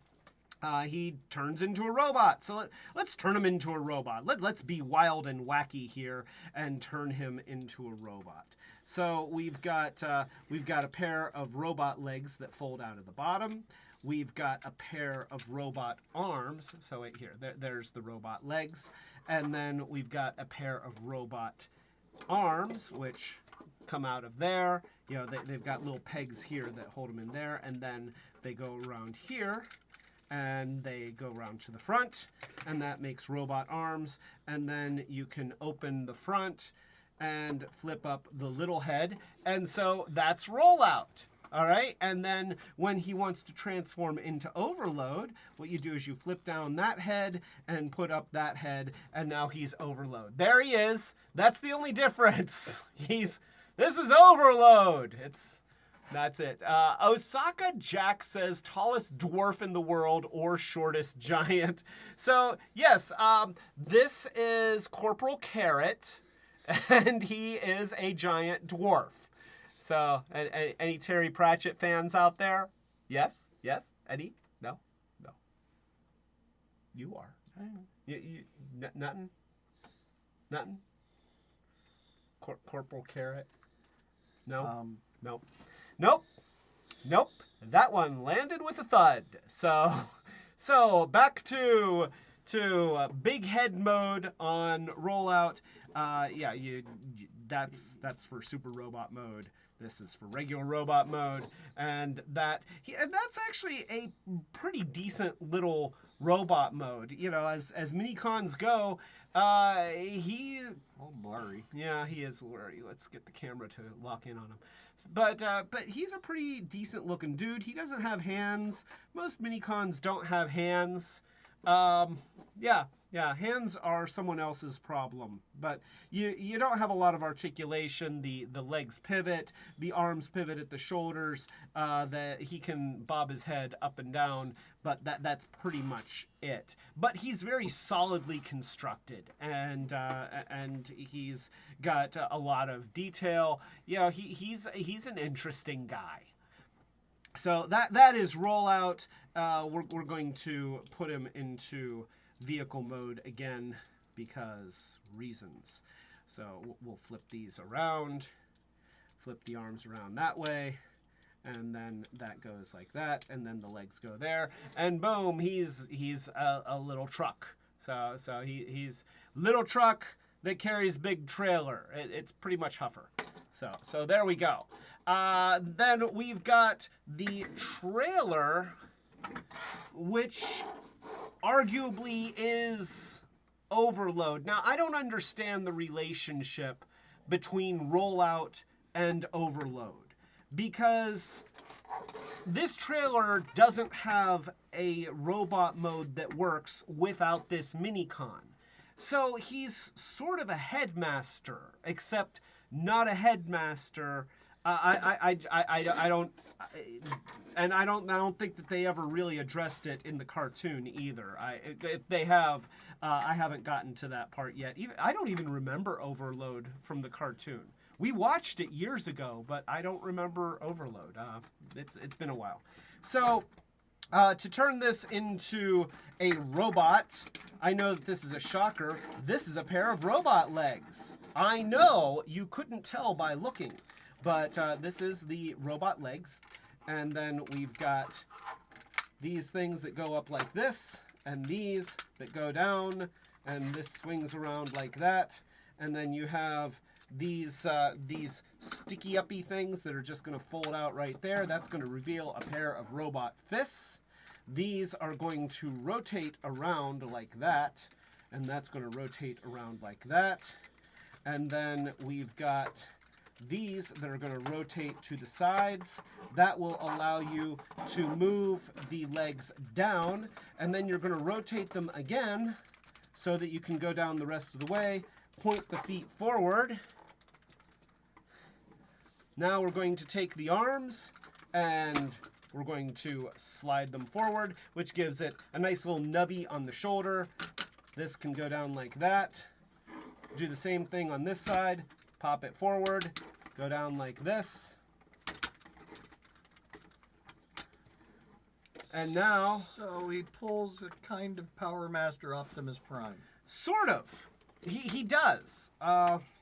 He turns into a robot. So let's turn him into a robot. Let's be wild and wacky here and turn him into a robot. So we've got a pair of robot legs that fold out of the bottom. We've got a pair of robot arms. So wait here, there's the robot legs. And then we've got a pair of robot arms, which come out of there. You know, they've got little pegs here that hold them in there. And then they go around here. And they go around to the front, and that makes robot arms. And then you can open the front and flip up the little head. And so that's Rollout. All right. And then when he wants to transform into Overload, what you do is you flip down that head and put up that head. And now he's Overload. There he is. That's the only difference. This is Overload. That's it. Osaka Jack says tallest dwarf in the world or shortest giant. So yes, this is Corporal Carrot, and he is a giant dwarf. So any Terry Pratchett fans out there? Yes? Eddie? No. You are. Nothing. Corporal Carrot. No. Nope. That one landed with a thud. So So back to big head mode on rollout. Yeah, that's for super robot mode. This is for regular robot mode, and that's actually a pretty decent little robot mode. You know, as Minicons go, he. Oh, blurry. Yeah, he is blurry. Let's get the camera to lock in on him. But he's a pretty decent looking dude. He doesn't have hands. Most Minicons don't have hands. Yeah, hands are someone else's problem. But you don't have a lot of articulation. The legs pivot, the arms pivot at the shoulders. That he can bob his head up and down, but that's pretty much it. But he's very solidly constructed, and he's got a lot of detail. You know, he's an interesting guy. So that is rollout. We're going to put him into vehicle mode again because reasons. So we'll flip these around, flip the arms around that way, and then that goes like that, and then the legs go there, and boom, he's a little truck. So he's little truck that carries big trailer. It's pretty much Huffer. So there we go. Then we've got the trailer, which arguably is Overload. Now, I don't understand the relationship between Rollout and Overload, because this trailer doesn't have a robot mode that works without this Minicon. So he's sort of a headmaster, except not a headmaster. I don't think that they ever really addressed it in the cartoon either. If they have, I haven't gotten to that part yet. I don't even remember Overload from the cartoon. We watched it years ago, but I don't remember Overload. It's been a while. So to turn this into a robot, I know that this is a shocker. This is a pair of robot legs. I know you couldn't tell by looking. But this is the robot legs, and then we've got these things that go up like this, and these that go down, and this swings around like that, and then you have these sticky uppy things that are just going to fold out right there. That's going to reveal a pair of robot fists. These are going to rotate around like that, and that's going to rotate around like that, and then we've got these that are going to rotate to the sides. That will allow you to move the legs down, and then you're going to rotate them again so that you can go down the rest of the way. Point the feet forward. Now we're going to take the arms and we're going to slide them forward, which gives it a nice little nubby on the shoulder. This can go down like that. Do the same thing on this side. Pop it forward, go down like this. And now... So he pulls a kind of Power Master Optimus Prime. Sort of. He does.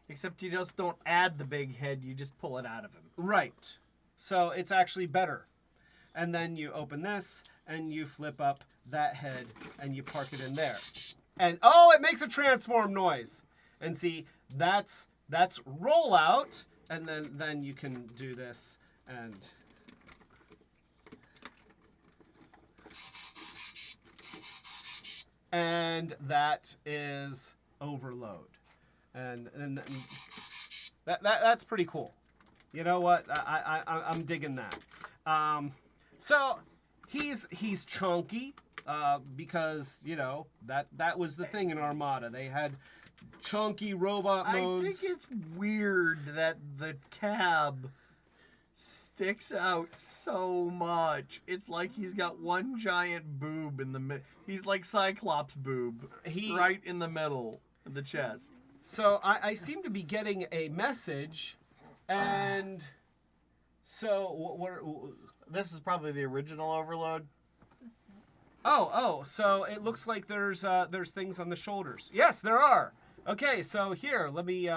Except you just don't add the big head, you just pull it out of him. Right. So it's actually better. And then you open this, and you flip up that head, and you park it in there. And, oh, it makes a transform noise. And see, that's rollout, and then you can do this, and... And that is Overload. And that's pretty cool. You know what? I'm digging that. So he's chunky because, you know, that was the thing in Armada. They had chunky robot modes. I think it's weird that the cab sticks out so much. It's like he's got one giant boob in the middle. He's like Cyclops boob right in the middle of the chest. So I seem to be getting a message, and so what This is probably the original Overload. Oh, so it looks like there's things on the shoulders. Yes, there are. Okay, so here, let me,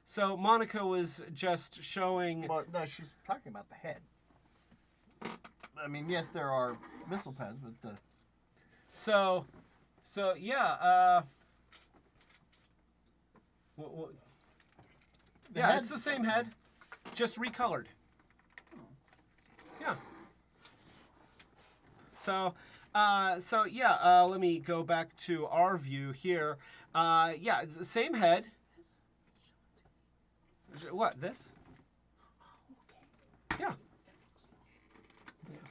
so Monica was just showing... Well, no, she's talking about the head. I mean, yes, there are missile pads, but the... So yeah. Yeah, head- it's the same head, just recolored. Yeah. So yeah, let me go back to our view here. Yeah, it's the same head. What, this? Yeah.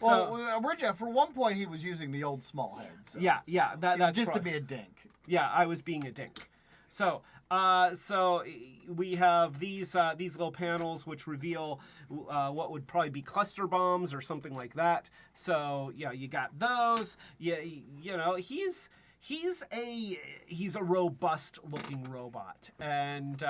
Well, originally, for one point, he was using the old small head. So yeah, that's just to probably- be a dink. Yeah, I was being a dink. So we have these little panels which reveal what would probably be cluster bombs or something like that. So yeah, you got those. Yeah, you know, he's a robust looking robot, and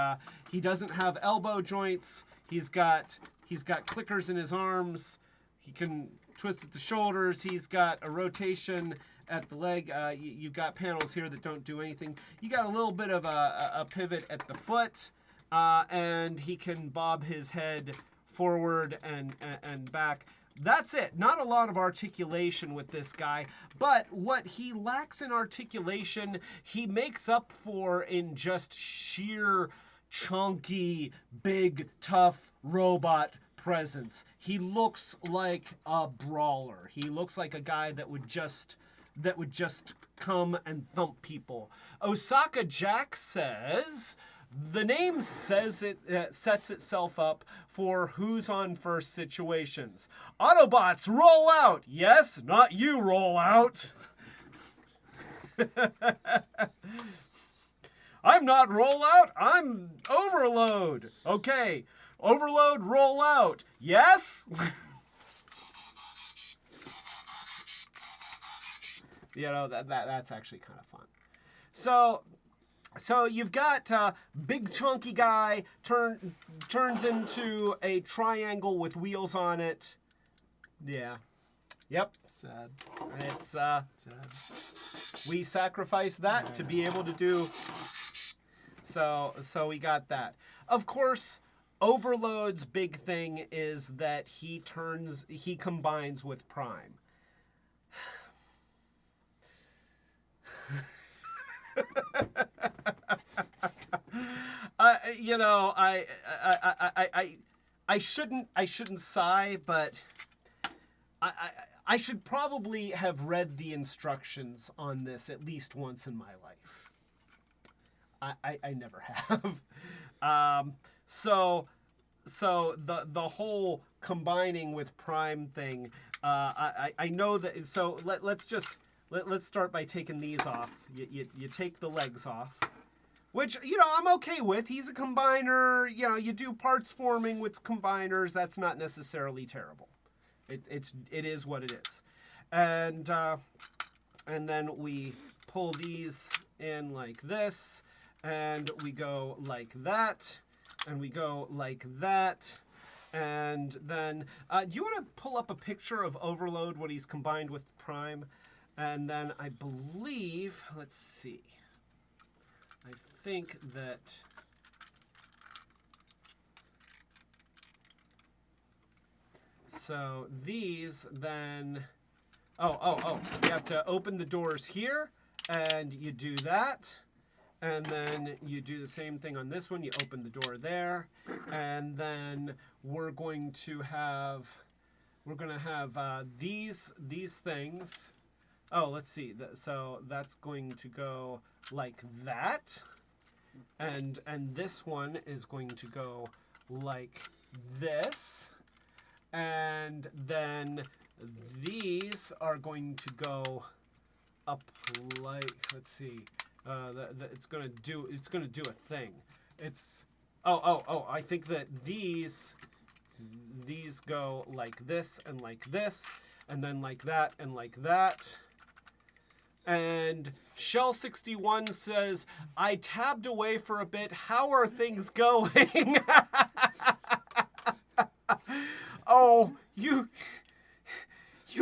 he doesn't have elbow joints. He's got clickers in his arms. He can twist at the shoulders. He's got a rotation at the leg. You've got panels here that don't do anything. You got a little bit of a pivot at the foot, and he can bob his head forward and back. That's it. Not a lot of articulation with this guy, but what he lacks in articulation, he makes up for in just sheer chunky, big, tough robot presence. He looks like a brawler. He looks like a guy that would just come and thump people. Osaka Jack says the name says it sets itself up for who's on first situations. Autobots, roll out! Yes, not you, roll out. I'm not roll out, I'm overload. Okay, overload, roll out. Yes? You know, that's actually kind of fun. So you've got big chunky guy turns into a triangle with wheels on it. Yeah. Yep. Sad. It's Sad. we sacrificed that to be able to do. So we got that. Of course, Overload's big thing is that he combines with Prime. You know, I shouldn't sigh, but I should probably have read the instructions on this at least once in my life. I never have. So the whole combining with Prime thing, I know that. So let's start by taking these off. You take the legs off, which, you know, I'm okay with. He's a combiner. You know, you do parts forming with combiners. That's not necessarily terrible. It is what it is. And then we pull these in like this, and we go like that, and we go like that. And then, do you want to pull up a picture of Overload when he's combined with Prime? And then I believe, let's see. I think that so these then you have to open the doors here, and you do that, and then you do the same thing on this one. You open the door there, and then we're going to have these things. Oh, let's see. So that's going to go like that. And this one is going to go like this. And then these are going to go up like, let's see. It's going to do a thing. It's I think that these go like this, and then like that, and like that. And Shell61 says, I tabbed away for a bit. How are things going? Oh, you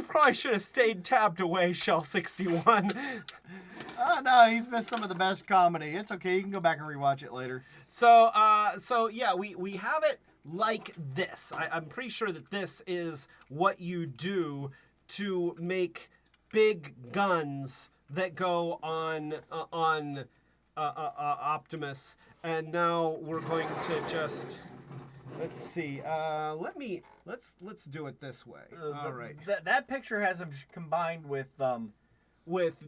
probably should have stayed tabbed away, Shell61. Oh, no, he's missed some of the best comedy. It's okay. You can go back and rewatch it later. So yeah, we have it like this. I'm pretty sure that this is what you do to make big guns that go on Optimus, and now we're going to just let's see. Let's do it this way. All right. That picture has him combined with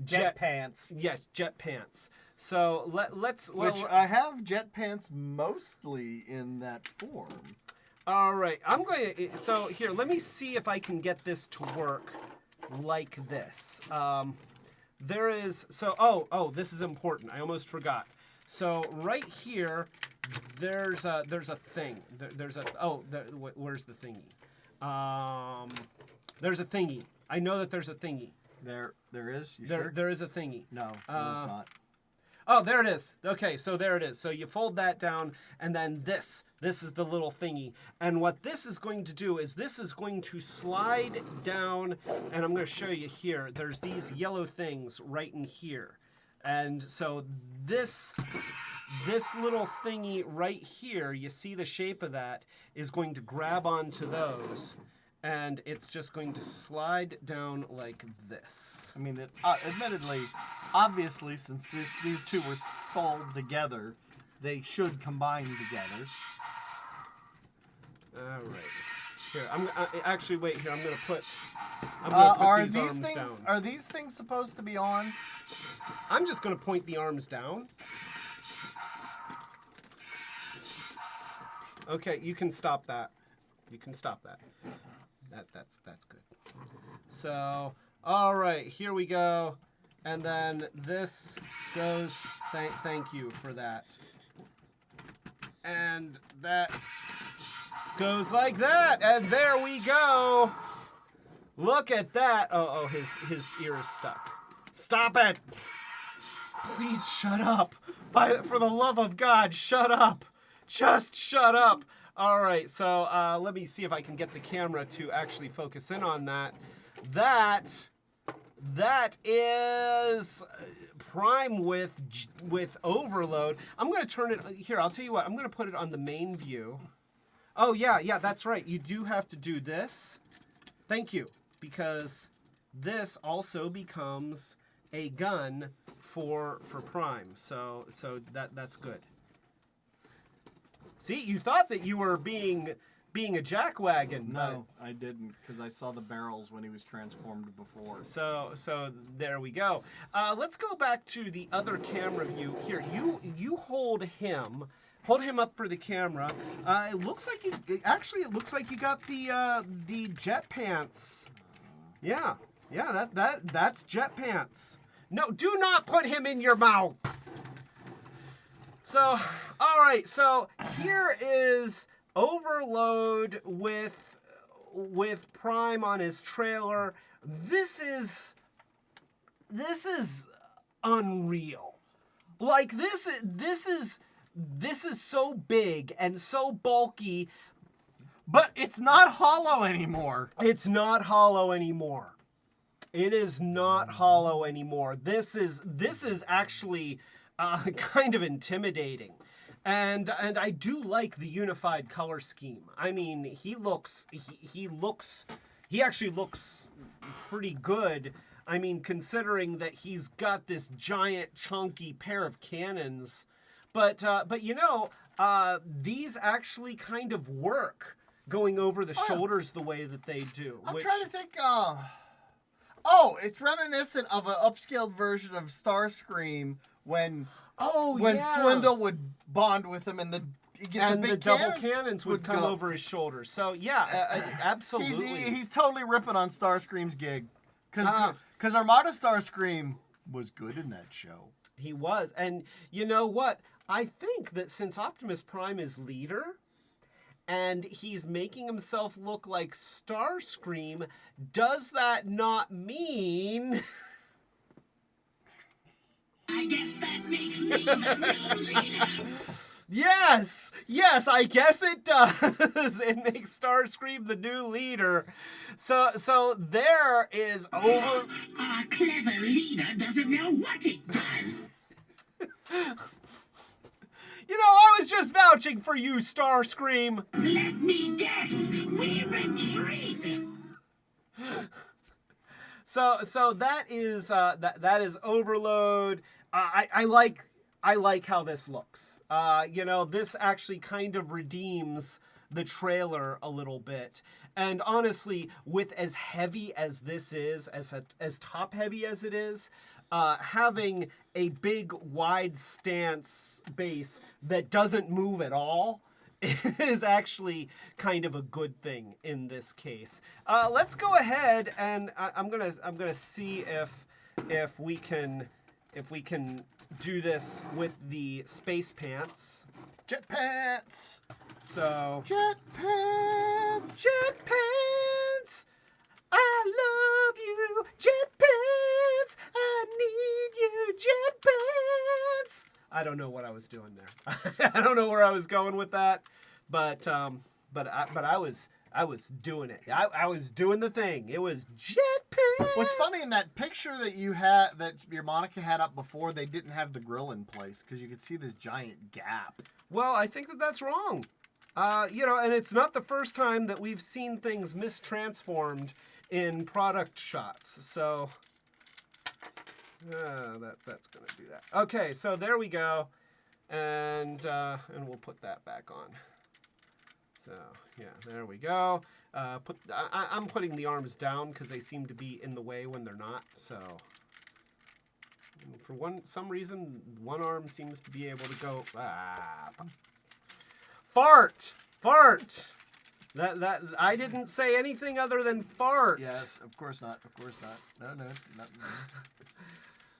jet pants. Yes, jet pants. So let's Which I have jet pants mostly in that form. All right, I'm going to. So here, let me see if I can get this to work like this. There is oh, this is important. I almost forgot. So right here, there's a thing. Where's the thingy? There's a thingy. I know that there's a thingy. There is. You There sure? there is a thingy. No, it's not. Oh, there it is. Okay, so there it is. So you fold that down, and then this is the little thingy. And what this is going to do is this is going to slide down, and I'm going to show you here. There's these yellow things right in here. And so this little thingy right here, you see the shape of that, is going to grab onto those. And it's just going to slide down like this. I mean, admittedly, obviously, since these two were sold together, they should combine together. All right. Here, actually wait. Here, I'm gonna put Are these arms down. Are these things supposed to be on? I'm just gonna point the arms down. Okay, you can stop that. You can stop that. That's good. So, all right, here we go, and then this goes. Thank you for that. And that goes like that, and there we go. Look at that. Oh, his ear is stuck. Stop it! Please shut up. For the love of God, shut up. Just shut up. All right, so let me see if I can get the camera to actually focus in on that. That is Prime with Overload. I'm going to turn it here. I'll tell you what. I'm going to put it on the main view. Oh yeah, that's right. You do have to do this. Thank you, because this also becomes a gun for Prime. So that's good. See, you thought that you were being a jackwagon. No, I didn't, because I saw the barrels when he was transformed before. So there we go. Let's go back to the other camera view. Here, you hold him. Hold him up for the camera. It looks like it looks like you got the jet pants. Yeah, that's jet pants. No, do not put him in your mouth. So, all right. So here is Overload with Prime on his trailer. This is unreal. Like this is so big and so bulky, But it's not hollow anymore. it's not hollow anymore. It is not hollow anymore. This is actually kind of intimidating. And I do like the unified color scheme. I mean, he actually looks pretty good. I mean, considering that he's got this giant chunky pair of cannons. But you know, these actually kind of work going over the shoulders the way that they do. I'm trying to think. Oh, it's reminiscent of an upscaled version of Starscream when Swindle would bond with him and the big double cannons would come go over his shoulders. So yeah, absolutely. He's totally ripping on Starscream's gig, because Armada Starscream was good in that show. He was, and you know what? I think that since Optimus Prime is leader, and he's making himself look like Starscream, does that not mean? I guess that makes me the real leader. Yes, I guess it does. It makes Starscream the new leader. So there is over. Our clever leader doesn't know what it does. You know, I was just vouching for you, Starscream. Let me guess, we retreat. So that is that is Overload. I like how this looks. This actually kind of redeems the trailer a little bit. And honestly, with as heavy as this is, as top heavy as it is, having a big wide stance base that doesn't move at all is actually kind of a good thing in this case. Let's go ahead and I'm gonna see if we can do this with the space pants. Jet pants. So Jet pants. jet pants. I love you, jet pants. I need you, jet pants. I don't know what I was doing there. I don't know where I was going with that, but I was doing it. I was doing the thing. It was jet pants. What's funny in that picture that you had, that your Monica had up before, they didn't have the grill in place because you could see this giant gap. Well, I think that's wrong. And it's not the first time that we've seen things mistransformed in product shots. So that's gonna do that. Okay, so there we go, and we'll put that back on. So yeah, there we go. I'm putting the arms down because they seem to be in the way when they're not. So for some reason, one arm seems to be able to go. Fart. That I didn't say anything other than fart. Yes, of course not. Of course not. No.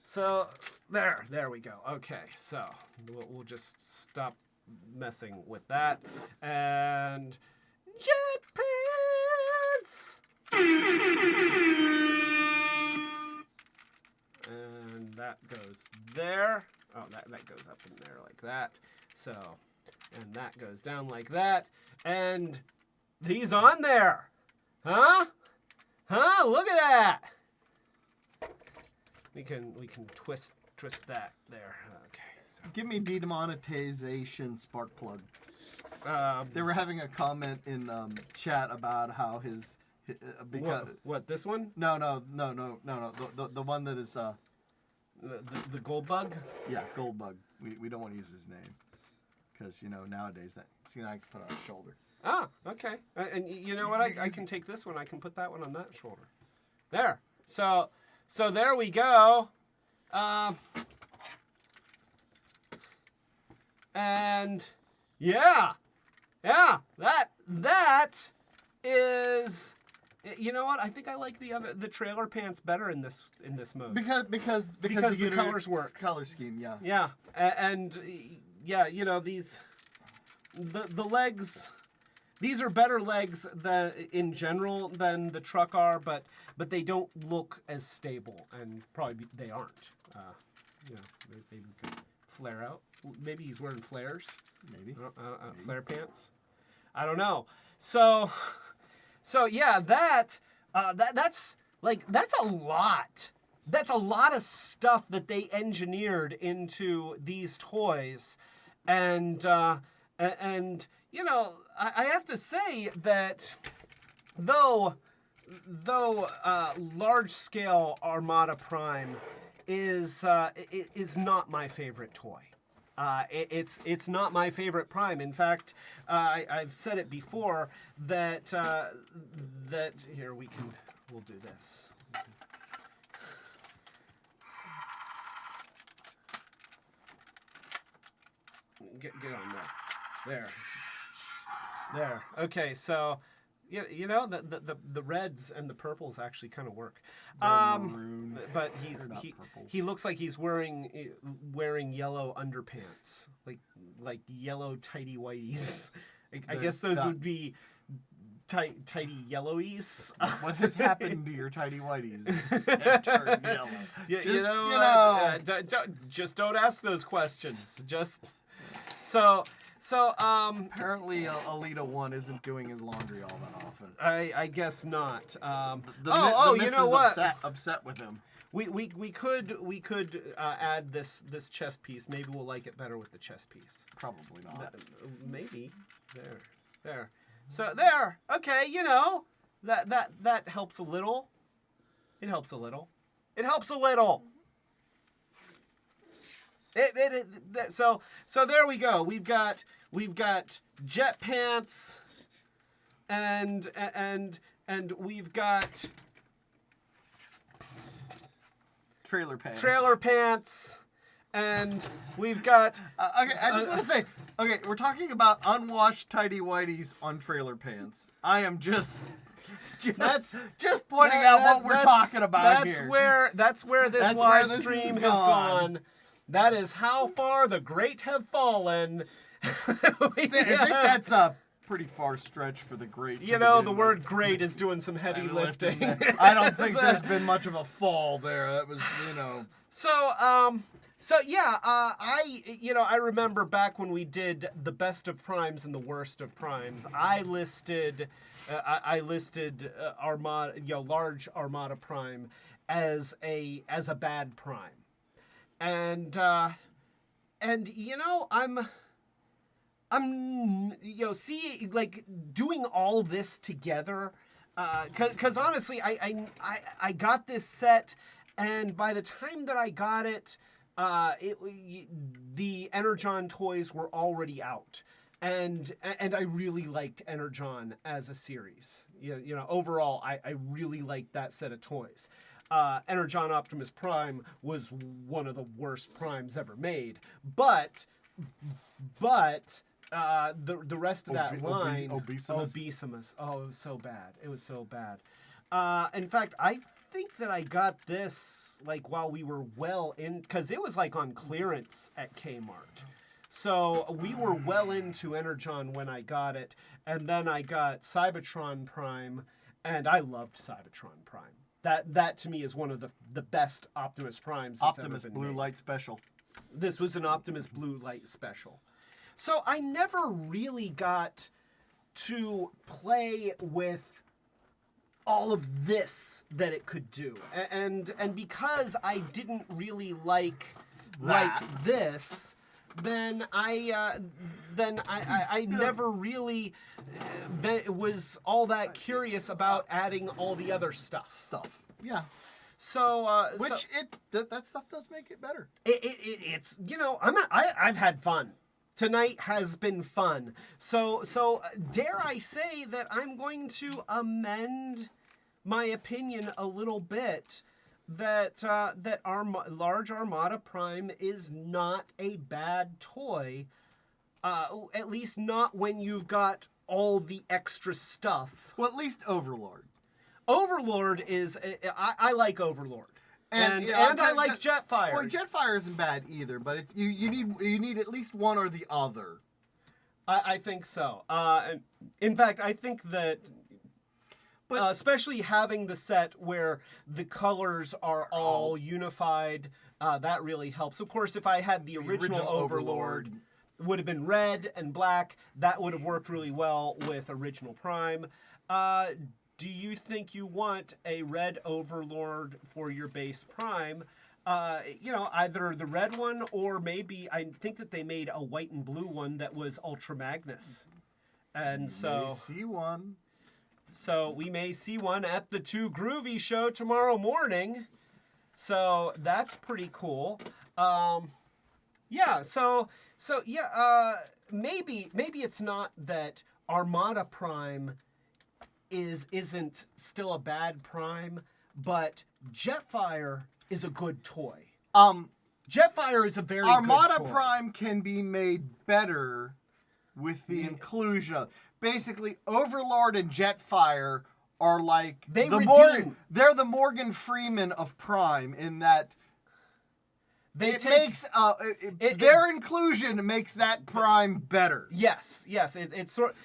So there we go. Okay, so we'll just stop messing with that. And jet pants. And that goes there. Oh, that goes up in there like that. So, and that goes down like that. And these on there. Huh? Look at that. We can twist that there. Okay. So. Give me demonetization spark plug. They were having a comment in chat about how his because what this one? No. The one that is the gold bug. Yeah, gold bug. We don't want to use his name because nowadays that I can put it on his shoulder. Ah, okay. And you know what? I can take this one. I can put that one on that shoulder. There. So there we go. And yeah, that is. You know what? I think I like the trailer pants better in this mode. Because the colors work. Color scheme, yeah. Yeah, and yeah, these the legs. These are better legs than in general than the truck are, but they don't look as stable, and probably they aren't. Maybe we could flare out. Maybe he's wearing flares. Maybe. Flare pants. I don't know. So yeah, that's a lot. That's a lot of stuff that they engineered into these toys, and I have to say that though large scale Armada Prime is not my favorite toy. It's not my favorite Prime. In fact, I've said it before that here we'll do this. Get on there. There. Okay, so the reds and the purples actually kind of work. Maroon. But purples. he looks like he's wearing yellow underpants, like yellow tighty whiteys. I guess those would be tighty yellowies. What has happened to your tidy whiteys? They've turned yellow. Just don't ask those questions. So apparently Alita 1 isn't doing his laundry all that often. I guess not. The you know what? Upset with him. We could add this chest piece. Maybe we'll like it better with the chest piece. Probably not. Maybe there. So there. Okay, that helps a little. It helps a little. It helps a little. So there we go. We've got jet pants, and we've got Trailer pants. trailer pants, and we've got Okay, I just want to say, okay, we're talking about unwashed tidy whities on trailer pants. I am just pointing out what we're talking about here. That's where this That's live where this stream has has gone. gone. That is how far the great have fallen. I think that's a pretty far stretch for the great. You know, the word great is doing some heavy lifting. I don't think there's been much of a fall there. That was, So yeah, I remember back when we did the best of primes and the worst of primes. I listed Armada, large Armada Prime as a bad prime, and I'm see, like, doing all this together, because honestly, I got this set, and by the time that I got it, the Energon toys were already out, and I really liked Energon as a series. Overall, I really liked that set of toys. Energon Optimus Prime was one of the worst primes ever made, but the rest of that line, Obesimus. Oh, it was so bad. It was so bad. In fact, I think that I got this like while we were well in, because it was like on clearance at Kmart. So we were well into Energon when I got it, and then I got Cybertron Prime, and I loved Cybertron Prime. That to me is one of the best Optimus Primes that's Optimus ever been Blue made. Light Special. This was an Optimus Blue Light Special. So I never really got to play with all of this that it could do. And because I didn't really like this, then I never really was all that curious about adding all the other stuff. Yeah. So that stuff does make it better. It's I've had fun. Tonight has been fun. So dare I say that I'm going to amend my opinion a little bit that large Armada Prime is not a bad toy. At least not when you've got all the extra stuff. Well, at least Overlord. Overlord is I like Overlord. And I like Jetfire. Well, Jetfire isn't bad either, but you need at least one or the other. I think so. In fact, I think that, especially having the set where the colors are all unified, that really helps. Of course, if I had the original Overlord, it would have been red and black. That would have worked really well with original Prime. Do you think you want a red Overlord for your base Prime? Either the red one or maybe I think that they made a white and blue one that was Ultra Magnus. And so may see one. So we may see one at the Too Groovy show tomorrow morning. So that's pretty cool. Maybe it's not that Armada Prime isn't still a bad prime, but Jetfire is a good toy. Jetfire is a very Armada good toy. Prime can be made better with the inclusion. Basically, Overlord and Jetfire are like they're the Morgan Freeman of Prime in that their inclusion makes that Prime better. Yes. It's sort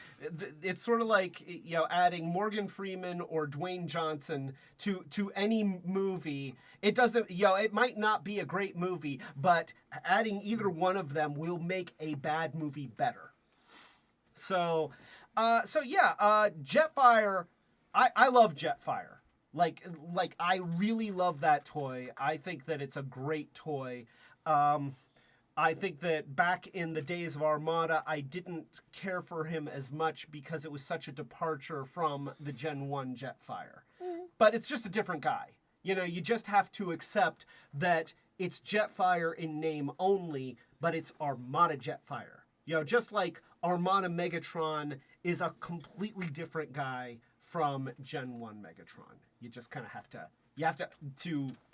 of like adding Morgan Freeman or Dwayne Johnson to any movie. It doesn't it might not be a great movie, but adding either one of them will make a bad movie better. So Jetfire, I love Jetfire. Like I really love that toy. I think that it's a great toy. I think that back in the days of Armada, I didn't care for him as much because it was such a departure from the Gen 1 Jetfire. But it's just a different guy. You just have to accept that it's Jetfire in name only, but it's Armada Jetfire. Just like Armada Megatron is a completely different guy from Gen 1 Megatron. You just kind of have to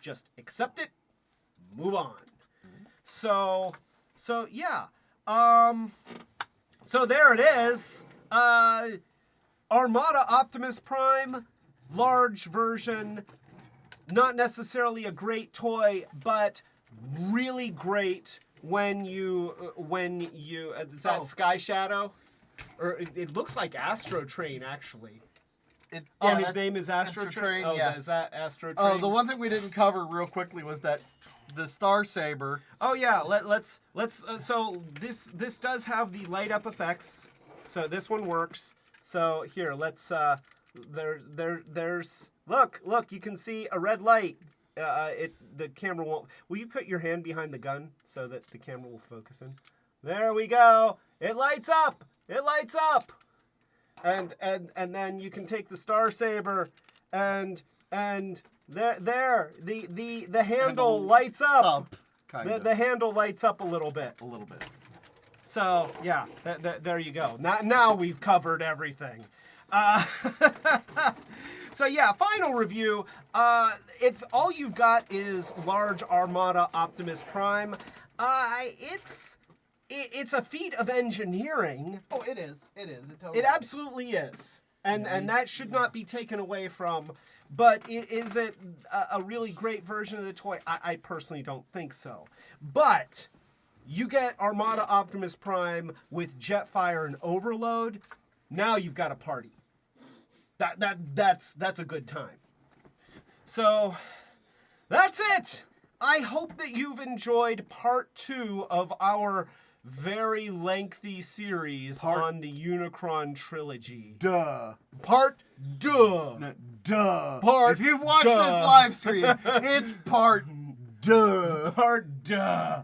just accept it, move on. So yeah. So there it is. Armada Optimus Prime, large version. Not necessarily a great toy, but really great when you is that Sky Shadow? Or it looks like Astro Train, actually. His name is Astro Train? Oh, yeah. Is that Astro Train? Oh, the one thing we didn't cover real quickly was that the Star Saber. Oh yeah, let's so this does have the light up effects. So this one works. So here, let's there's look, you can see a red light. The camera won't. Will you put your hand behind the gun so that the camera will focus in? There we go. It lights up. It lights up. And then you can take the Star Saber and there the handle lights up. The handle lights up a little bit. A little bit. So yeah, there you go. Now we've covered everything. So yeah, final review. If all you've got is large Armada Optimus Prime, it's a feat of engineering. Oh, it is. It is. It totally It absolutely is. And that should not be taken away from. But is it a really great version of the toy? I personally don't think so. But you get Armada Optimus Prime with Jetfire and Overload. Now you've got a party. That's a good time. So that's it. I hope that you've enjoyed part 2 of our very lengthy series on the Unicron trilogy. Part duh. Duh. Part if you've watched duh. this live stream, it's part duh. Part duh.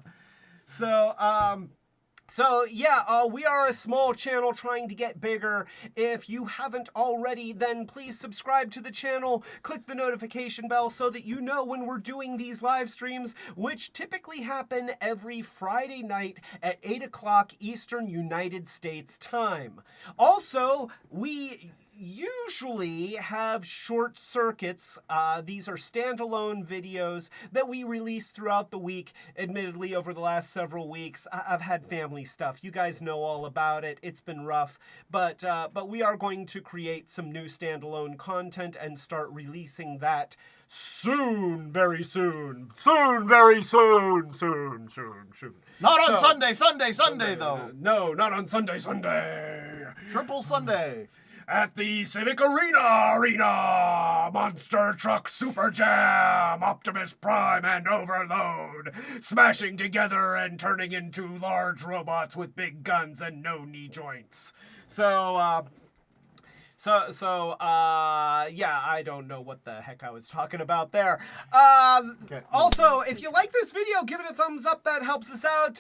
So yeah, we are a small channel trying to get bigger. If you haven't already, then please subscribe to the channel, click the notification bell so that you know when we're doing these live streams, which typically happen every Friday night at 8 o'clock Eastern United States time. Also, we usually have short circuits. These are standalone videos that we release throughout the week. Admittedly, over the last several weeks, I've had family stuff. You guys know all about it. It's been rough, but we are going to create some new standalone content and start releasing that soon, very soon. Soon, very soon. Soon. Not on Sunday though. No, not on Sunday. Triple Sunday. At the Civic Arena, Monster Truck Super Jam, Optimus Prime and Overload, smashing together and turning into large robots with big guns and no knee joints. Yeah, I don't know what the heck I was talking about there. Also, if you like this video, give it a thumbs up. That helps us out.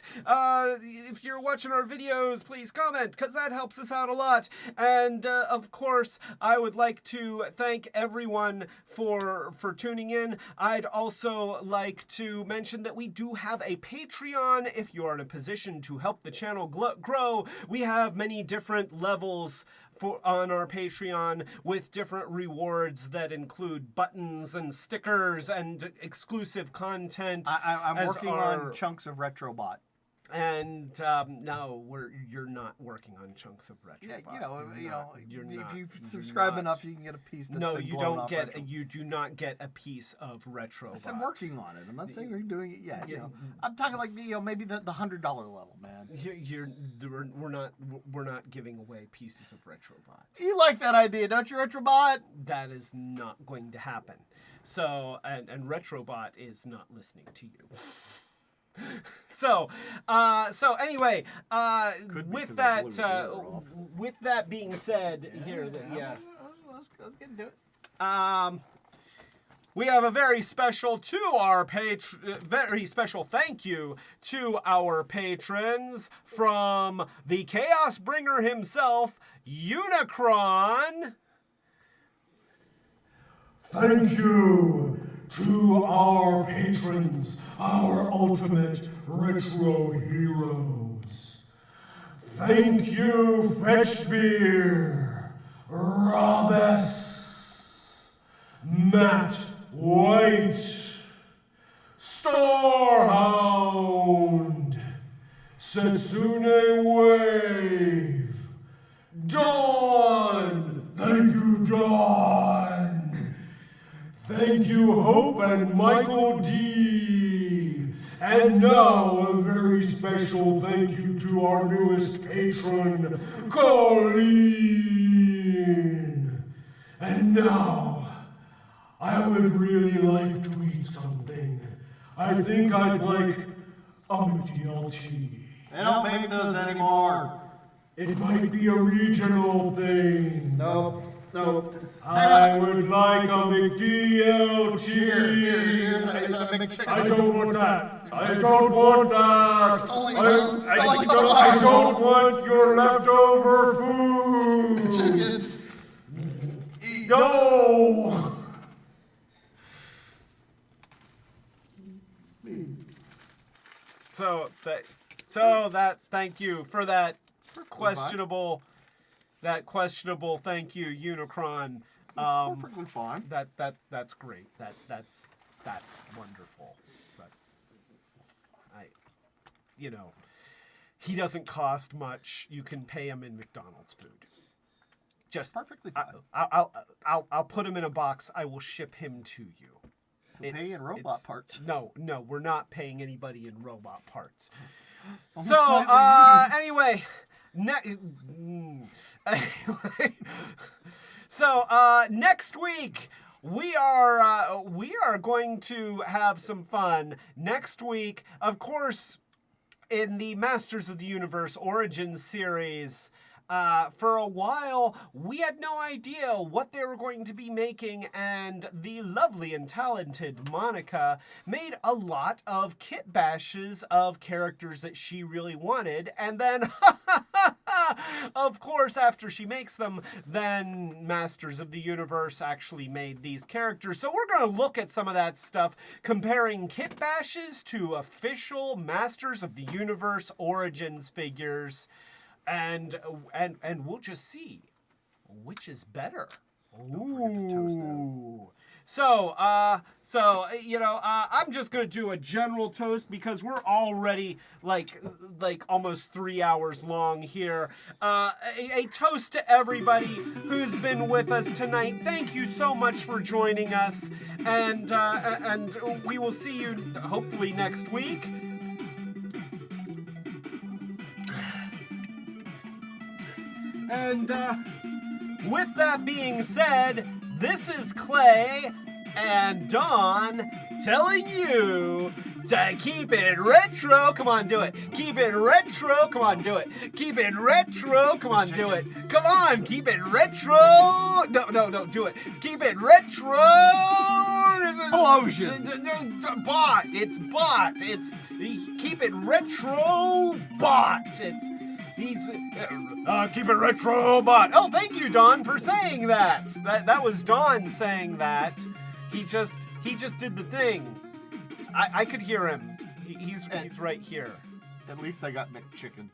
If you're watching our videos, please comment, because that helps us out a lot. And, of course, I would like to thank everyone for tuning in. I'd also like to mention that we do have a Patreon. If you are in a position to help the channel grow, we have many different levels on our Patreon with different rewards that include buttons and stickers and exclusive content. I'm working on chunks of Retrobot. And no, you're not working on chunks of Retrobot. Yeah, if you subscribe enough, you can get a piece. That's No, been you blown don't off get. Retro. You do not get a piece of Retrobot. I'm working on it. I'm not saying we're doing it yet. I'm talking like maybe the $100 level, man. We're not giving away pieces of Retrobot. You like that idea, don't you, Retrobot? That is not going to happen. So and Retrobot is not listening to you. So anyway, with that being said, let's get into it. We have a very special thank you to our patrons from the Chaos Bringer himself, Unicron. Thank you to our patrons, our ultimate retro heroes. Thank you, Fetchbeer, Radimus, Matt White, Starhound, Setsune Wave, Dawn. Thank you, Dawn. Thank you, Hope and Michael D. And now a very special thank you to our newest patron, Colleen. And now, I would really like to eat something. I think I'd like a McDLT. They don't make those anymore. It might be a regional thing. Nope. I would like a McDLT. Here's a McChicken. I don't want that. I don't want that. only- I only don't want your leftover food. Chicken. Go. Thank you for that questionable thank you, Unicron. Perfectly fine. That's great. That's wonderful. But he doesn't cost much. You can pay him in McDonald's food. Just Perfectly fine. I'll put him in a box. I will ship him to you. Pay in robot parts. No, we're not paying anybody in robot parts. Only So, slightly anyway, next week we are going to have some fun. Next week, of course, in the Masters of the Universe Origins series. For a while, we had no idea what they were going to be making, and the lovely and talented Monica made a lot of kit bashes of characters that she really wanted, and then, of course, after she makes them, then Masters of the Universe actually made these characters. So we're going to look at some of that stuff, comparing kit bashes to official Masters of the Universe Origins figures. And we'll just see which is better. Ooh. So I'm just gonna do a general toast because we're already like almost 3 hours long here. A toast to everybody who's been with us tonight. Thank you so much for joining us, and we will see you hopefully next week. And with that being said, this is Clay and Dawn telling you to keep it retro. Come on, do it. Keep it retro. Come on, do it. Keep it retro. Come on, do it. Come on, keep it retro. No, do it. Keep it retro. Explosion. Bot. It's bot. It's keep it retro. Bot. He's keep it retro bot. Oh, thank you, Don, for saying that. That was Don saying that. He just did the thing. I could hear him. He's right here. At least I got McChicken.